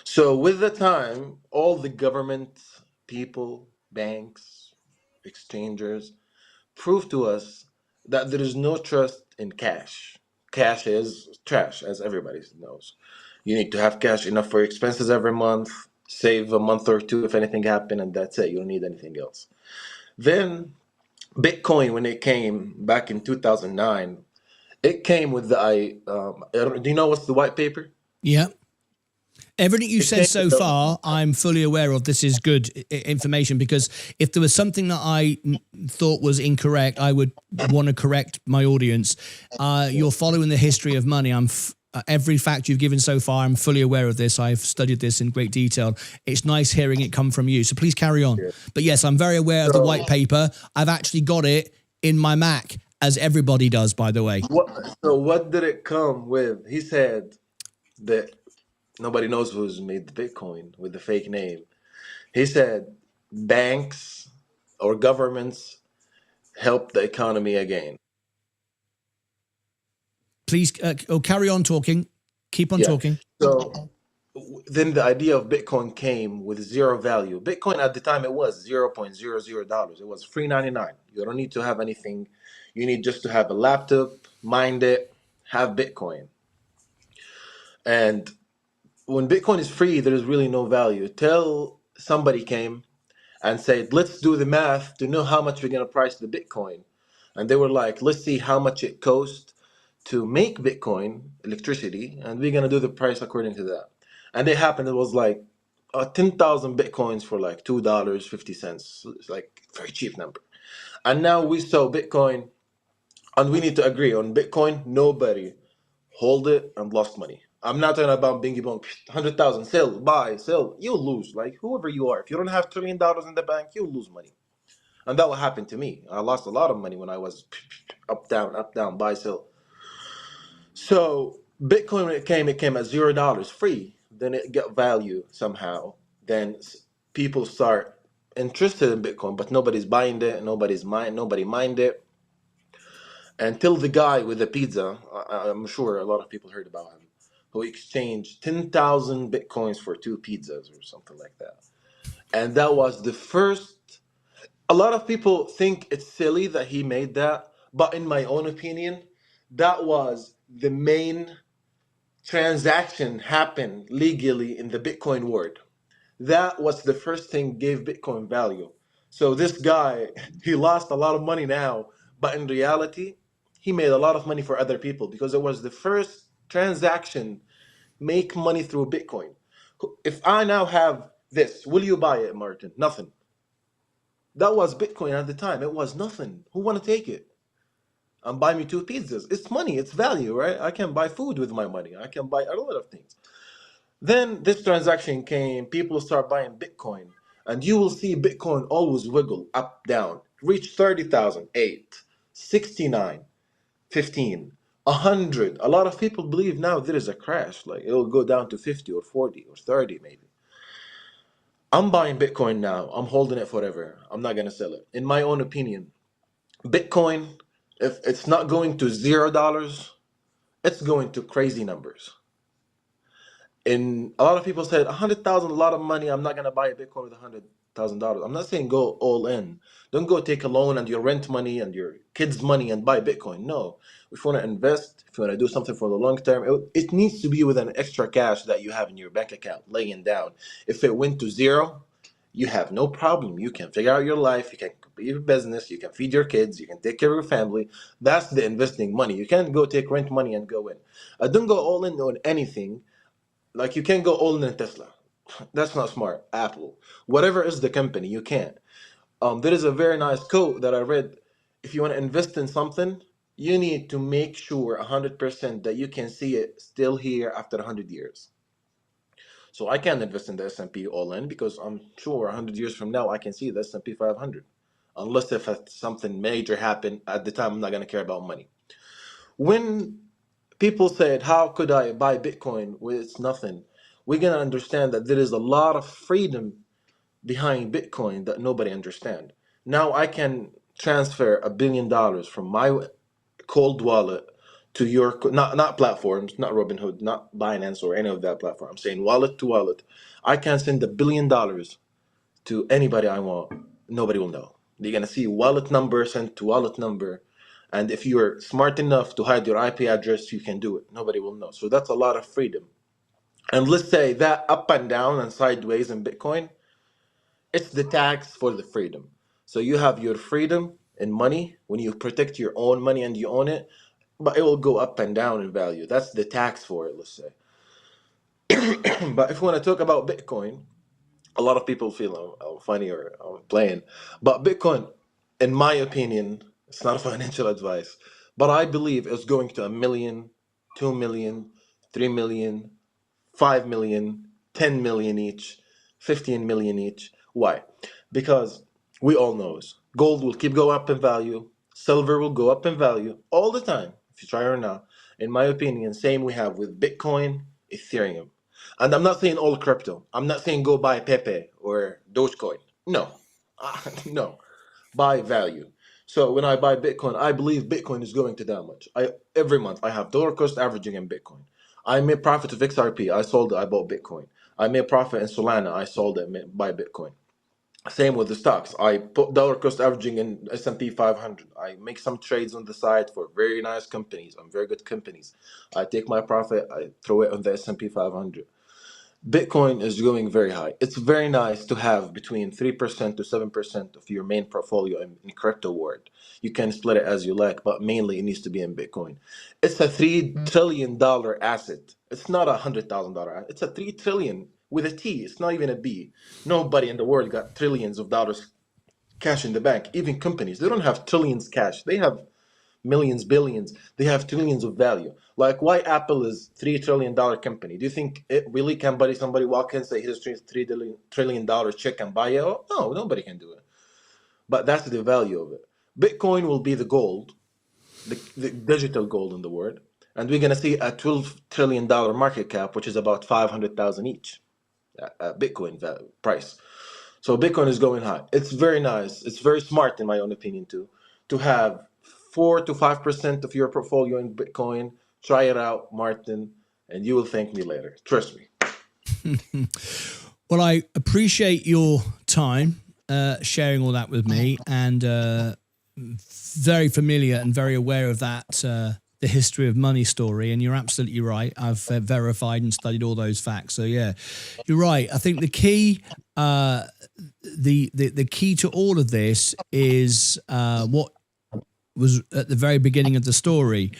So with the time, all the government, people, banks, exchangers prove to us that there is no trust in cash. Cash is trash, as everybody knows. You need to have cash enough for expenses every month, save a month or two if anything happened, and that's it. You don't need anything else. Then Bitcoin, when it came back in 2009, it came with do you know what's the white paper? Yeah. Everything you It said came so with the, far, I'm fully aware of. This is good information, because if there was something that I thought was incorrect, I would want to correct my audience. You're following the history of money. Every fact you've given so far, I'm fully aware of this. I've studied this in great detail. It's nice hearing it come from you. So please carry on. Yeah. But yes, I'm very aware of the white paper. I've actually got it in my Mac, as everybody does, by the way. So what did it come with? He said that nobody knows who's made the Bitcoin with the fake name. He said banks or governments help the economy again. Please carry on talking. Keep on talking. So then the idea of Bitcoin came with zero value. Bitcoin at the time, it was $0.00. It was $3.99. You don't need to have anything. You need just to have a laptop, mind it, have Bitcoin. And when Bitcoin is free, there is really no value. Till somebody came and said, let's do the math to know how much we're going to price the Bitcoin. And they were like, let's see how much it costs to make Bitcoin electricity, and we're gonna do the price according to that. And it happened. It was like 10,000 Bitcoins for like $2.50. It's like very cheap number. And now we sell Bitcoin, and we need to agree on Bitcoin. Nobody hold it and lost money. I'm not talking about bingy bong, 100,000, sell, buy, sell. You'll lose, like whoever you are. If you don't have $1 trillion in the bank, you'll lose money. And that what happened to me. I lost a lot of money when I was up, down, buy, sell. So Bitcoin, when it came at $0 free. Then it got value somehow. Then people start interested in Bitcoin, but nobody's buying it. Nobody mind it. Until the guy with the pizza, I'm sure a lot of people heard about him, who exchanged 10,000 Bitcoins for 2 pizzas or something like that. And that was the first. A lot of people think it's silly that he made that, but in my own opinion, that was the main transaction happened legally in the Bitcoin world. That was the first thing gave Bitcoin value. So this guy, he lost a lot of money now, but in reality, he made a lot of money for other people because it was the first transaction make money through Bitcoin. If I now have this, will you buy it, Martin? Nothing. That was Bitcoin at the time. It was nothing. Who want to take it? And buy me 2 pizzas. It's money. It's value, right? I can buy food with my money. I can buy a lot of things. Then this transaction came. People start buying Bitcoin. And you will see Bitcoin always wiggle up, down. Reach 30,000, 8, 69, 15, 100. A lot of people believe now there is a crash. Like it will go down to 50 or 40 or 30 maybe. I'm buying Bitcoin now. I'm holding it forever. I'm not going to sell it. In my own opinion, Bitcoin, if it's not going to $0, it's going to crazy numbers. And a lot of people said 100,000, a lot of money. I'm not gonna buy a Bitcoin with $100,000. I'm not saying go all in. Don't go take a loan and your rent money and your kids' money and buy Bitcoin. No, if you want to invest, if you want to do something for the long term, it needs to be with an extra cash that you have in your bank account laying down. If it went to 0, you have no problem. You can figure out your life. You can complete your business. You can feed your kids. You can take care of your family. That's the investing money. You can't go take rent money and go in. Don't go all in on anything. Like you can't go all in Tesla. That's not smart. Apple, whatever is the company, you can't. There is a very nice quote that I read. If you want to invest in something, you need to make sure 100% that you can see it still here after 100 years. So I can't invest in the S&P all in because I'm sure 100 years from now I can see the S&P 500. Unless if something major happened at the time, I'm not going to care about money. When people said, how could I buy Bitcoin when it's nothing? We're going to understand that there is a lot of freedom behind Bitcoin that nobody understands. Now I can transfer $1 billion from my cold wallet to your, not platforms, not Robinhood, not Binance or any of that platform. I'm saying wallet to wallet. I can send $1 billion to anybody I want. Nobody will know. You're going to see wallet number sent to wallet number. And if you're smart enough to hide your IP address, you can do it. Nobody will know. So that's a lot of freedom. And let's say that up and down and sideways in Bitcoin, it's the tax for the freedom. So you have your freedom in money when you protect your own money and you own it, but it will go up and down in value. That's the tax for it, let's say. But if we want to talk about Bitcoin, a lot of people feel I'm funny or I'm playing. But Bitcoin, in my opinion, it's not financial advice, but I believe it's going to 1 million, 2 million, 3 million, 5 million, 10 million each, 15 million each. Why? Because we all know gold will keep going up in value, silver will go up in value all the time, if you try or not. In my opinion, same we have with Bitcoin, Ethereum. And I'm not saying all crypto. I'm not saying go buy Pepe or Dogecoin. No. No. Buy value. So when I buy Bitcoin, I believe Bitcoin is going to that much. Every month I have dollar cost averaging in Bitcoin. I made profit of XRP. I sold it. I bought Bitcoin. I made profit in Solana. I sold it. Buy Bitcoin. Same with the stocks. I put dollar cost averaging in S&P 500. I make some trades on the side for very nice companies and very good companies. I take my profit. I throw it on the S&P 500. Bitcoin is going very high. It's very nice to have between 3% to 7% of your main portfolio in crypto world. You can split it as you like, but mainly it needs to be in Bitcoin. It's a $3 trillion asset. It's not $100,000 asset. It's a 3 trillion with a T. It's not even a B. Nobody in the world got trillions of dollars cash in the bank. Even companies, they don't have trillions cash. They have millions, billions. They have trillions of value. Like why Apple is $3 trillion company? Do you think it really can somebody walk in and say here's $3 trillion check and buy it? Oh, no, nobody can do it. But that's the value of it. Bitcoin will be the gold, the digital gold in the world, and we're gonna see a $12 trillion market cap, which is about 500,000 each, Bitcoin price. So Bitcoin is going high. It's very nice. It's very smart, in my own opinion, too, to have 4 to 5% of your portfolio in Bitcoin. Try it out, Martin, and you will thank me later. Trust me. Well, I appreciate your time sharing all that with me, and very familiar and very aware of that, the history of money story. And you're absolutely right. I've verified and studied all those facts. So yeah, you're right. I think the key, the key to all of this is what was at the very beginning of the story,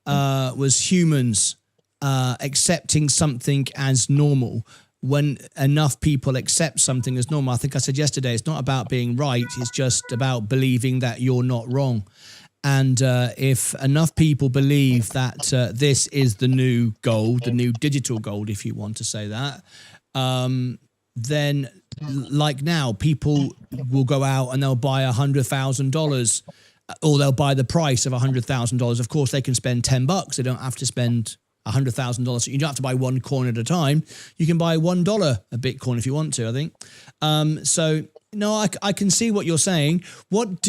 was humans accepting something as normal. When enough people accept something as normal, I think I said yesterday, it's not about being right. It's just about believing that you're not wrong. And if enough people believe that this is the new gold, the new digital gold, if you want to say that, then like now, people will go out and they'll buy $100,000, or they'll buy the price of $100,000. Of course, they can spend $10. They don't have to spend $100,000. So you don't have to buy one coin at a time. You can buy $1 a Bitcoin if you want to, I think. So no, I can see what you're saying. But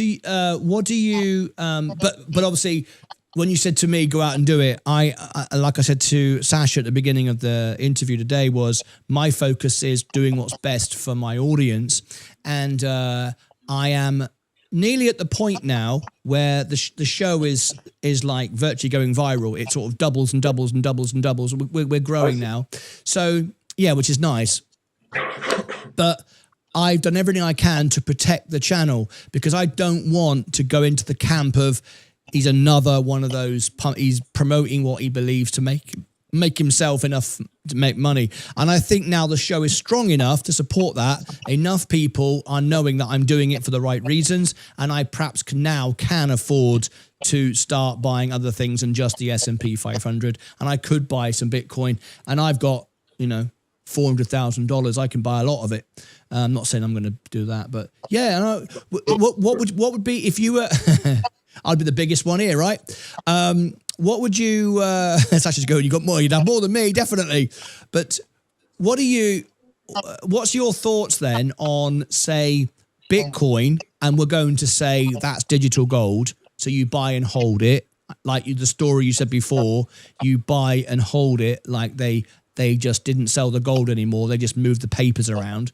obviously, when you said to me, go out and do it, I like I said to Sasha at the beginning of the interview today, was my focus is doing what's best for my audience. And I am nearly at the point now where the show is like virtually going viral. It sort of doubles and doubles and doubles and doubles. We're growing now. So yeah, which is nice. But I've done everything I can to protect the channel, because I don't want to go into the camp of he's another one of those, he's promoting what he believes to make himself enough to make money. And I think now the show is strong enough to support that. Enough people are knowing that I'm doing it for the right reasons, and I perhaps can afford to start buying other things than just the S&P 500. And I could buy some Bitcoin, and I've got, $400,000. I can buy a lot of it. I'm not saying I'm going to do that, but yeah. What would be if you were? I'd be the biggest one here, right? What would you? It's actually good. You got more. You'd have more than me, definitely. But what's your thoughts then on, say, Bitcoin? And we're going to say that's digital gold. So you buy and hold it, like the story you said before. You buy and hold it, like they just didn't sell the gold anymore. They just moved the papers around.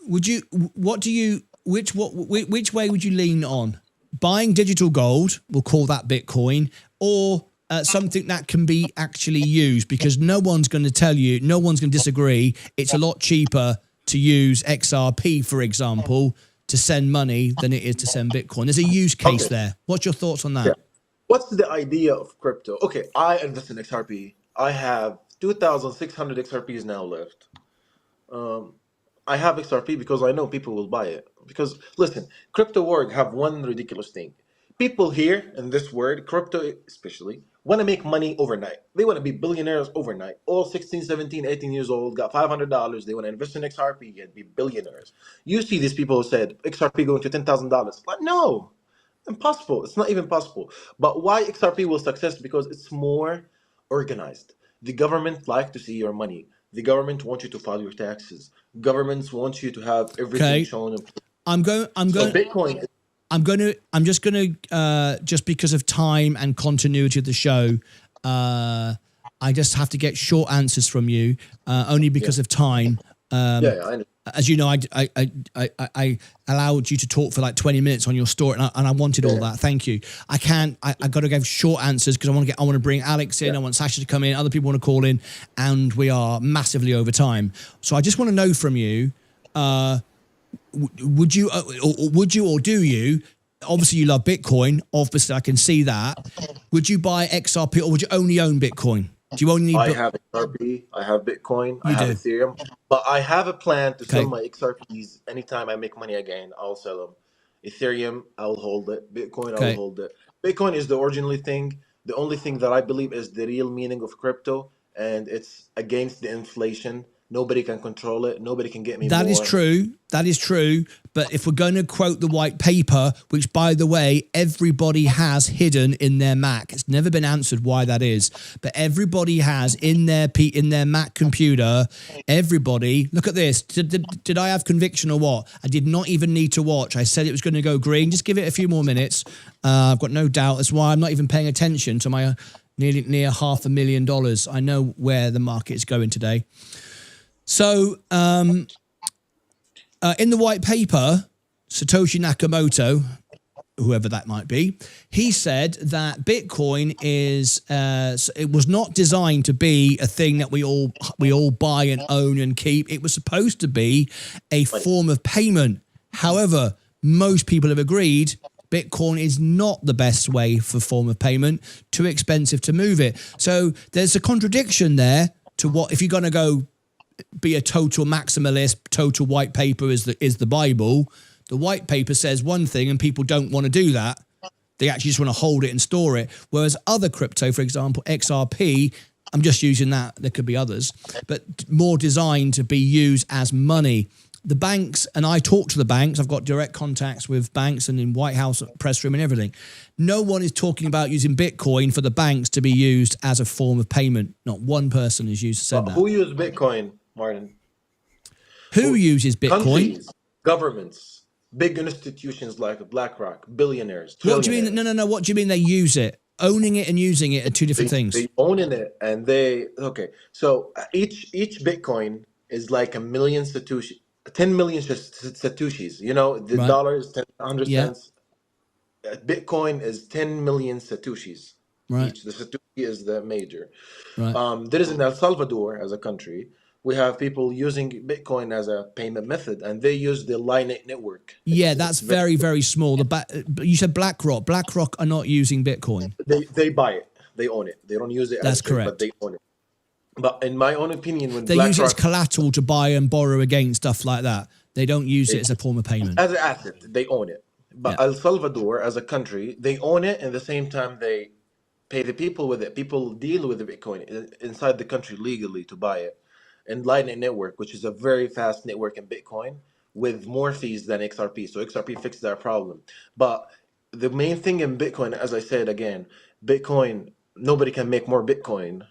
Which way would you lean on? Buying digital gold, we'll call that Bitcoin, or something that can be actually used? Because no one's going to tell you, no one's going to disagree. It's a lot cheaper to use XRP, for example, to send money than it is to send Bitcoin. There's a use case there. What's your thoughts on that? Yeah. What's the idea of crypto? Okay, I invest in XRP. I have 2,600 XRPs now left. I have XRP because I know people will buy it. Because listen, crypto world have one ridiculous thing. People here in this world, crypto especially, want to make money overnight. They want to be billionaires overnight. All 16, 17, 18 years old, got $500. They want to invest in XRP and be billionaires. You see these people who said XRP going to $10,000. But no, impossible. It's not even possible. But why XRP will success? Because it's more organized. The government like to see your money. The government wants you to file your taxes. Governments want you to have everything shown. Bitcoin. Just because of time and continuity of the show, I just have to get short answers from you, only because of time. I understand. as you know, I allowed you to talk for like 20 minutes on your story, and I wanted all that. Thank you. I got to give short answers because I want to bring Alex in. I want Sasha to come in. Other people want to call in, and we are massively over time. So I just want to know from you, would you or do you? Obviously, you love Bitcoin. Obviously, I can see that. Would you buy XRP or would you only own Bitcoin? Do you only? I have XRP, I have Bitcoin, I have Ethereum, but I have a plan to sell my XRPs anytime I make money again. I'll sell them. Ethereum, I'll hold it. Bitcoin, I'll hold it. Bitcoin is the original thing. The only thing that I believe is the real meaning of crypto, and it's against the inflation. Nobody can control it. Nobody can get me more. That is true. That is true. But if we're going to quote the white paper, which, by the way, everybody has hidden in their Mac. It's never been answered why that is. But everybody has in their Mac computer, everybody, look at this. Did I have conviction or what? I did not even need to watch. I said it was going to go green. Just give it a few more minutes. I've got no doubt. That's why I'm not even paying attention to my near $500,000. I know where the market is going today. So, in the white paper, Satoshi Nakamoto, whoever that might be, he said that Bitcoin it was not designed to be a thing that we all buy and own and keep. It was supposed to be a form of payment. However, most people have agreed Bitcoin is not the best way for form of payment, too expensive to move it. So there's a contradiction there to what, if you're going to go be a total maximalist, total white paper is the Bible. The white paper says one thing and people don't want to do that. They actually just want to hold it and store it. Whereas other crypto, for example, XRP, I'm just using that. There could be others, but more designed to be used as money. The banks, and I talk to the banks, I've got direct contacts with banks and in White House press room and everything. No one is talking about using Bitcoin for the banks to be used as a form of payment. Not one person has said that. Who uses Bitcoin, Martin? Who uses Bitcoin? Countries, governments, big institutions like BlackRock, billionaires. What do you mean? No. What do you mean they use it? Owning it and using it are two different things. They owning it and so each Bitcoin is like 1 million Satoshi, 10 million Satoshis. You know, the dollar is 100 cents. Bitcoin is 10 million Satoshis. Right. Each. The Satoshi is the major. Right. There is in El Salvador as a country, we have people using Bitcoin as a payment method, and they use the Lightning Network. Yeah, that's very, very small. You said BlackRock. BlackRock are not using Bitcoin. They buy it. They own it. They don't use it. That's correct. But they own it. But in my own opinion, when they use it as collateral to buy and borrow against stuff like that. They don't use it as a form of payment. As an asset, they own it. But El Salvador, as a country, they own it, and at the same time, they pay the people with it. People deal with the Bitcoin inside the country legally to buy it. And Lightning Network, which is a very fast network in Bitcoin, with more fees than XRP. So XRP fixed that problem. But the main thing in Bitcoin, as I said again, Bitcoin, nobody can make more Bitcoin.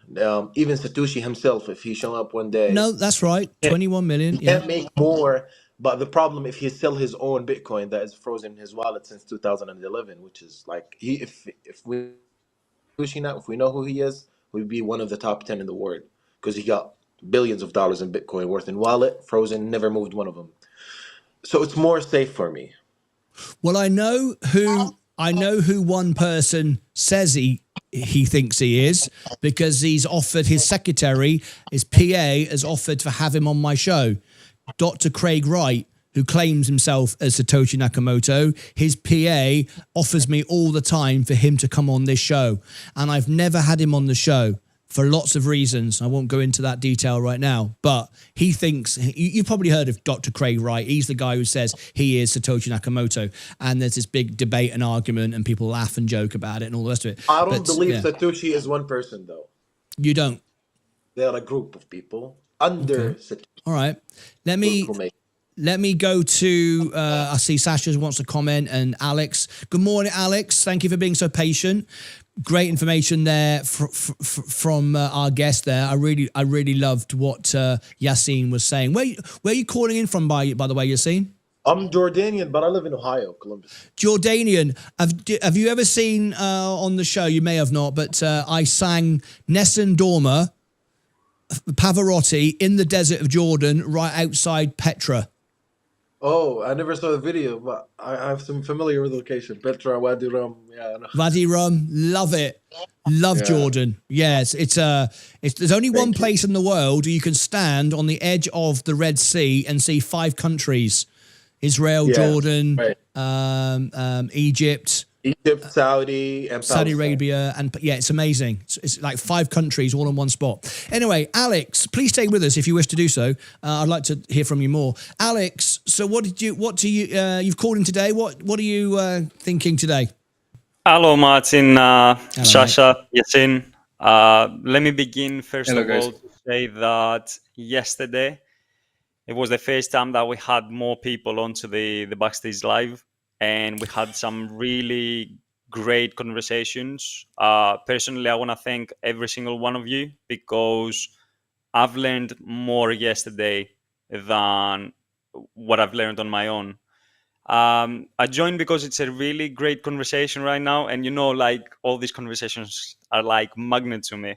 Even Satoshi himself, if he show up one day. No, that's right. 21 million. He can't make more. But the problem, if he sell his own Bitcoin that is frozen in his wallet since 2011, which is like, if we know who he is, we'd be one of the top 10 in the world because he got billions of dollars in Bitcoin worth in wallet, frozen, never moved one of them. So it's more safe for me. Well, I know who one person says he thinks he is, because he's offered his secretary, his PA has offered to have him on my show. Dr. Craig Wright, who claims himself as Satoshi Nakamoto, his PA offers me all the time for him to come on this show. And I've never had him on the show for lots of reasons. I won't go into that detail right now, but he thinks, you've probably heard of Dr. Craig Wright. He's the guy who says he is Satoshi Nakamoto. And there's this big debate and argument and people laugh and joke about it and all the rest of it. I don't believe Satoshi is one person though. You don't? They are a group of people under Satoshi. All right. Let me go to, I see Sasha wants to comment, and Alex. Good morning, Alex. Thank you for being so patient. Great information there from our guest there. I really loved what Yassine was saying. Where are you calling in from, by the way, Yassine? I'm Jordanian, but I live in Ohio, Columbus. Jordanian. Have you ever seen on the show, you may have not, but I sang Nessun Dorma Pavarotti in the desert of Jordan, right outside Petra. Oh, I never saw the video, but I have some familiar with the location. Petra, Wadi Rum. Yeah, I know. Wadi Rum, love it. Love Yeah. Jordan. Yes, there's only one Thank you. place in the world you can stand on the edge of the Red Sea and see 5 countries: Israel, Yeah, Jordan, right. Egypt, Egypt, Saudi, and Saudi Palestine. Arabia, and yeah, it's amazing. It's like 5 countries all in one spot. Anyway, Alex, please stay with us if you wish to do so. I'd like to hear from you more, Alex. So, you've called in today? What are you thinking today? Hello, Martin, Hello, Shasha, Yasin. Let me begin first Hello, of guys. all to say that yesterday it was the first time that we had more people onto the Backstage Live, and we had some really great conversations. Personally, I want to thank every single one of you because I've learned more yesterday than what I've learned on my own. I joined because it's a really great conversation right now, and like all these conversations are like magnet to me.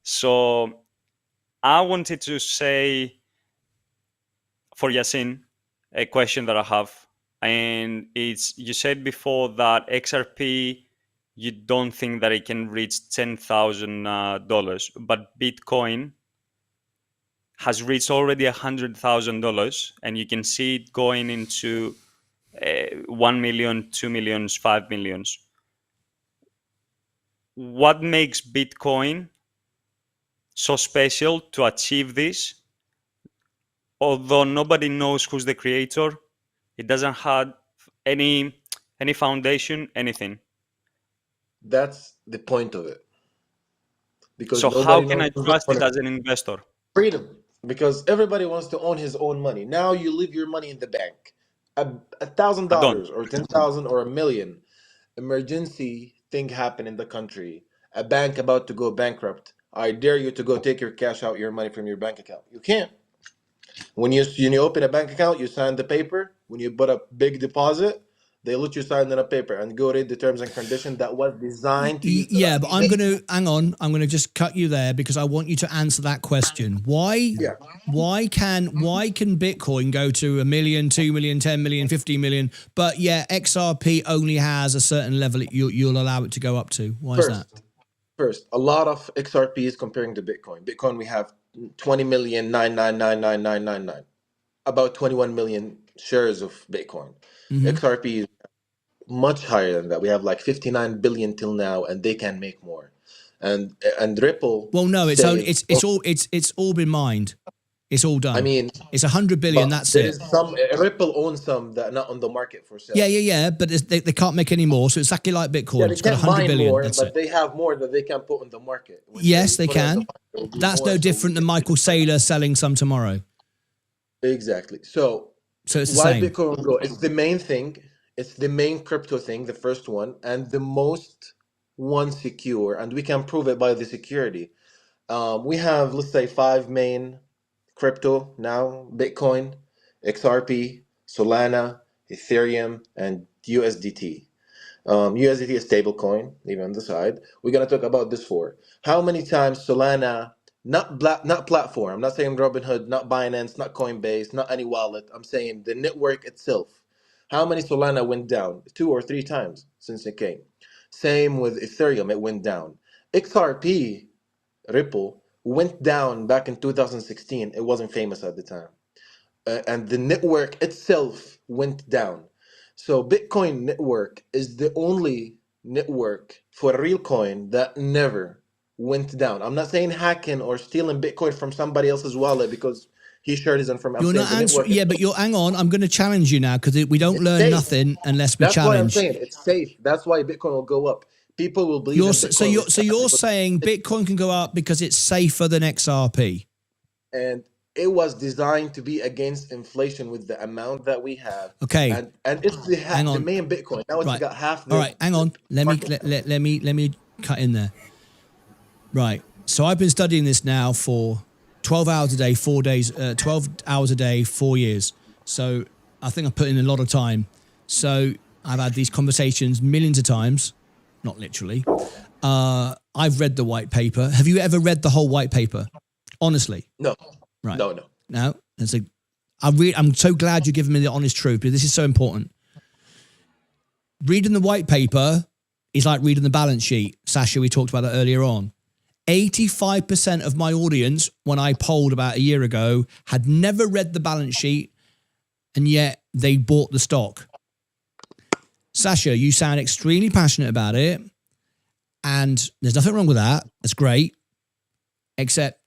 So I wanted to say for Yasin a question that I have, and it's you said before that XRP you don't think that it can reach $10,000, but Bitcoin has reached already $100,000, and you can see it going into 1 million, 2 millions, 5 millions. What makes Bitcoin so special to achieve this? Although nobody knows who's the creator, it doesn't have any foundation, anything. That's the point of it. Because So how nobody can knows I who's trust the it owner. as an investor? Freedom. Because everybody wants to own his own money. Now you leave your money in the bank. I don't. $1,000 or 10,000 or 1,000,000. Emergency thing happen in the country. A bank about to go bankrupt. I dare you to go take your cash out, your money from your bank account. You can't. When you open a bank account, you sign the paper. When you put a big deposit, they let you sign on a paper and go read the terms and conditions that was designed to use the Yeah, last but I'm going to hang on. I'm going to just cut you there because I want you to answer that question. Why can Bitcoin go to 1 million, 2 million, 10 million, 15 million, but yeah, XRP only has a certain level you'll allow it to go up to? Why is that? First, a lot of XRPs comparing to Bitcoin. Bitcoin, we have 20,999,999, about 21 million shares of Bitcoin. XRP is much higher than that. We have like 59 billion till now, and they can make more. And Ripple. Well, no, it's all been mined. It's all done. I mean, it's 100 billion. That's there it. is some Ripple owns some that are not on the market for sale. Yeah. But they can't make any more. So it's exactly like Bitcoin. Yeah, they It's got can't 100 mine billion. more, That's but it. they have more that they can put on the market. When Yes, they put it on can. the market, it will be That's more, no so different than Michael Saylor selling some tomorrow. Exactly. So it's the why same. Bitcoin will go? It's the main thing. It's the main crypto thing, the first one, and the most one secure, and we can prove it by the security. We have, let's say, 5 main crypto now: Bitcoin, XRP, Solana, Ethereum, and USDT. USDT is stable coin, leave it on the side. We're gonna talk about this for how many times Solana, not platform. I'm not saying Robinhood, not Binance, not Coinbase, not any wallet. I'm saying the network itself. How many Solana went down? 2 or 3 times since it came. Same with Ethereum, it went down. XRP, Ripple, went down back in 2016. It wasn't famous at the time. And the network itself went down. So Bitcoin network is the only network for a real coin that never went down. I'm not saying hacking or stealing Bitcoin from somebody else's wallet because he shared his information. You're not answering. Yeah, but hang on. I'm going to challenge you now because we don't learn nothing unless we challenge. That's why I'm saying it's safe. That's why Bitcoin will go up. People will believe in Bitcoin. So you're saying Bitcoin can go up because it's safer than XRP. And it was designed to be against inflation with the amount that we have. Okay. And it's the main Bitcoin. Now it's got half the. All right, hang on. Let me cut in there. Right. So I've been studying this now for 12 hours a day, 4 days, 12 hours a day, 4 years. So I think I put in a lot of time. So I've had these conversations millions of times, not literally. I've read the white paper. Have you ever read the whole white paper Honestly. No. Right. No. No. I'm so glad you're giving me the honest truth, because this is so important. Reading the white paper is like reading the balance sheet. Sasha, we talked about that earlier on. 85% of my audience, when I polled about a year ago, had never read the balance sheet, and yet they bought the stock. Sasha, you sound extremely passionate about it, and there's nothing wrong with that. That's great. Except,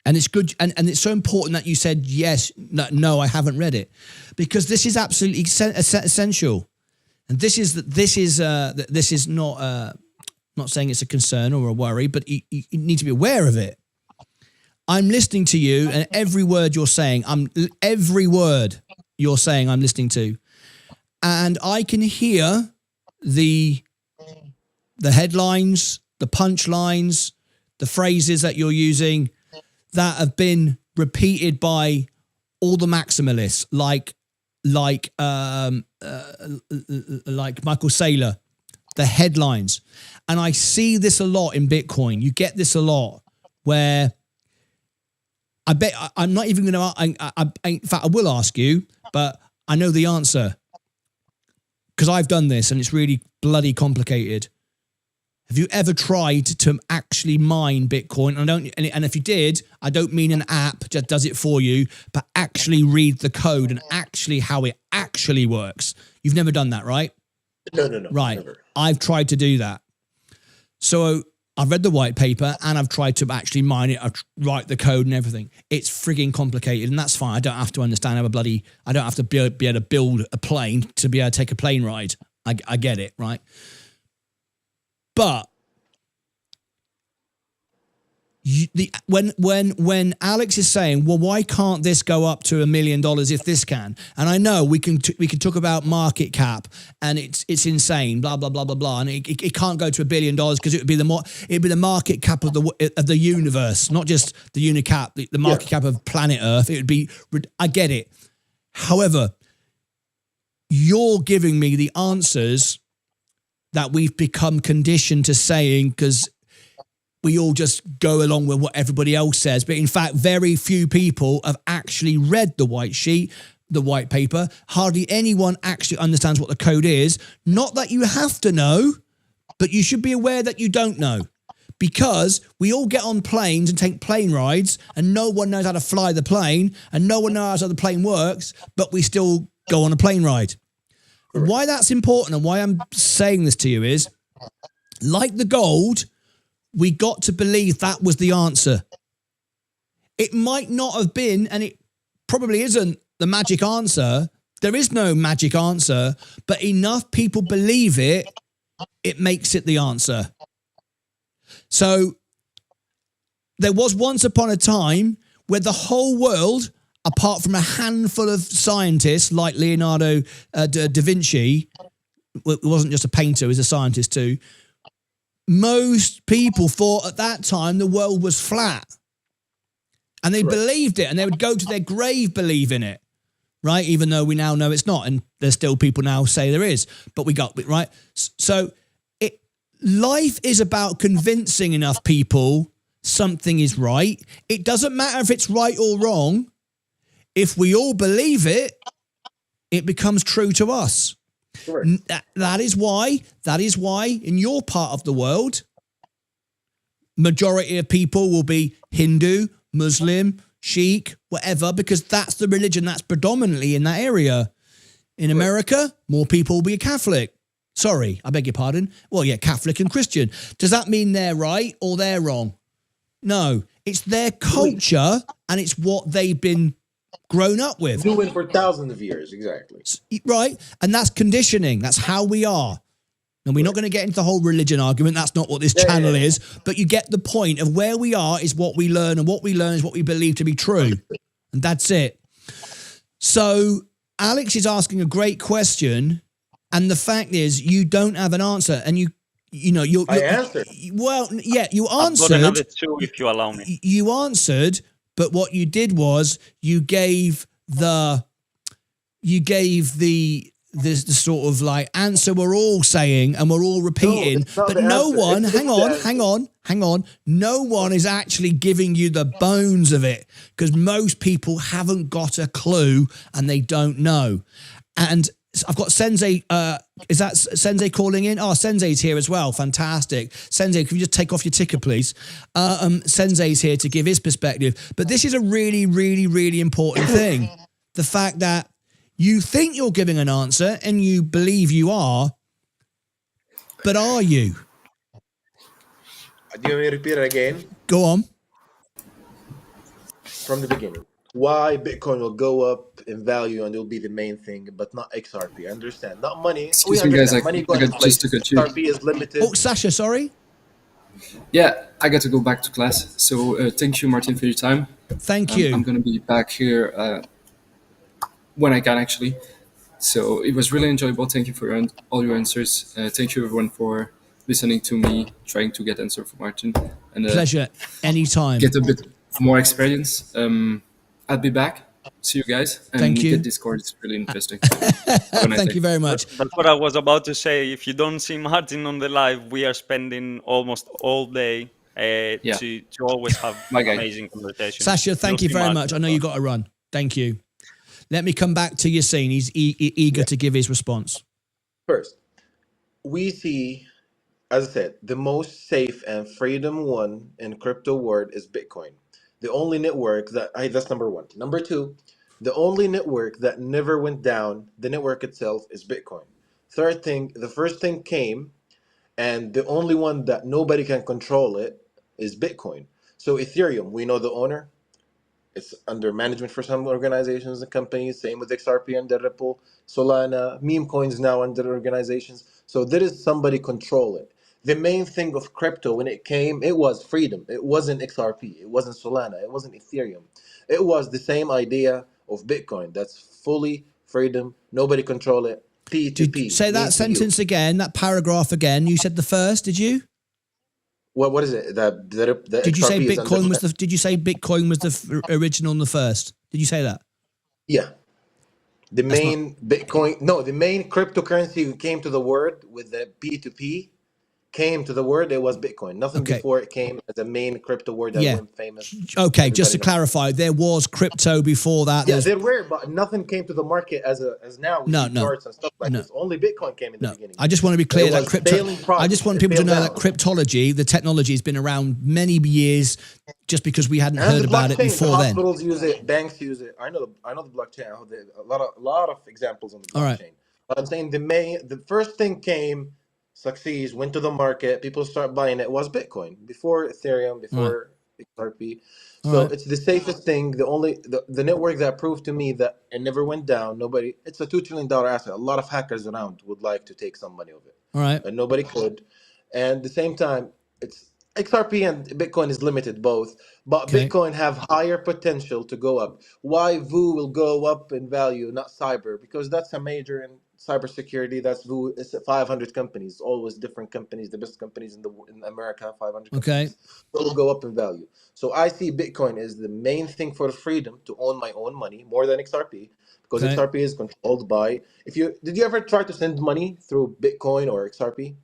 and it's good, and it's so important that you said, yes, no, I haven't read it, because this is absolutely essential. And this is not saying it's a concern or a worry, but you need to be aware of it. I'm listening to you, and every word you're saying, I'm listening to, and I can hear the headlines, the punchlines, the phrases that you're using that have been repeated by all the maximalists, like Michael Saylor, the headlines. And I see this a lot in Bitcoin. You get this a lot where I bet I'm not even going to, in fact, I will ask you, but I know the answer because I've done this and it's really bloody complicated. Have you ever tried to actually mine Bitcoin? And if you did, I don't mean an app that does it for you, but actually read the code and actually how it actually works. You've never done that, right? No. Right. Never. I've tried to do that. So I've read the white paper and I've tried to actually mine it, write the code and everything. It's frigging complicated, and that's fine. I don't have to understand I don't have to be able to build a plane to be able to take a plane ride. I get it, right? But when Alex is saying, well, why can't this go up to $1 million if this can? And I know we can talk about market cap, and it's insane, blah blah blah blah blah, and it can't go to $1 billion because it'd be the market cap of the universe, not just the unicap, the market cap of planet Earth. It would be. I get it. However, you're giving me the answers that we've become conditioned to saying because we all just go along with what everybody else says. But in fact, very few people have actually read the white sheet, the white paper. Hardly anyone actually understands what the code is. Not that you have to know, but you should be aware that you don't know. Because we all get on planes and take plane rides, and no one knows how to fly the plane, and no one knows how the plane works, but we still go on a plane ride. Why that's important and why I'm saying this to you is, like the gold, we got to believe that was the answer. It might not have been, and it probably isn't the magic answer. There is no magic answer, but enough people believe it makes it the answer. So there was once upon a time where the whole world, apart from a handful of scientists like Leonardo da Vinci, it wasn't just a painter, he was a scientist too, most people thought at that time the world was flat. And they believed it, and they would go to their grave believing it, right? Even though we now know it's not, and there's still people now say there is, but we got it, right? So life is about convincing enough people something is right. It doesn't matter if it's right or wrong. If we all believe it, it becomes true to us. Sure. That is why in your part of the world, majority of people will be Hindu, Muslim, Sikh, whatever, because that's the religion that's predominantly in that area. In America, more people will be Catholic. Sorry, I beg your pardon. Well, yeah, Catholic and Christian. Does that mean they're right or they're wrong? No, it's their culture and it's what they've been grown up with. Doing for thousands of years, exactly. Right, and that's conditioning. That's how we are. And we're not going to get into the whole religion argument. That's not what this channel is. But you get the point of where we are is what we learn, and what we learn is what we believe to be true. And that's it. So Alex is asking a great question, and the fact is you don't have an answer. And I answered. Well, yeah, you answered. I've got another two if you allow me. You answered, but what you did was you gave the the sort of like answer we're all saying and we're all repeating, but no one, hang on, no one is actually giving you the bones of it, because most people haven't got a clue and they don't know. And I've got Sensei, is that Sensei calling in? Oh, Sensei's here as well. Fantastic. Sensei, can you just take off your ticker, please? Sensei's here to give his perspective. But this is a really, really, really important thing. The fact that you think you're giving an answer and you believe you are, but are you? Do you want me to repeat it again? Go on. From the beginning. Why Bitcoin will go up in value and it will be the main thing, but not XRP. I understand. Not money. Excuse We me, guys. understand. Money goes in place. XRP is limited. Oh, Sasha, sorry. Yeah, I got to go back to class. So thank you, Martin, for your time. Thank you. I'm going to be back here when I can, actually. So it was really enjoyable. Thank you for all your answers. Thank you, everyone, for listening to me, trying to get answer from Martin. And pleasure. Anytime. Get a bit more experience. I'll be back. See you guys. And thank you. Get Discord. It's really interesting. Thank you very much. That's what I was about to say. If you don't see Martin on the live, we are spending almost all day to always have amazing conversations. Sasha, thank you very much. I know you got to run. Thank you. Let me come back to Yassine. He's eager to give his response. First, we see, as I said, the most safe and freedom one in crypto world is Bitcoin. The only network that's number one. Number two, the only network that never went down, the network itself, is Bitcoin. Third thing, the first thing came, and the only one that nobody can control it is Bitcoin. So Ethereum, we know the owner. It's under management for some organizations and companies. Same with XRP under Ripple. Solana, meme coins now under organizations. So there is somebody control it. The main thing of crypto when it came, it was freedom. It wasn't XRP. It wasn't Solana. It wasn't Ethereum. It was the same idea of Bitcoin. That's fully freedom. Nobody control it. P2P. Say that sentence again, that paragraph again. You said the first, did you? What is it? Did you say Bitcoin was the? Did you say Bitcoin was the original and the first? Did you say that? Yeah. The main Bitcoin, no, the main cryptocurrency came to the world with the P2P. Came to the word, it was Bitcoin. Nothing before it came as a main crypto word that went famous. Okay, just to clarify, there was crypto before that. Yeah, there were, but nothing came to the market as now. Charts and stuff like this. Only Bitcoin came in the beginning. I just want to be clear that crypto. I just want people to know that cryptology, the technology, has been around many years. Just because we hadn't heard about it before then. Hospitals use it, banks use it. I know the blockchain. A lot of examples on the blockchain. All right. But I'm saying the first thing came. Succeeds, went to the market, people start buying it, was Bitcoin before Ethereum, before XRP. So it's the safest thing. The network that proved to me that it never went down. It's a $2 trillion asset. A lot of hackers around would like to take some money of it. All right. But nobody could. And at the same time, it's XRP and Bitcoin is limited both, but Bitcoin have higher potential to go up. Why VU will go up in value, not cyber? Because that's a major in cybersecurity. That's VU. It's 500 companies, always different companies, the best companies in America, 500 companies. It will go up in value. So I see Bitcoin as the main thing for freedom to own my own money more than XRP, because XRP is controlled by. Did you ever try to send money through Bitcoin or XRP?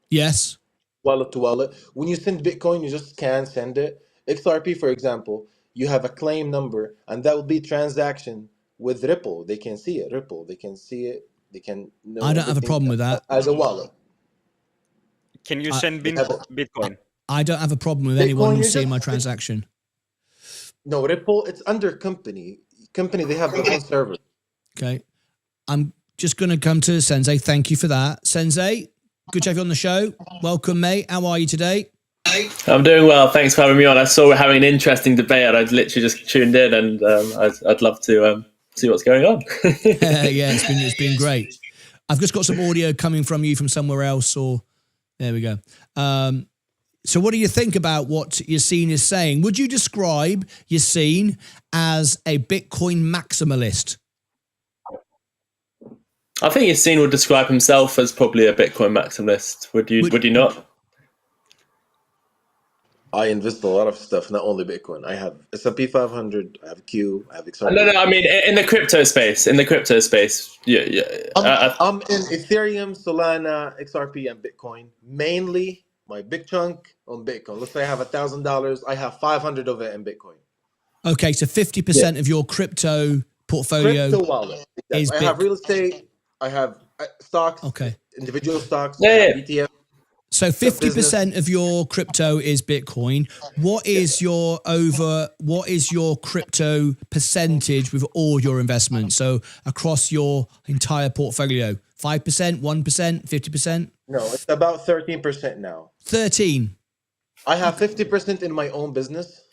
Yes. Wallet to wallet. When you send Bitcoin, you just can't send it. XRP, for example, you have a claim number, and that will be transaction with Ripple. They can see it. Ripple, they can see it. They can know. I don't have a problem with that. As a wallet. Can you send Bitcoin? I don't have a problem with anyone seeing my transaction. No, Ripple, it's under company. Company, they have their own server. Okay. I'm just going to come to Sensei. Thank you for that. Sensei, good to have you on the show. Welcome, mate. How are you today? I'm doing well. Thanks for having me on. I saw we're having an interesting debate. I literally just tuned in, and I'd love to see what's going on. Yeah, it's been great. I've just got some audio coming from you from somewhere else, or there we go. So what do you think about what Yassine is saying? Would you describe Yassine as a Bitcoin maximalist? I think Yassine would describe himself as probably a Bitcoin maximalist. Would you not? I invest a lot of stuff, not only Bitcoin. I have S&P 500, I have Q, I have No, XRP. I mean in the crypto space. Yeah. I'm in Ethereum, Solana, XRP, and Bitcoin. Mainly, my big chunk on Bitcoin. Let's say I have $1,000. I have 500 of it in Bitcoin. Okay, so 50% of your crypto portfolio Crypto wallet. is I have real estate. I have stocks. Okay. Individual stocks. I Yeah. have ETF. So 50% of your crypto is Bitcoin. What is your crypto percentage with all your investments? So across your entire portfolio, 5%, 1%, 50%? No, it's about 13% now. 13. I have 50% in my own business.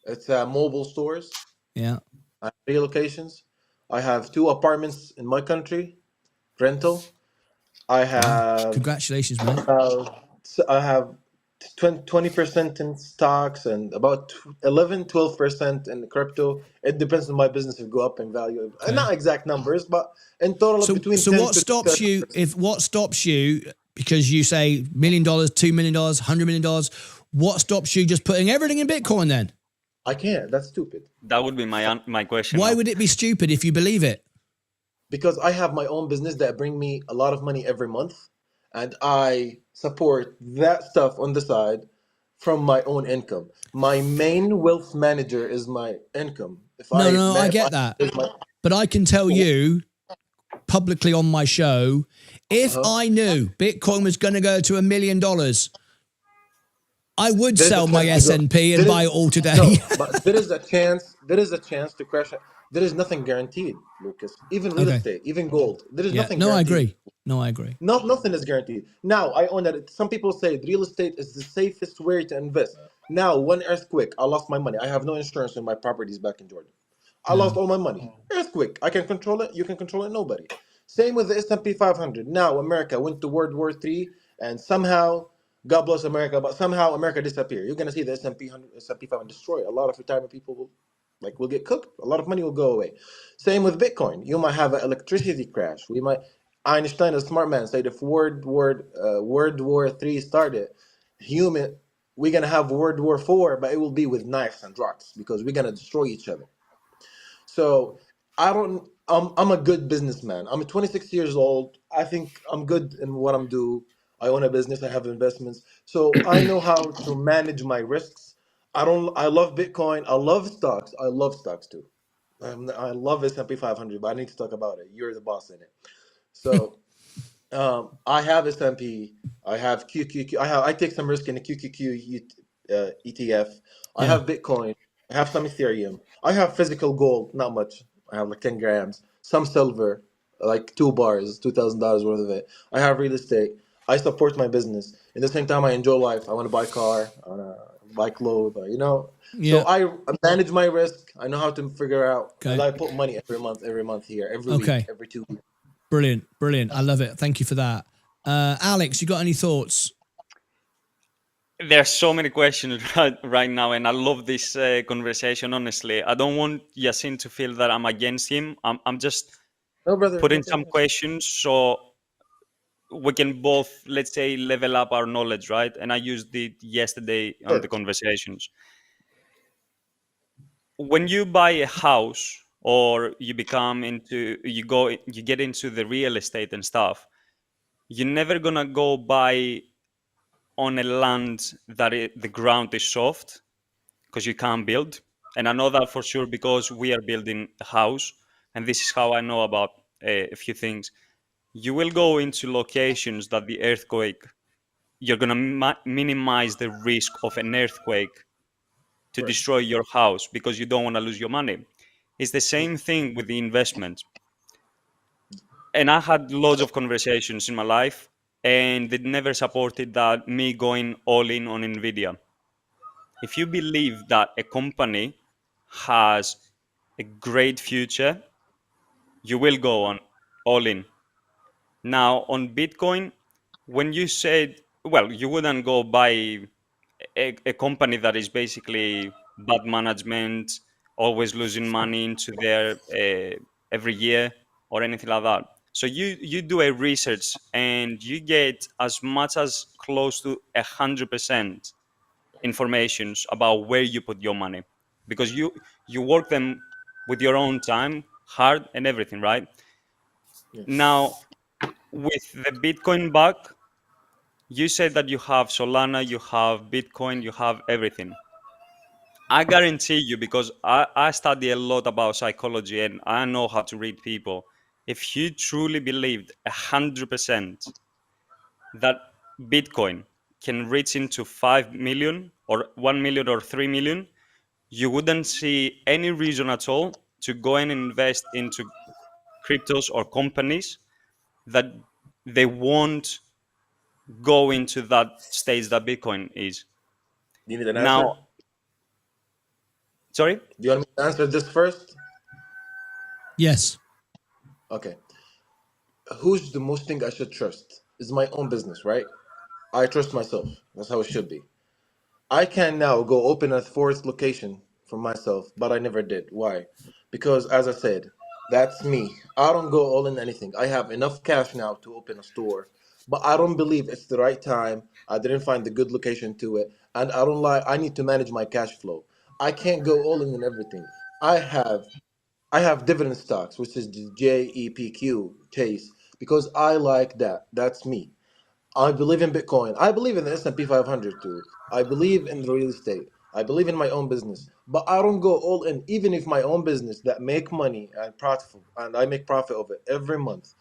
It's mobile stores. Yeah. I have 3 locations. I have 2 apartments in my country, rental. I have Congratulations, man. I have 20% in stocks and about 11-12% in crypto. It depends on my business if it go up in value. Okay. Not exact numbers, but in total between 10 what to stops you 30%. because you say $1 million, $2 million, $100 million, what stops you just putting everything in Bitcoin then? I can't. That's stupid. That would be my question. Why would it be stupid if you believe it? Because I have my own business that bring me a lot of money every month, and I support that stuff on the side from my own income. My main wealth manager is my income. I get that. But I can tell you publicly on my show, if I knew Bitcoin was going to go to $1 million, I would sell my S&P and buy it all today. No, but there is a chance. There is a chance to crash it. There is nothing guaranteed, Lucas. Even real estate, even gold. There is nothing guaranteed. I agree. Nothing is guaranteed. Now, I own that. Some people say real estate is the safest way to invest. Now, one earthquake, I lost my money. I have no insurance on my properties back in Jordan. I lost all my money. Earthquake, I can control it. You can control it. Nobody. Same with the S&P 500. Now, America went to World War III, and somehow, God bless America, but somehow America disappeared. You're gonna see the S&P 500 destroy. A lot of retirement people will get cooked. A lot of money will go away. Same with Bitcoin. You might have an electricity crash. Einstein, a smart man, said if World War III started, we're gonna have World War IV, but it will be with knives and rocks because we're gonna destroy each other. So I'm a good businessman. I'm 26 years old. I think I'm good in what I'm doing. I own a business. I have investments. So I know how to manage my risks. I love Bitcoin. I love stocks. I love stocks too. I love S&P 500, but I need to talk about it. You're the boss in it. So I have S&P. I have QQQ. I take some risk in the QQQ ETF. I have Bitcoin. I have some Ethereum. I have physical gold, not much. I have like 10 grams. Some silver, like 2 bars, $2,000 worth of it. I have real estate. I support my business. At the same time, I enjoy life. I want to buy a car. I want to buy clothes. So I manage my risk. I know how to figure out. And I put money every month here, every week, every 2 weeks. Brilliant. I love it. Thank you for that. Alex, you got any thoughts? There's so many questions right now, and I love this conversation, honestly. I don't want Yasin to feel that I'm against him. I'm just putting some questions so we can both, let's say, level up our knowledge, right? And I used it yesterday on the conversations. When you buy a house or you get into the real estate and stuff, you're never gonna go buy on a land that the ground is soft because you can't build. And I know that for sure because we are building a house, and this is how I know about a few things. You will go into locations that the earthquake, you're gonna minimize the risk of an earthquake to destroy your house because you don't want to lose your money. It's the same thing with the investment. And I had loads of conversations in my life, and they never supported that me going all in on Nvidia. If you believe that a company has a great future, you will go on all in. Now on Bitcoin, when you said, well, you wouldn't go buy a company that is basically bad management, always losing money into there every year or anything like that. So you do a research and you get as much as close to 100% informations about where you put your money, because you work them with your own time, hard and everything, right? Yeah. Now, with the Bitcoin back, you said that you have Solana, you have Bitcoin, you have everything. I guarantee you, because I study a lot about psychology and I know how to read people. If you truly believed 100% that Bitcoin can reach into 5 million or 1 million or 3 million, you wouldn't see any reason at all to go and invest into cryptos or companies that they won't go into that stage that Bitcoin is. Do you need an answer? Now, sorry? Do you want me to answer this first? Yes. Okay. Who's the most thing I should trust? It's my own business, right? I trust myself. That's how it should be. I can now go open a forest location for myself, but I never did. Why? Because, as I said, that's me. I don't go all in anything. I have enough cash now to open a store, but I don't believe it's the right time. I didn't find the good location to it, and I don't like. I need to manage my cash flow. I can't go all in everything. I have I have dividend stocks, which is the JEPQ Chase, because I like that. That's me. I believe in Bitcoin. I believe in the S&P 500 too. I believe in real estate. I believe in my own business. But I don't go all in, even if my own business that make money and profitable, and I make profit of it every month.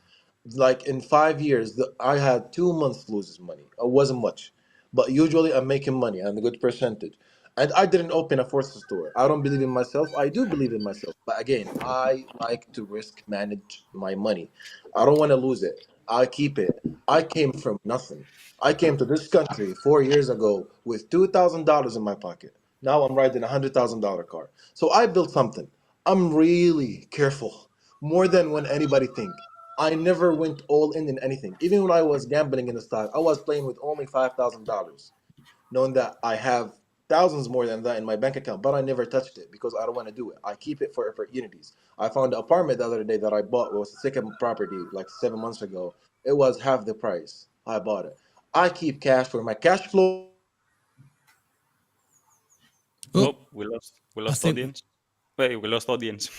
Like in 5 years, I had 2 months loses money. It wasn't much, but usually I'm making money and a good percentage. And I didn't open a force store. I don't believe in myself. I do believe in myself, but again, I like to risk manage my money. I don't want to lose it. I keep it. I came from nothing. I came to this country 4 years ago with $2,000 in my pocket. Now I'm riding $100,000 car. So I built something. I'm really careful, more than when anybody think. I never went all in anything. Even when I was gambling in the stock, I was playing with only $5,000, knowing that I have thousands more than that in my bank account, but I never touched it because I don't want to do it. I keep it for opportunities. I found an apartment the other day that I bought. It was a second property like 7 months ago. It was half the price. I bought it. I keep cash for my cash flow. Oh, We I lost think, audience. Wait, we lost audience.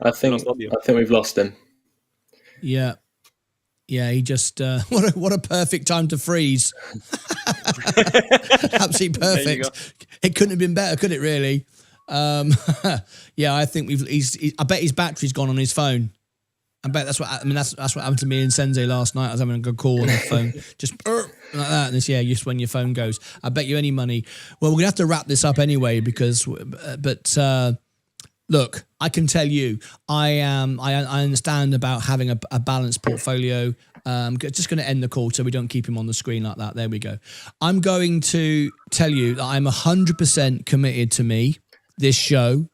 I We lost think audio. we've lost him. yeah. Yeah, he just what a perfect time to freeze. Absolutely There you go. perfect. It couldn't have been better, could it? Really? Yeah, I think I bet his battery's gone on his phone. I bet that's what that's what happened to me and Sensei last night. I was having a good call on the phone, just like that. And it's just when your phone goes. I bet you any money. Well, we're gonna have to wrap this up anyway because, look, I can tell you, I understand about having a balanced portfolio. Just going to end the call so we don't keep him on the screen like that. There we go. I'm going to tell you that I'm 100% committed to me, this show,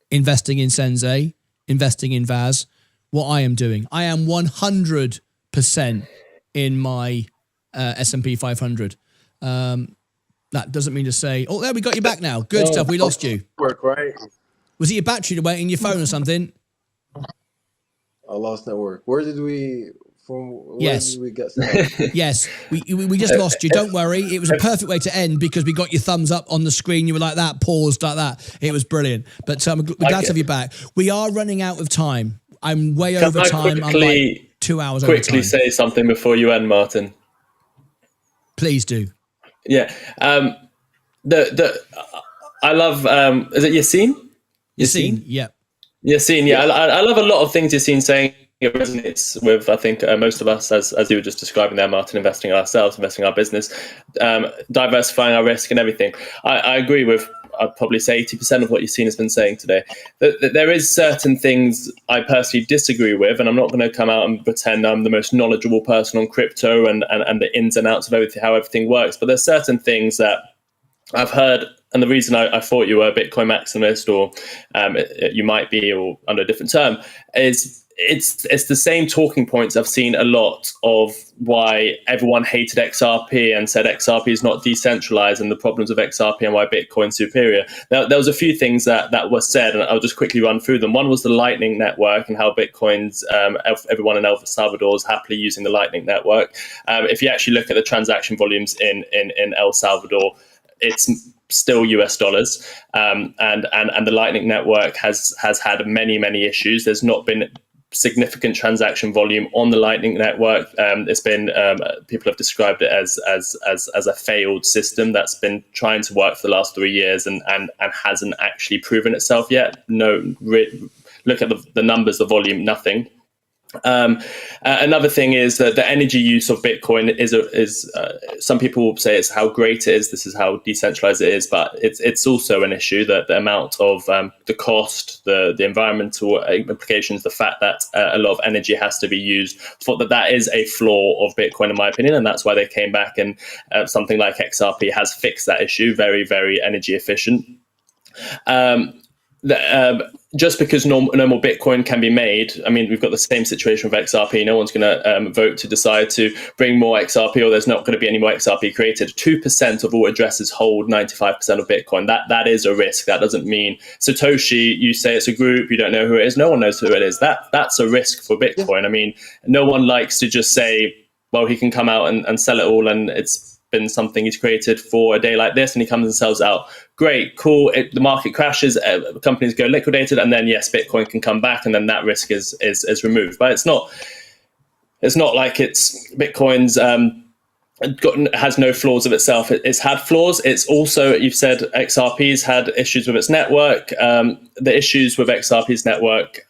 investing in Sensei, investing in Vaz, what I am doing. I am 100% in my S&P 500. That doesn't mean to say, oh, there, we got you back now. Good stuff. We lost you. Work, right? Was it your battery waiting in your phone or something? I lost network. Where did we get started? Yes, we just lost you. Don't worry. It was a perfect way to end because we got your thumbs up on the screen. You were like that, paused like that. It was brilliant. But we're glad to have you back. We are running out of time. I'm way over time. I'm like 2 hours over time. Quickly say something before you end, Martyn. Please do. Yeah. I love, is it Yassine? Yassine, yeah. Yassine, yeah. I love a lot of things Yassine saying. It resonates with, I think, most of us, as you were just describing there, Martyn, investing in ourselves, investing in our business, diversifying our risk and everything. I agree with, I'd probably say 80% of what Yassine has been saying today. There is certain things I personally disagree with, and I'm not going to come out and pretend I'm the most knowledgeable person on crypto and the ins and outs of everything, how everything works. But there's certain things that I've heard, and the reason I thought you were a Bitcoin maximalist, or you might be, or under a different term, is it's the same talking points I've seen a lot of why everyone hated XRP and said XRP is not decentralized and the problems of XRP and why Bitcoin's superior. Now, there was a few things that were said, and I'll just quickly run through them. One was the Lightning Network and how Bitcoin's, everyone in El Salvador is happily using the Lightning Network. If you actually look at the transaction volumes in El Salvador, it's still US dollars, and the Lightning Network has had many issues. There's not been significant transaction volume on the Lightning Network. It's been people have described it as a failed system that's been trying to work for the last 3 years and hasn't actually proven itself yet. Look at the numbers, the volume, nothing. Another thing is that the energy use of Bitcoin is some people will say it's how great it is. This is how decentralized it is, but it's also an issue that the amount of the cost, the environmental implications, the fact that a lot of energy has to be used, that is a flaw of Bitcoin, in my opinion, and that's why they came back and something like XRP has fixed that issue. Very energy efficient. Just because no more Bitcoin can be made, I mean, we've got the same situation with XRP. No one's going to vote to decide to bring more XRP, or there's not going to be any more XRP created. 2% of all addresses hold 95% of Bitcoin. That is a risk. That doesn't mean Satoshi, you say it's a group, you don't know who it is. No one knows who it is. That's a risk for Bitcoin. I mean, no one likes to just say, well, he can come out and sell it all, and it's been something he's created for a day like this, and he comes and sells out. Great, cool. The market crashes, companies go liquidated, and then yes, Bitcoin can come back, and then that risk is removed. But it's not like it's Bitcoin's has no flaws of itself. It's had flaws. It's also, you've said XRP's had issues with its network. The issues with XRP's network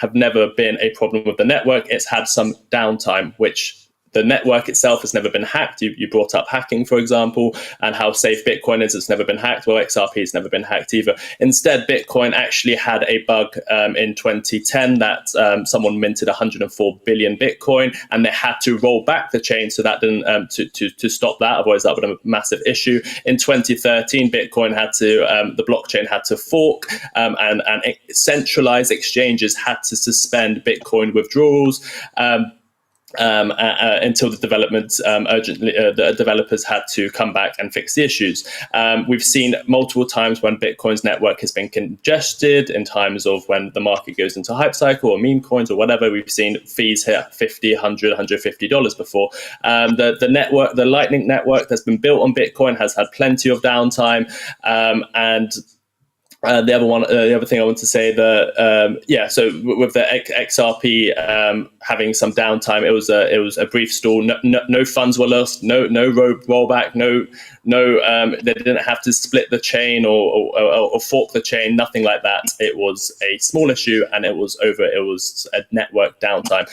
have never been a problem with the network. It's had some downtime, which the network itself has never been hacked. You brought up hacking, for example, and how safe Bitcoin is. It's never been hacked. Well, XRP has never been hacked either. Instead, Bitcoin actually had a bug in 2010 that someone minted 104 billion Bitcoin, and they had to roll back the chain so that didn't to stop that. Otherwise, that would have been a massive issue. In 2013, Bitcoin had to the blockchain had to fork, and centralized exchanges had to suspend Bitcoin withdrawals. Until the developers had to come back and fix the issues. We've seen multiple times when Bitcoin's network has been congested, in times of when the market goes into hype cycle or meme coins or whatever. We've seen fees hit $50, $100, $150 before. The Lightning Network that's been built on Bitcoin has had plenty of downtime, and the other thing I want to say, so with the XRP having some downtime, it was a brief stall. No funds were lost. No rollback. They didn't have to split the chain or fork the chain. Nothing like that. It was a small issue, and it was over. It was a network downtime.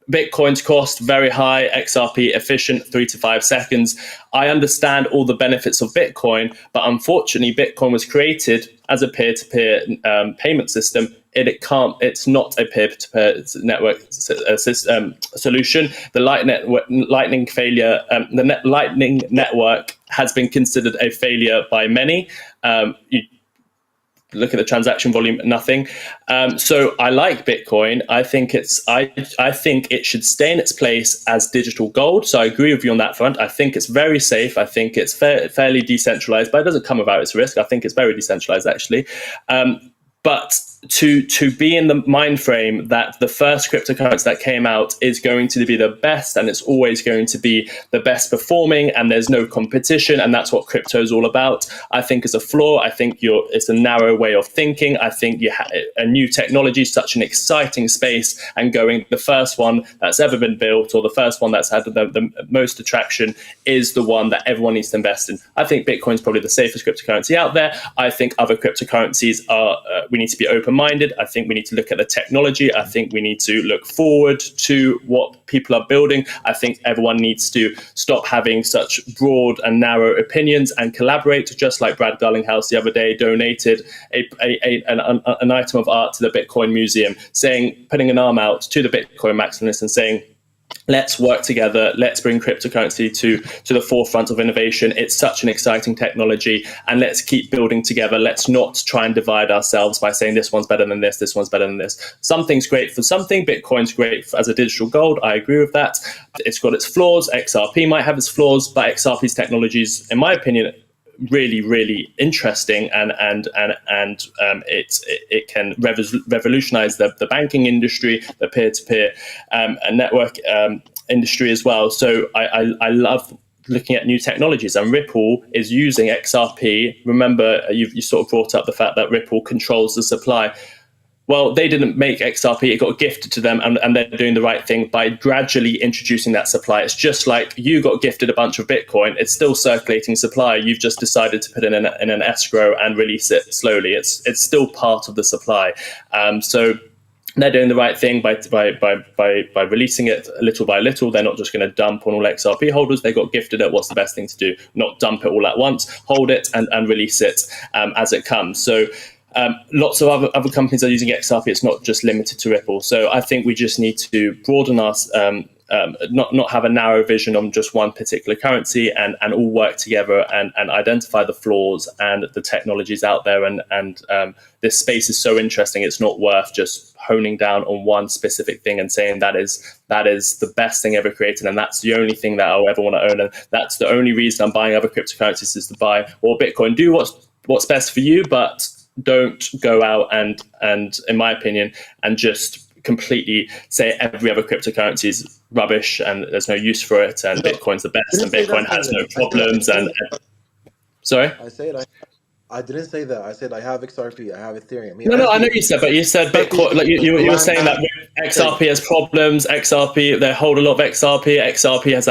Bitcoin's cost very high, XRP efficient, 3 to 5 seconds. I understand all the benefits of Bitcoin, but unfortunately, Bitcoin was created as a peer-to-peer payment system. It's not a peer-to-peer network solution. The Lightning failure, Lightning Network has been considered a failure by many. Look at the transaction volume, nothing. So I like Bitcoin. I think it should stay in its place as digital gold. So I agree with you on that front. I think it's very safe. I think it's fairly decentralized, but it doesn't come without its risk. I think it's very decentralized, actually. But to be in the mind frame that the first cryptocurrency that came out is going to be the best, and it's always going to be the best performing, and there's no competition, and that's what crypto is all about, I think is a flaw. I think it's a narrow way of thinking. I think you have a new technology, such an exciting space, and going the first one that's ever been built, or the first one that's had the most attraction, is the one that everyone needs to invest in. I think Bitcoin is probably the safest cryptocurrency out there. I think other cryptocurrencies are, we need to be open-minded. I think we need to look at the technology. I think we need to look forward to what people are building. I think everyone needs to stop having such broad and narrow opinions and collaborate, just like Brad Garlinghouse the other day donated an item of art to the Bitcoin Museum, putting an arm out to the Bitcoin maximalists and saying, let's work together. Let's bring cryptocurrency to the forefront of innovation. It's such an exciting technology, and let's keep building together. Let's not try and divide ourselves by saying this one's better than this one's better than this. Something's great for something. Bitcoin's great as a digital gold. I agree with that. It's got its flaws. XRP might have its flaws, but XRP's technologies, in my opinion, really, really interesting, and it can revolutionize the banking industry, the peer-to-peer and network industry as well. So I love looking at new technologies, and Ripple is using XRP. Remember, you sort of brought up the fact that Ripple controls the supply. Well, they didn't make XRP, it got gifted to them, and they're doing the right thing by gradually introducing that supply. It's just like you got gifted a bunch of Bitcoin, it's still circulating supply, you've just decided to put it in an escrow and release it slowly. It's still part of the supply. So they're doing the right thing by releasing it little by little. They're not just going to dump on all XRP holders. They got gifted it. What's the best thing to do? Not dump it all at once, hold it and release it as it comes. So lots of other companies are using XRP. It's not just limited to Ripple. So I think we just need to broaden our, not have a narrow vision on just one particular currency, and all work together and identify the flaws and the technologies out there. And this space is so interesting. It's not worth just honing down on one specific thing and saying that is the best thing ever created, and that's the only thing that I'll ever want to own, and that's the only reason I'm buying other cryptocurrencies is to buy or Bitcoin. Do what's best for you, but don't go out and in my opinion, and just completely say every other cryptocurrency is rubbish and there's no use for it, and Bitcoin's the best and Bitcoin has no problems. And sorry, I didn't say that. I said I have XRP, I have Ethereum. No, I know you said, but you said Bitcoin. Like you were saying that XRP has problems. XRP, they hold a lot of XRP. XRP has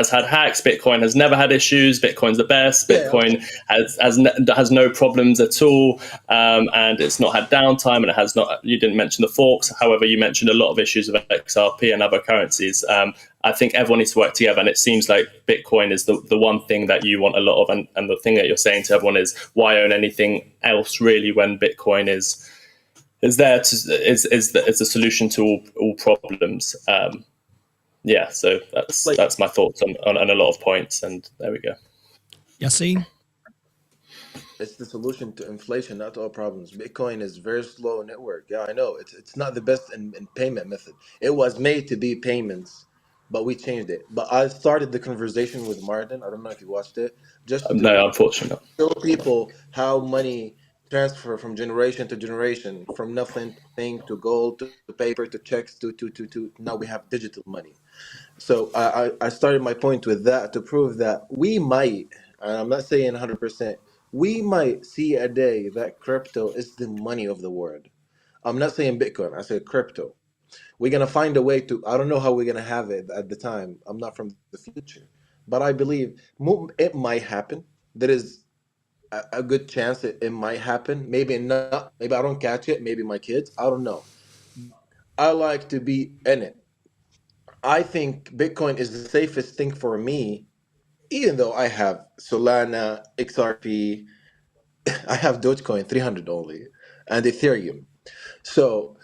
had hacks. Bitcoin has never had issues. Bitcoin's the best. Bitcoin has no problems at all, and it's not had downtime. And it has not. You didn't mention the forks. However, you mentioned a lot of issues with XRP and other currencies. I think everyone needs to work together, and it seems like Bitcoin is the one thing that you want a lot of, and the thing that you're saying to everyone is, why own anything else really when Bitcoin is there to is the solution to all problems. So that's my thoughts on a lot of points, and there we go. Yassine? It's the solution to inflation, not to all problems. Bitcoin is very slow network. Yeah, I know. It's not the best in payment method. It was made to be payments, but we changed it. But I started the conversation with Martyn. I don't know if you watched it. Just no, unfortunately not. Show people how money transfer from generation to generation, from nothing to gold to paper to checks to now we have digital money. So I started my point with that to prove that we might, and I'm not saying 100%, we might see a day that crypto is the money of the world. I'm not saying Bitcoin, I said crypto. We're going to find a way to, I don't know how we're going to have it at the time. I'm not from the future, but I believe it might happen. There is a good chance it might happen. Maybe not. Maybe I don't catch it. Maybe my kids. I don't know. I like to be in it. I think Bitcoin is the safest thing for me, even though I have Solana, XRP, I have Dogecoin 300 only, and Ethereum. So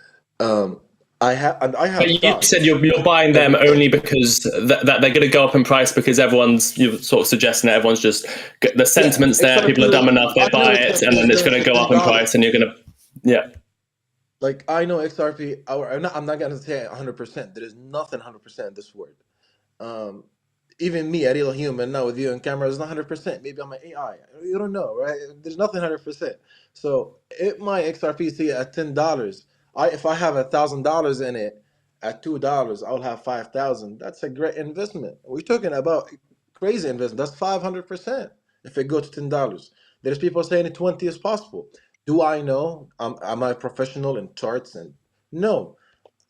I have. But you said you're buying them only because that they're going to go up in price, because you're sort of suggesting that everyone's just, the sentiment's there, people are dumb enough, they buy it, and then it's going to go up in price, and you're going to, Like, I know XRP, I'm not going to say 100%. There is nothing 100% in this world. Even me, a real human now with you on camera, is not 100%. Maybe I'm an AI. You don't know, right? There's nothing 100%. So if my XRP see at $10, if I have $1,000 in it at $2, I'll have 5,000. That's a great investment. We're talking about crazy investment. That's 500% if it goes to $10. There's people saying 20 is possible. Do I know? Am I professional in charts? And no,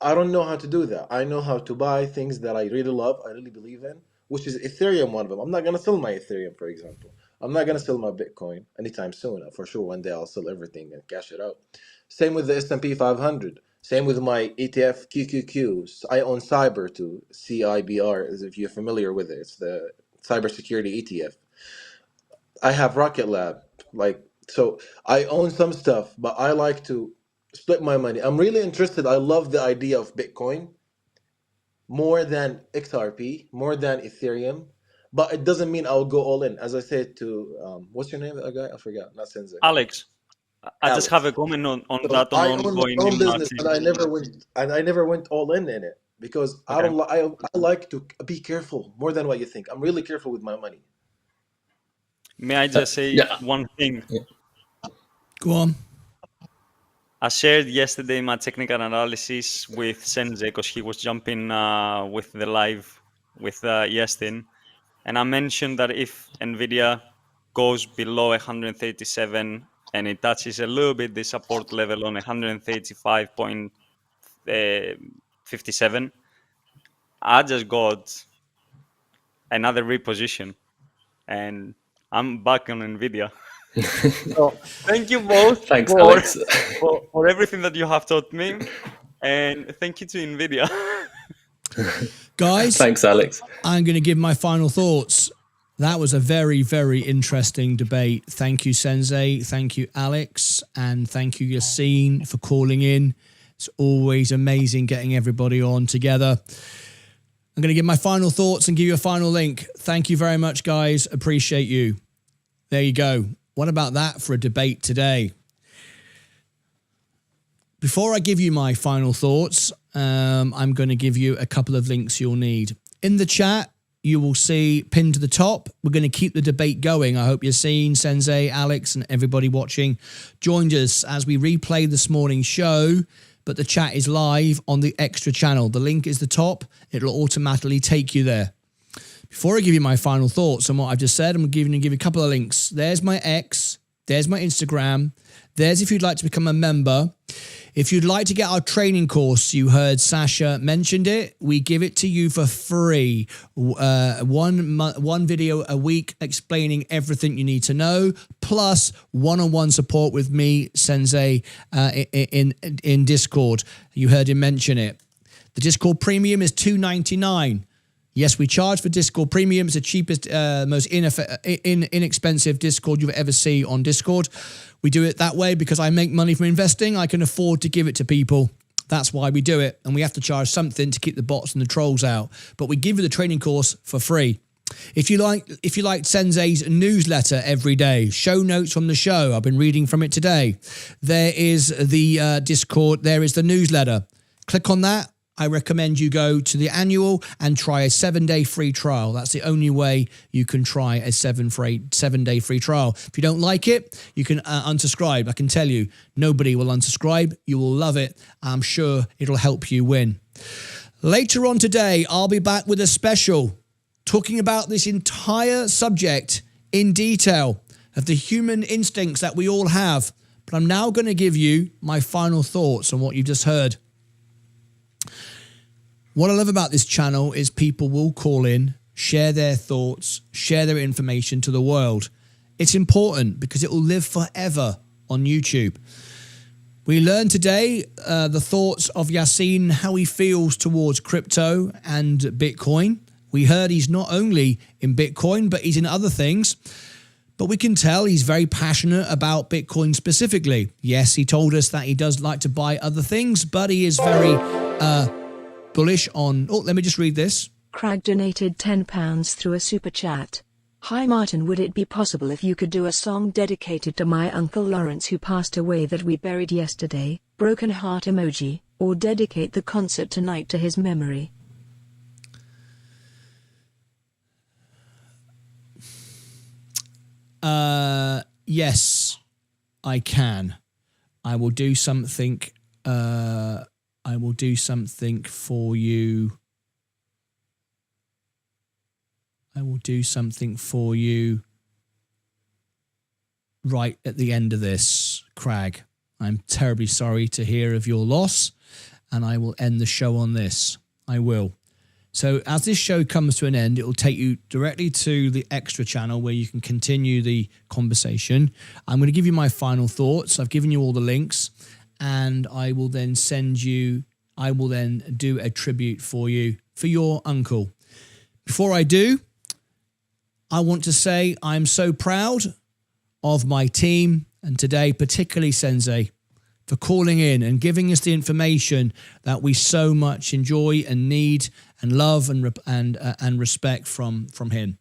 I don't know how to do that. I know how to buy things that I really love, I really believe in, which is Ethereum, one of them. I'm not going to sell my Ethereum, for example. I'm not going to sell my Bitcoin anytime soon. For sure, one day I'll sell everything and cash it out. Same with the S&P 500. Same with my ETF QQQ. I own Cyber too, CIBR, as if you're familiar with it. It's the cybersecurity ETF. I have Rocket Lab. So I own some stuff, but I like to split my money. I'm really interested. I love the idea of Bitcoin more than XRP, more than Ethereum, but it doesn't mean I'll go all in. As I said to, what's your name, that guy? I forgot. Not Sensei. Alex. I just have a comment on So that. I own my own business, and I never went all in it because I like to be careful more than what you think. I'm really careful with my money. May I just say one thing? Go on. I shared yesterday my technical analysis with Sensei because he was jumping with the live with Yestin. And I mentioned that if NVIDIA goes below 137 and it touches a little bit the support level on 135.57, I just got another reposition and I'm back on NVIDIA. So thank you both Thanks, Alex. for everything that you have taught me. And thank you to NVIDIA. Guys, thanks, Alex. I'm going to give my final thoughts. That was a very, very interesting debate. Thank you, Sensei. Thank you, Alex. And thank you, Yassine, for calling in. It's always amazing getting everybody on together. I'm going to give my final thoughts and give you a final link. Thank you very much, guys. Appreciate you. There you go. What about that for a debate today? Before I give you my final thoughts, I'm going to give you a couple of links you'll need. In the chat, you will see pinned to the top. We're going to keep the debate going. I hope you're seeing Sensei, Alex, and everybody watching joined us as we replay this morning's show. But the chat is live on the extra channel. The link is the top. It'll automatically take you there. Before I give you my final thoughts on what I've just said, I'm going to give you a couple of links. There's my X. There's my Instagram. There's if you'd like to become a member. If you'd like to get our training course, you heard Sasha mentioned it. We give it to you for free. One video a week explaining everything you need to know, plus one-on-one support with me, Sensei, in Discord. You heard him mention it. The Discord Premium is $2.99. Yes, we charge for Discord Premium. It's the cheapest, most inexpensive Discord you've ever seen on Discord. We do it that way because I make money from investing. I can afford to give it to people. That's why we do it. And we have to charge something to keep the bots and the trolls out. But we give you the training course for free. If you like Sensei's newsletter every day, show notes from the show, I've been reading from it today. There is the Discord, there is the newsletter. Click on that. I recommend you go to the annual and try a 7-day free trial. That's the only way you can try a 7-day free trial. If you don't like it, you can unsubscribe. I can tell you, nobody will unsubscribe. You will love it. I'm sure it'll help you win. Later on today, I'll be back with a special talking about this entire subject in detail of the human instincts that we all have. But I'm now going to give you my final thoughts on what you've just heard. What I love about this channel is people will call in, share their thoughts, share their information to the world. It's important because it will live forever on YouTube. We learned today the thoughts of Yassine, how he feels towards crypto and Bitcoin. We heard he's not only in Bitcoin, but he's in other things. But we can tell he's very passionate about Bitcoin specifically. Yes, he told us that he does like to buy other things, but he is very bullish on... Oh, let me just read this. Craig donated £10 through a super chat. Hi Martin, would it be possible if you could do a song dedicated to my Uncle Lawrence who passed away that we buried yesterday, broken heart emoji, or dedicate the concert tonight to his memory? Yes, I can. I will do something... I will do something for you. I will do something for you right at the end of this, Craig. I'm terribly sorry to hear of your loss, and I will end the show on this. I will. So as this show comes to an end, it will take you directly to the extra channel where you can continue the conversation. I'm going to give you my final thoughts. I've given you all the links. And I will then do a tribute for you, for your uncle. Before I do, I want to say I'm so proud of my team, and today particularly Sensei, for calling in and giving us the information that we so much enjoy and need and love and respect from him.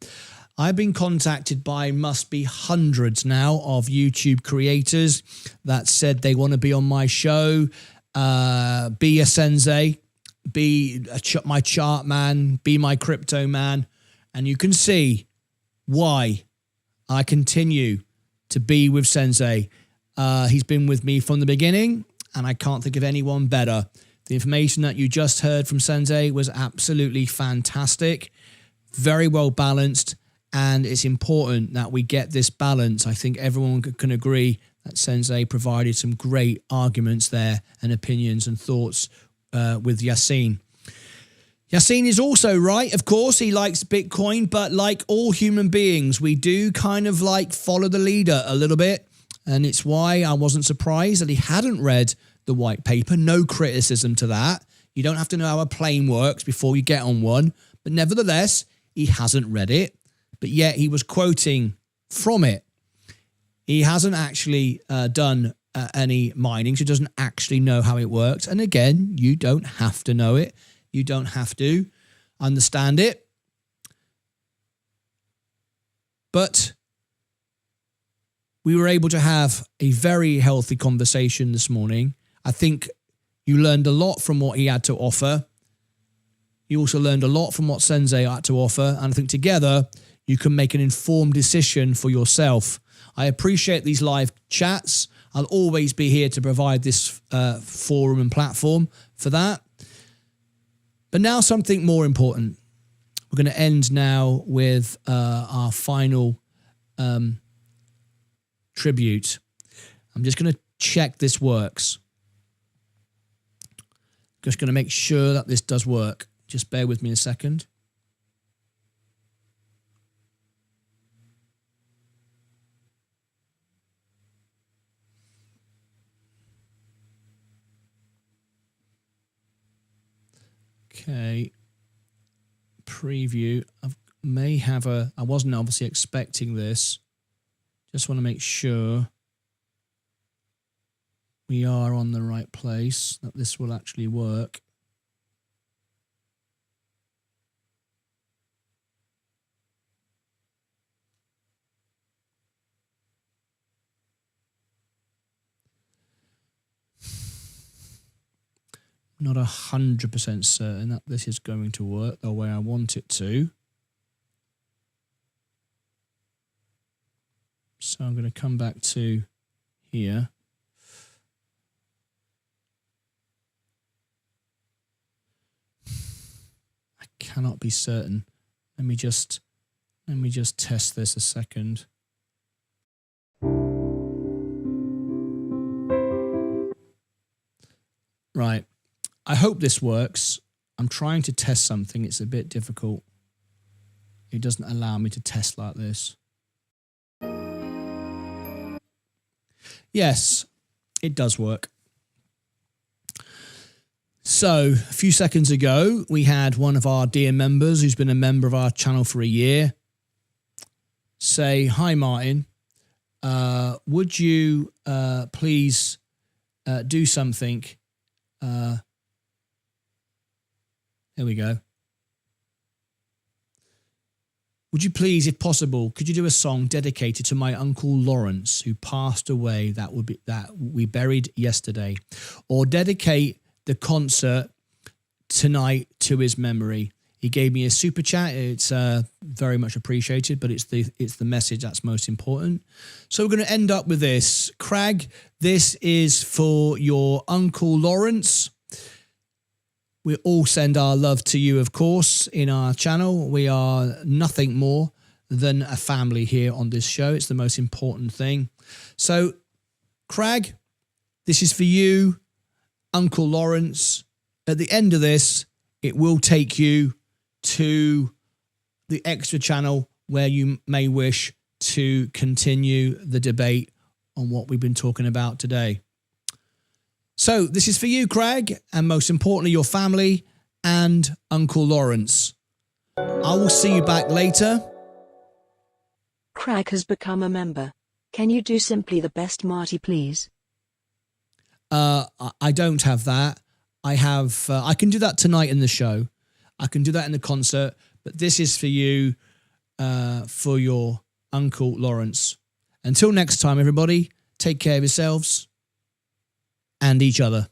I've been contacted by must be hundreds now of YouTube creators that said they want to be on my show, be a Sensei, be my chart man, be my crypto man. And you can see why I continue to be with Sensei. He's been with me from the beginning, and I can't think of anyone better. The information that you just heard from Sensei was absolutely fantastic. very well balanced, and it's important that we get this balance. I think everyone can agree that Sensei provided some great arguments there and opinions and thoughts with Yassine. Yassine is also right, of course. He likes Bitcoin, but like all human beings, we do kind of like follow the leader a little bit. And it's why I wasn't surprised that he hadn't read the white paper. No criticism to that. You don't have to know how a plane works before you get on one. But nevertheless, he hasn't read it. But yet he was quoting from it. He hasn't actually done any mining, so he doesn't actually know how it works. And again, you don't have to know it. You don't have to understand it. But we were able to have a very healthy conversation this morning. I think you learned a lot from what he had to offer. You also learned a lot from what Sensei had to offer. And I think together you can make an informed decision for yourself. I appreciate these live chats. I'll always be here to provide this forum and platform for that. But now something more important. We're going to end now with our final tribute. I'm just going to check this works. Just going to make sure that this does work. Just bear with me a second. Okay. Preview. I wasn't obviously expecting this. Just want to make sure we are on the right place, that this will actually work. Not 100% certain that this is going to work the way I want it to. So I'm going to come back to here. I cannot be certain. Let me just test this a second. Right. I hope this works. I'm trying to test something. It's a bit difficult. It doesn't allow me to test like this. Yes, it does work. So a few seconds ago, we had one of our dear members who's been a member of our channel for a year say, "Hi, Martyn. Would you please do something?" There we go. "Would you please, if possible, could you do a song dedicated to my Uncle Lawrence, who passed away that we buried yesterday, or dedicate the concert tonight to his memory?" He gave me a super chat. It's very much appreciated, but it's the message that's most important. So we're going to end up with this. Craig, this is for your Uncle Lawrence. We all send our love to you, of course, in our channel. We are nothing more than a family here on this show. It's the most important thing. So, Craig, this is for you, Uncle Lawrence. At the end of this, it will take you to the extra channel where you may wish to continue the debate on what we've been talking about today. So this is for you, Craig, and most importantly, your family and Uncle Lawrence. I will see you back later. Craig has become a member. Can you do simply the best, Marty, please? I don't have that. I can do that tonight in the show. I can do that in the concert, but this is for you, for your Uncle Lawrence. Until next time, everybody, take care of yourselves and each other.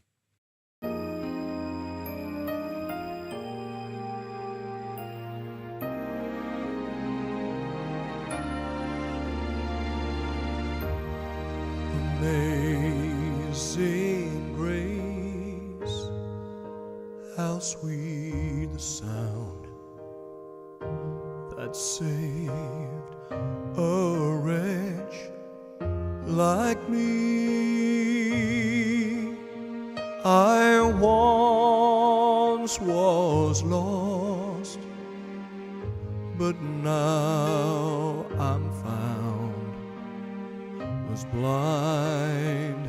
Amazing grace, how sweet the sound that saved a wretch like me. I once was lost, but now I'm found. Was blind,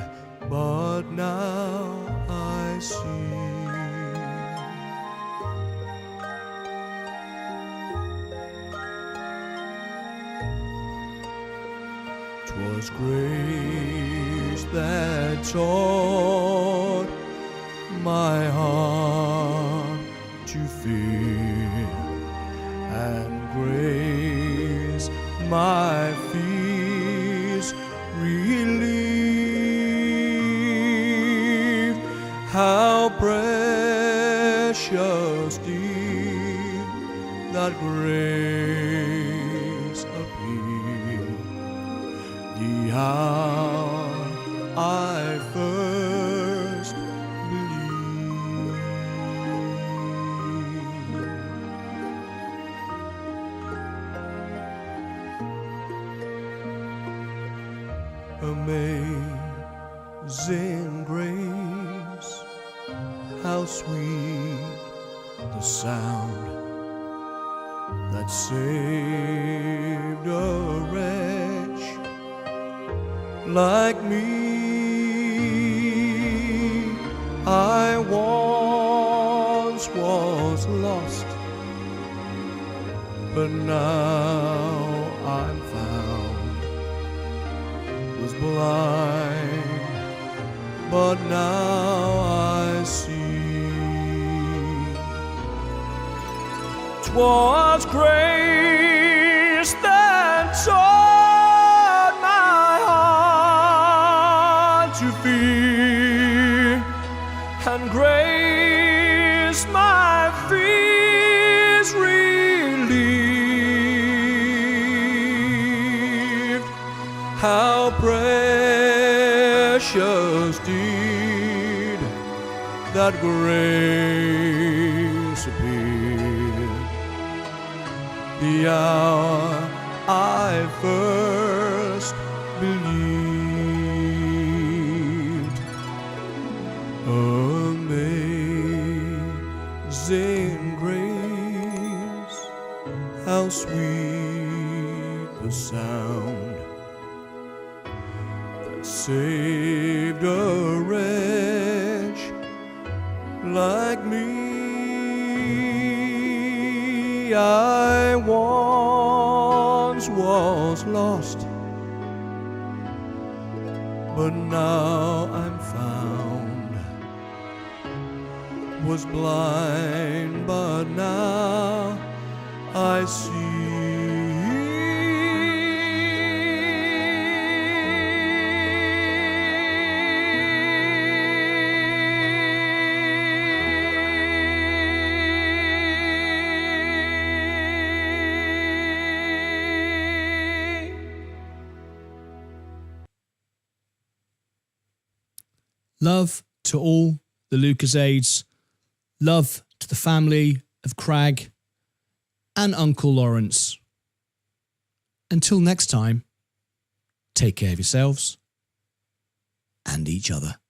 but now I see. 'Twas grace that taught my heart to fear, and grace my fears relieved. How precious did that grace appear, the hour I first believed. Amazing grace, how sweet the sound that saved a wretch like me. I once was lost, but now I'm found. Was blind, but now I see. 'Twas grace that taught my heart to fear, and grace my fears relieved. How precious did that grace appear, the hour I first believed. Amazing grace, how sweet the sound that saved a wretch like me. I once was lost, but now I'm found. Was blind, but now I see. Love to all the Lucasades. Love to the family of Crag and Uncle Lawrence. Until next time, take care of yourselves and each other.